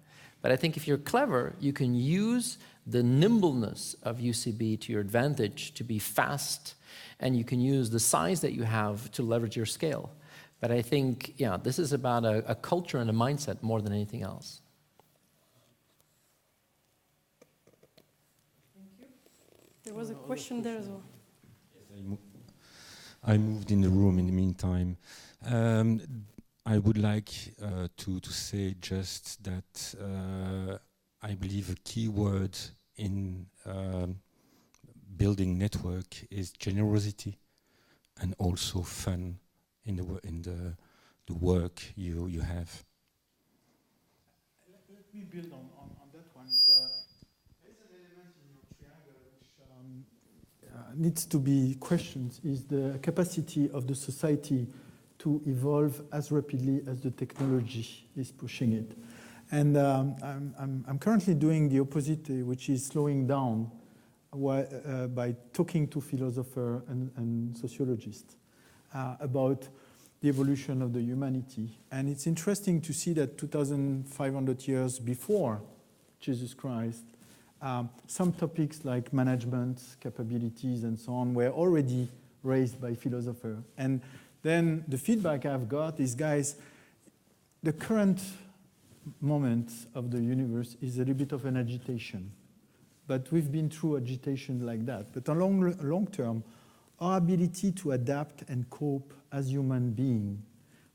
But I think if you're clever, you can use the nimbleness of UCB to your advantage to be fast, and you can use the size that you have to leverage your scale. But I think, this is about a culture and a mindset more than anything else. Thank you. There was a question there as well. Yes, I moved in the room in the meantime. I would like to say just that I believe a key word in building network is generosity and also fun in the work you have. Let me build on that one. There is an element in your triangle which needs to be questioned, is the capacity of the society to evolve as rapidly as the technology is pushing it. And I'm currently doing the opposite, which is slowing down by talking to philosophers and sociologists about the evolution of the humanity. And it's interesting to see that 2,500 years before Jesus Christ, some topics like management, capabilities, and so on were already raised by philosophers. And then the feedback I've got is, guys, the current moment of the universe is a little bit of an agitation. But we've been through agitation like that. But on long term, our ability to adapt and cope as human beings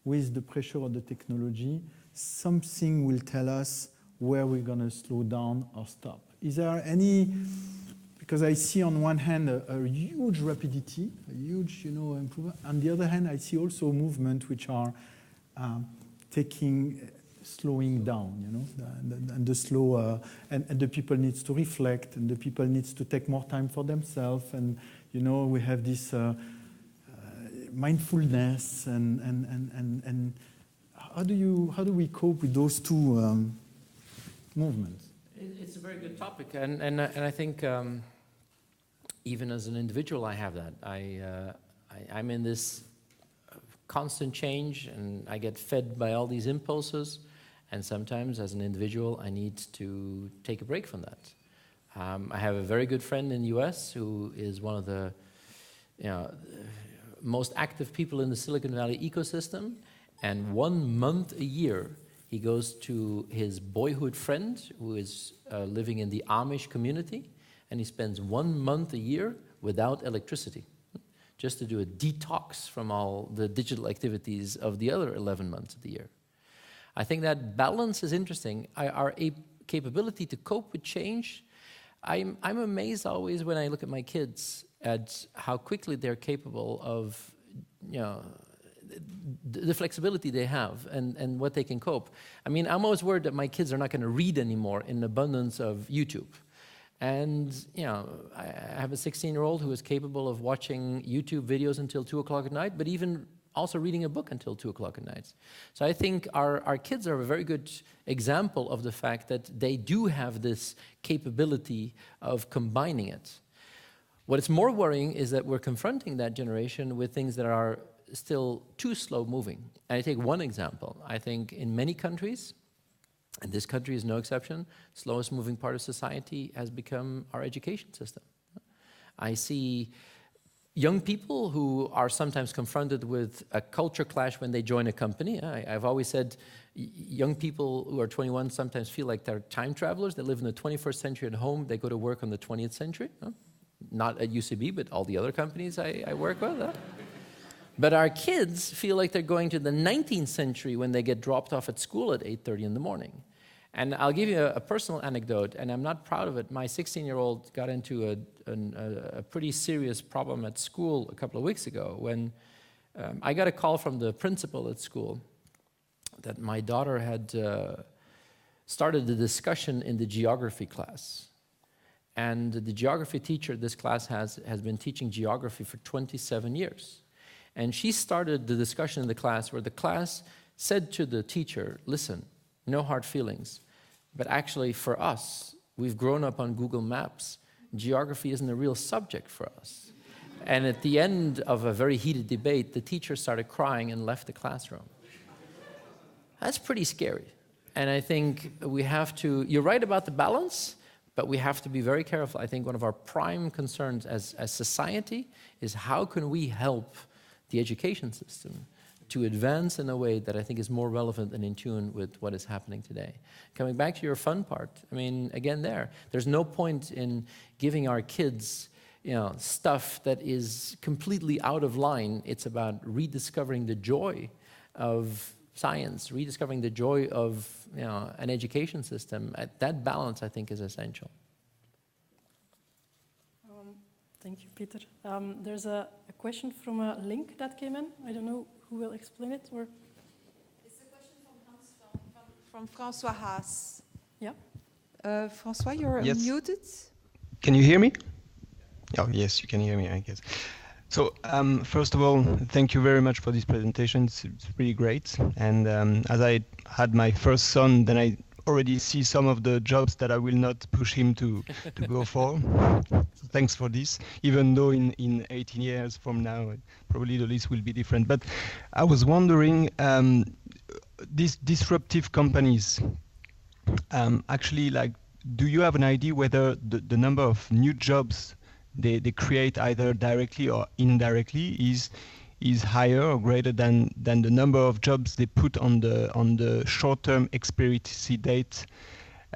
with the pressure of the technology, something will tell us where we're going to slow down or stop. Is there any... Because I see on one hand a huge rapidity, a huge improvement. On the other hand, I see also movements which are slowing down, and the slow, and the people needs to reflect, and the people needs to take more time for themselves, and we have this mindfulness, and how do we cope with those two movements? It's a very good topic, and I think even as an individual, I have that. I'm in this constant change, and I get fed by all these impulses, and sometimes as an individual, I need to take a break from that. I have a very good friend in the US who is one of the most active people in the Silicon Valley ecosystem, and 1 month a year he goes to his boyhood friend who is living in the Amish community, and he spends 1 month a year without electricity, just to do a detox from all the digital activities of the other 11 months of the year. I think that balance is interesting. Our capability to cope with change, I'm amazed always when I look at my kids at how quickly they're capable of, the flexibility they have and what they can cope. I mean, I'm always worried that my kids are not going to read anymore in abundance of YouTube. And, I have a 16-year-old who is capable of watching YouTube videos until 2 o'clock at night, but even also reading a book until 2 o'clock at night. So I think our kids are a very good example of the fact that they do have this capability of combining it. What is more worrying is that we're confronting that generation with things that are still too slow moving. And I take one example. I think in many countries, and this country is no exception, slowest moving part of society has become our education system. I see young people who are sometimes confronted with a culture clash when they join a company. I've always said young people who are 21 sometimes feel like they're time travelers. They live in the 21st century at home. They go to work on the 20th century. Not at UCB, but all the other companies I work with. But our kids feel like they're going to the 19th century when they get dropped off at school at 8:30 in the morning. And I'll give you a personal anecdote, and I'm not proud of it. My 16-year-old got into a pretty serious problem at school a couple of weeks ago when I got a call from the principal at school that my daughter had started the discussion in the geography class. And the geography teacher this class has been teaching geography for 27 years. And she started the discussion in the class where the class said to the teacher, listen, no hard feelings, but actually for us, we've grown up on Google Maps. Geography isn't a real subject for us. And at the end of a very heated debate, the teacher started crying and left the classroom. That's pretty scary. And I think we have to, you're right about the balance, but we have to be very careful. I think one of our prime concerns as society is how can we help the education system to advance in a way that I think is more relevant and in tune with what is happening today. Coming back to your fun part, I mean, again there's no point in giving our kids stuff that is completely out of line. It's about rediscovering the joy of science, rediscovering the joy of an education system. That balance, I think, is essential. Thank you, Peter. There's a question from a link that came in. I don't know who will explain it. Or it's a question from François Haas. Yeah. François, you're muted. Can you hear me? Oh, yes, you can hear me, I guess. So, first of all, thank you very much for this presentation. It's really great. And as I had my first son, then I already see some of the jobs that I will not push him to go for. So thanks for this, even though in 18 years from now, probably the list will be different. But I was wondering, these disruptive companies, actually, do you have an idea whether the number of new jobs they create either directly or indirectly is higher or greater than the number of jobs they put on the short-term expectancy date,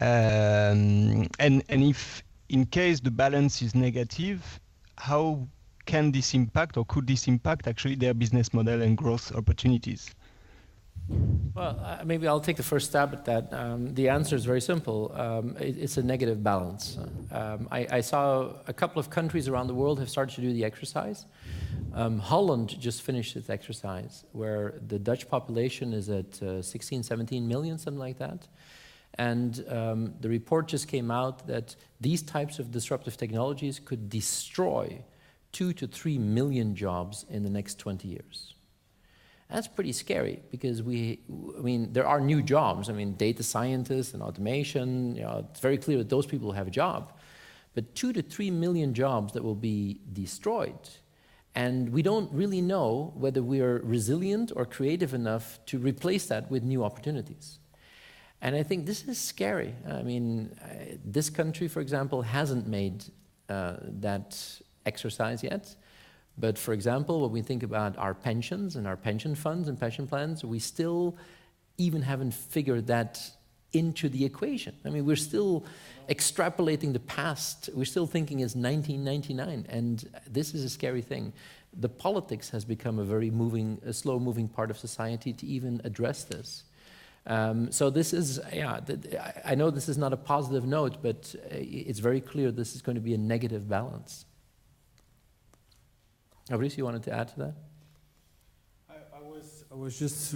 and if in case the balance is negative, how can this impact or could this impact actually their business model and growth opportunities? Well, maybe I'll take the first stab at that. The answer is very simple. It's a negative balance. I saw a couple of countries around the world have started to do the exercise. Holland just finished its exercise, where the Dutch population is at 16, 17 million, something like that. And the report just came out that these types of disruptive technologies could destroy 2 to 3 million jobs in the next 20 years. That's pretty scary because there are new jobs. I mean, data scientists and automation, it's very clear that those people have a job. But 2 to 3 million jobs that will be destroyed. And we don't really know whether we are resilient or creative enough to replace that with new opportunities. And I think this is scary. I mean, this country, for example, hasn't made that exercise yet. But for example, when we think about our pensions and our pension funds and pension plans, we still even haven't figured that into the equation. I mean, we're still extrapolating the past. We're still thinking it's 1999, and this is a scary thing. The politics has become a slow-moving part of society to even address this. So this is, I know this is not a positive note, but it's very clear this is going to be a negative balance. Fabrice, you wanted to add to that? I was just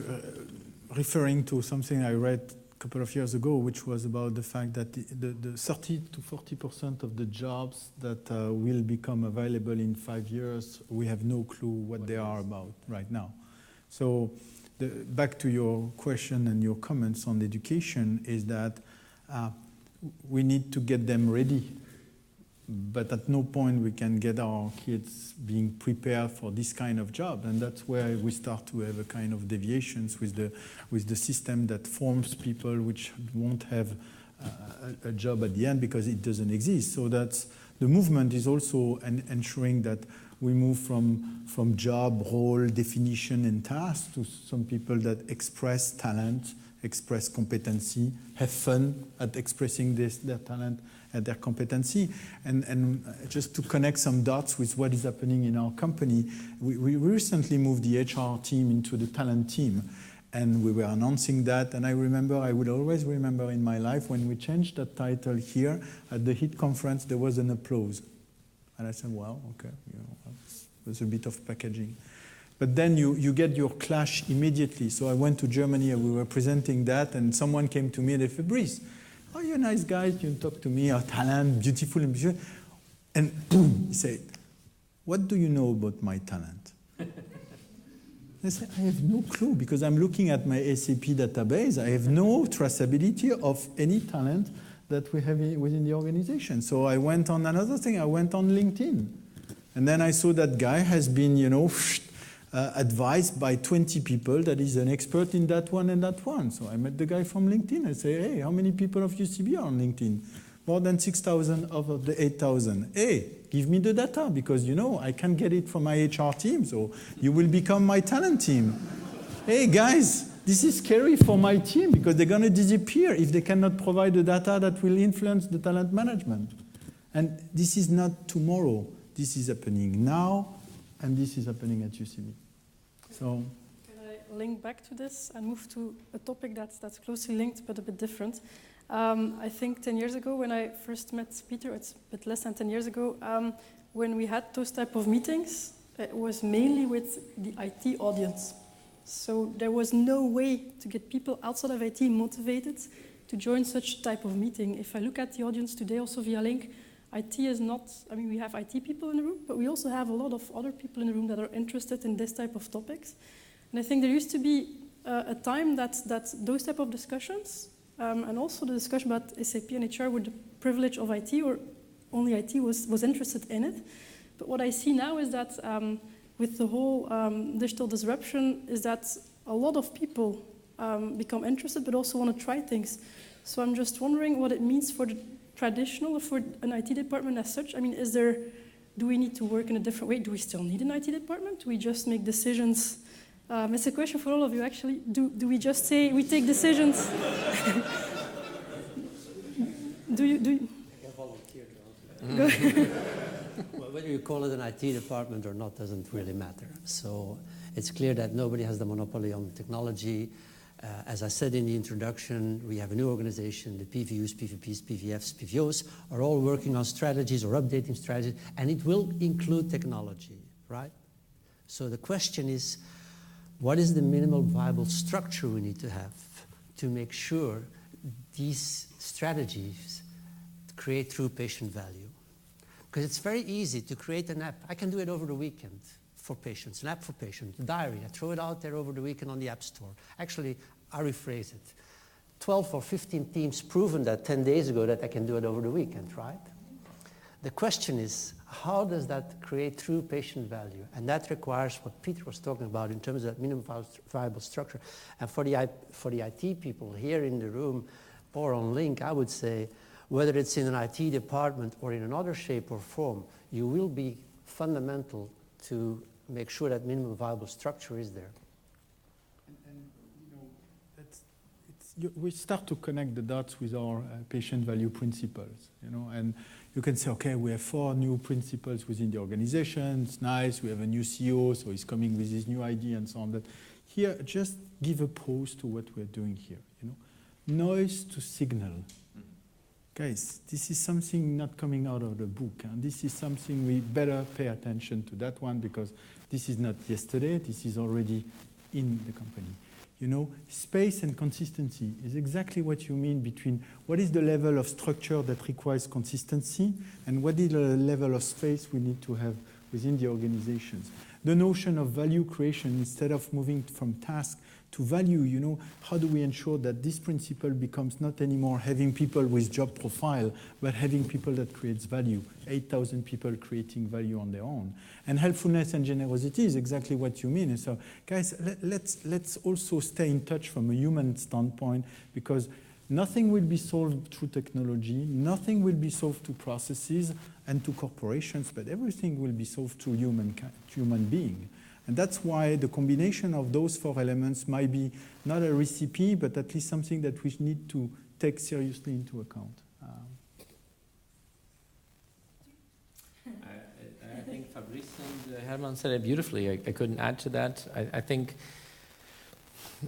referring to something I read a couple of years ago, which was about the fact that the 30 to 40% of the jobs that will become available in 5 years, we have no clue what they are about right now. So back to your question and your comments on education is that we need to get them ready. But at no point we can get our kids being prepared for this kind of job, and that's where we start to have a kind of deviations with the system that forms people which won't have a job at the end because it doesn't exist. So that's the movement is also ensuring that we move from job, role, definition, and task to some people that express talent, express competency, have fun at expressing their talent and their competency. And just to connect some dots with what is happening in our company, we recently moved the HR team into the talent team. And we were announcing that. And I would always remember in my life when we changed that title here at the HIT conference, there was an applause. And I said, well, okay, it was a bit of packaging. But then you get your clash immediately. So I went to Germany and we were presenting that, and someone came to me and said, Fabrice, oh, you're nice guys, you talk to me, our talent, beautiful and beautiful. And boom, he said, what do you know about my talent? I said, I have no clue, because I'm looking at my SAP database. I have no traceability of any talent that we have within the organization. So I went on another thing. I went on LinkedIn. And then I saw that guy has been, advised by 20 people that is an expert in that one and that one. So I met the guy from LinkedIn. I say, hey, how many people of UCB are on LinkedIn? More than 6,000 of the 8,000. Hey, give me the data, because I can get it from my HR team, so you will become my talent team. Hey guys, this is scary for my team, because they're going to disappear if they cannot provide the data that will influence the talent management. And this is not tomorrow. This is happening now, and this is happening at UCB. So, can I link back to this and move to a topic that's closely linked but a bit different? I think 10 years ago when I first met Peter, it's a bit less than 10 years ago, when we had those type of meetings, it was mainly with the IT audience. So there was no way to get people outside of IT motivated to join such type of meeting. If I look at the audience today also via link, IT is not, we have IT people in the room, but we also have a lot of other people in the room that are interested in this type of topics. And I think there used to be a time that those type of discussions, and also the discussion about SAP and HR with the privilege of IT, or only IT was interested in it. But what I see now is that with the whole digital disruption is that a lot of people become interested but also want to try things. So I'm just wondering what it means for the traditional, or for an IT department as such. Do we need to work in a different way? Do we still need an IT department? Do we just make decisions? It's a question for all of you, actually. Do we just say we take decisions? do you? I can volunteer to answer. Well, whether you call it an IT department or not doesn't really matter. So it's clear that nobody has the monopoly on technology. As I said in the introduction, we have a new organization. The PVUs, PVPs, PVFs, PVOs are all working on strategies or updating strategies, and it will include technology, right? So the question is, what is the minimal viable structure we need to have to make sure these strategies create true patient value? Because it's very easy to create an app. I can do it over the weekend for patients, an app for patients, a diary. I throw it out there over the weekend on the App Store. Actually, I rephrase it. 12 or 15 teams proven that 10 days ago that I can do it over the weekend, right? The question is, how does that create true patient value? And that requires what Peter was talking about in terms of that minimum viable structure. And for the IT people here in the room or on Link, I would say, whether it's in an IT department or in another shape or form, you will be fundamental to make sure that minimum viable structure is there. We start to connect the dots with our patient value principles, and you can say, okay, we have 4 new principles within the organization. It's nice. We have a new CEO, so he's coming with his new idea and so on. But here, just give a pause to what we're doing here. Noise to signal. Guys, this is something not coming out of the book. And this is something we better pay attention to that one, because this is not yesterday. This is already in the company. Space and consistency is exactly what you mean between what is the level of structure that requires consistency and what is the level of space we need to have within the organizations. The notion of value creation, instead of moving from task to value, how do we ensure that this principle becomes not anymore having people with job profile, but having people that creates value, 8,000 people creating value on their own. And helpfulness and generosity is exactly what you mean. And so, guys, let's also stay in touch from a human standpoint, because nothing will be solved through technology, nothing will be solved through processes and to corporations, but everything will be solved through human being. And that's why the combination of those 4 elements might be not a recipe, but at least something that we need to take seriously into account. I think Fabrice and Herman said it beautifully. I couldn't add to that. I think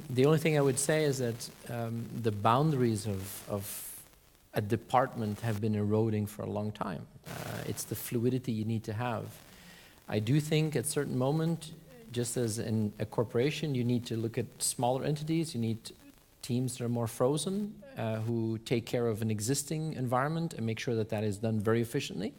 the only thing I would say is that the boundaries of a department have been eroding for a long time. It's the fluidity you need to have. I do think at a certain moment, just as in a corporation, you need to look at smaller entities. You need teams that are more frozen, who take care of an existing environment and make sure that that is done very efficiently.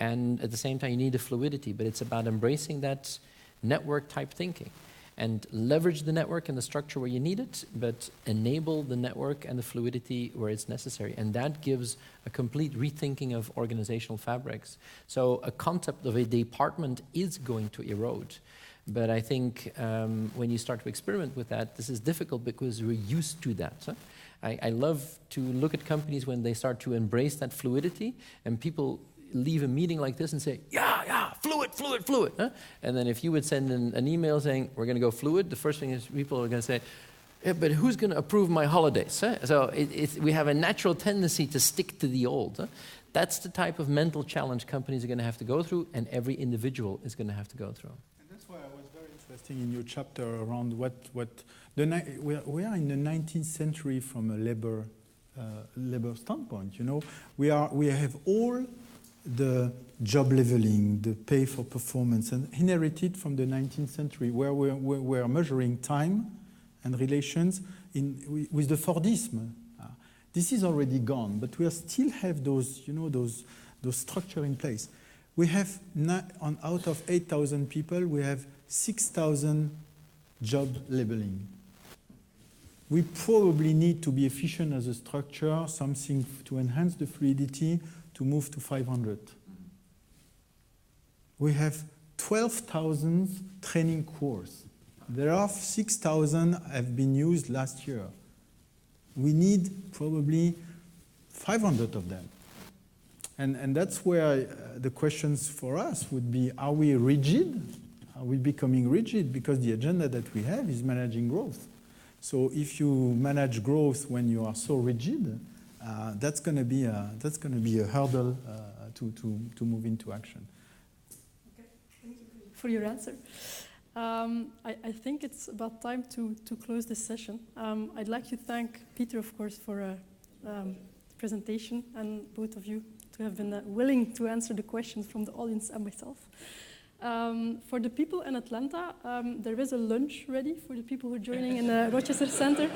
And at the same time, you need the fluidity, but it's about embracing that network type thinking and leverage the network and the structure where you need it, but enable the network and the fluidity where it's necessary. And that gives a complete rethinking of organizational fabrics. So a concept of a department is going to erode. But I think when you start to experiment with that, this is difficult because we're used to that. Huh? I love to look at companies when they start to embrace that fluidity, and people leave a meeting like this and say, yeah, fluid. Huh? And then if you would send an email saying, we're going to go fluid, the first thing is people are going to say, yeah, but who's going to approve my holidays? Huh? So we have a natural tendency to stick to the old. Huh? That's the type of mental challenge companies are going to have to go through, and every individual is going to have to go through. And that's why I was very interested in your chapter around we are in the 19th century from a labor standpoint. We have all the job leveling, the pay for performance, and inherited from the 19th century, where we are measuring time and relations with the Fordism. This is already gone, but we still have those structure in place. We have out of 8,000 people, we have 6,000 job labeling. We probably need to be efficient as a structure, something to enhance the fluidity, to move to 500. We have 12,000 training courses. There are 6,000 have been used last year. We need probably 500 of them. And that's where the questions for us would be, are we rigid? Are we becoming rigid? Because the agenda that we have is managing growth. So if you manage growth when you are so rigid, that's going to be a hurdle to move into action. Okay, thank you for your answer. I think it's about time to close this session. I'd like to thank Peter, of course, for the presentation, and both of you to have been willing to answer the questions from the audience and myself. For the people in Atlanta, there is a lunch ready for the people who are joining in the Rochester Center.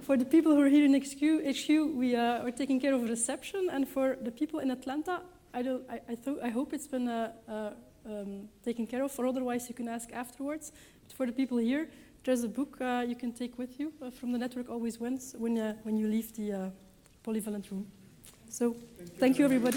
For the people who are here in HQ, we are taking care of a reception. And for the people in Atlanta, I hope it's been taken care of, or otherwise you can ask afterwards. But for the people here, there's a book you can take with you from The Network Always Wins when you leave the polyvalent room. So thank you, everybody.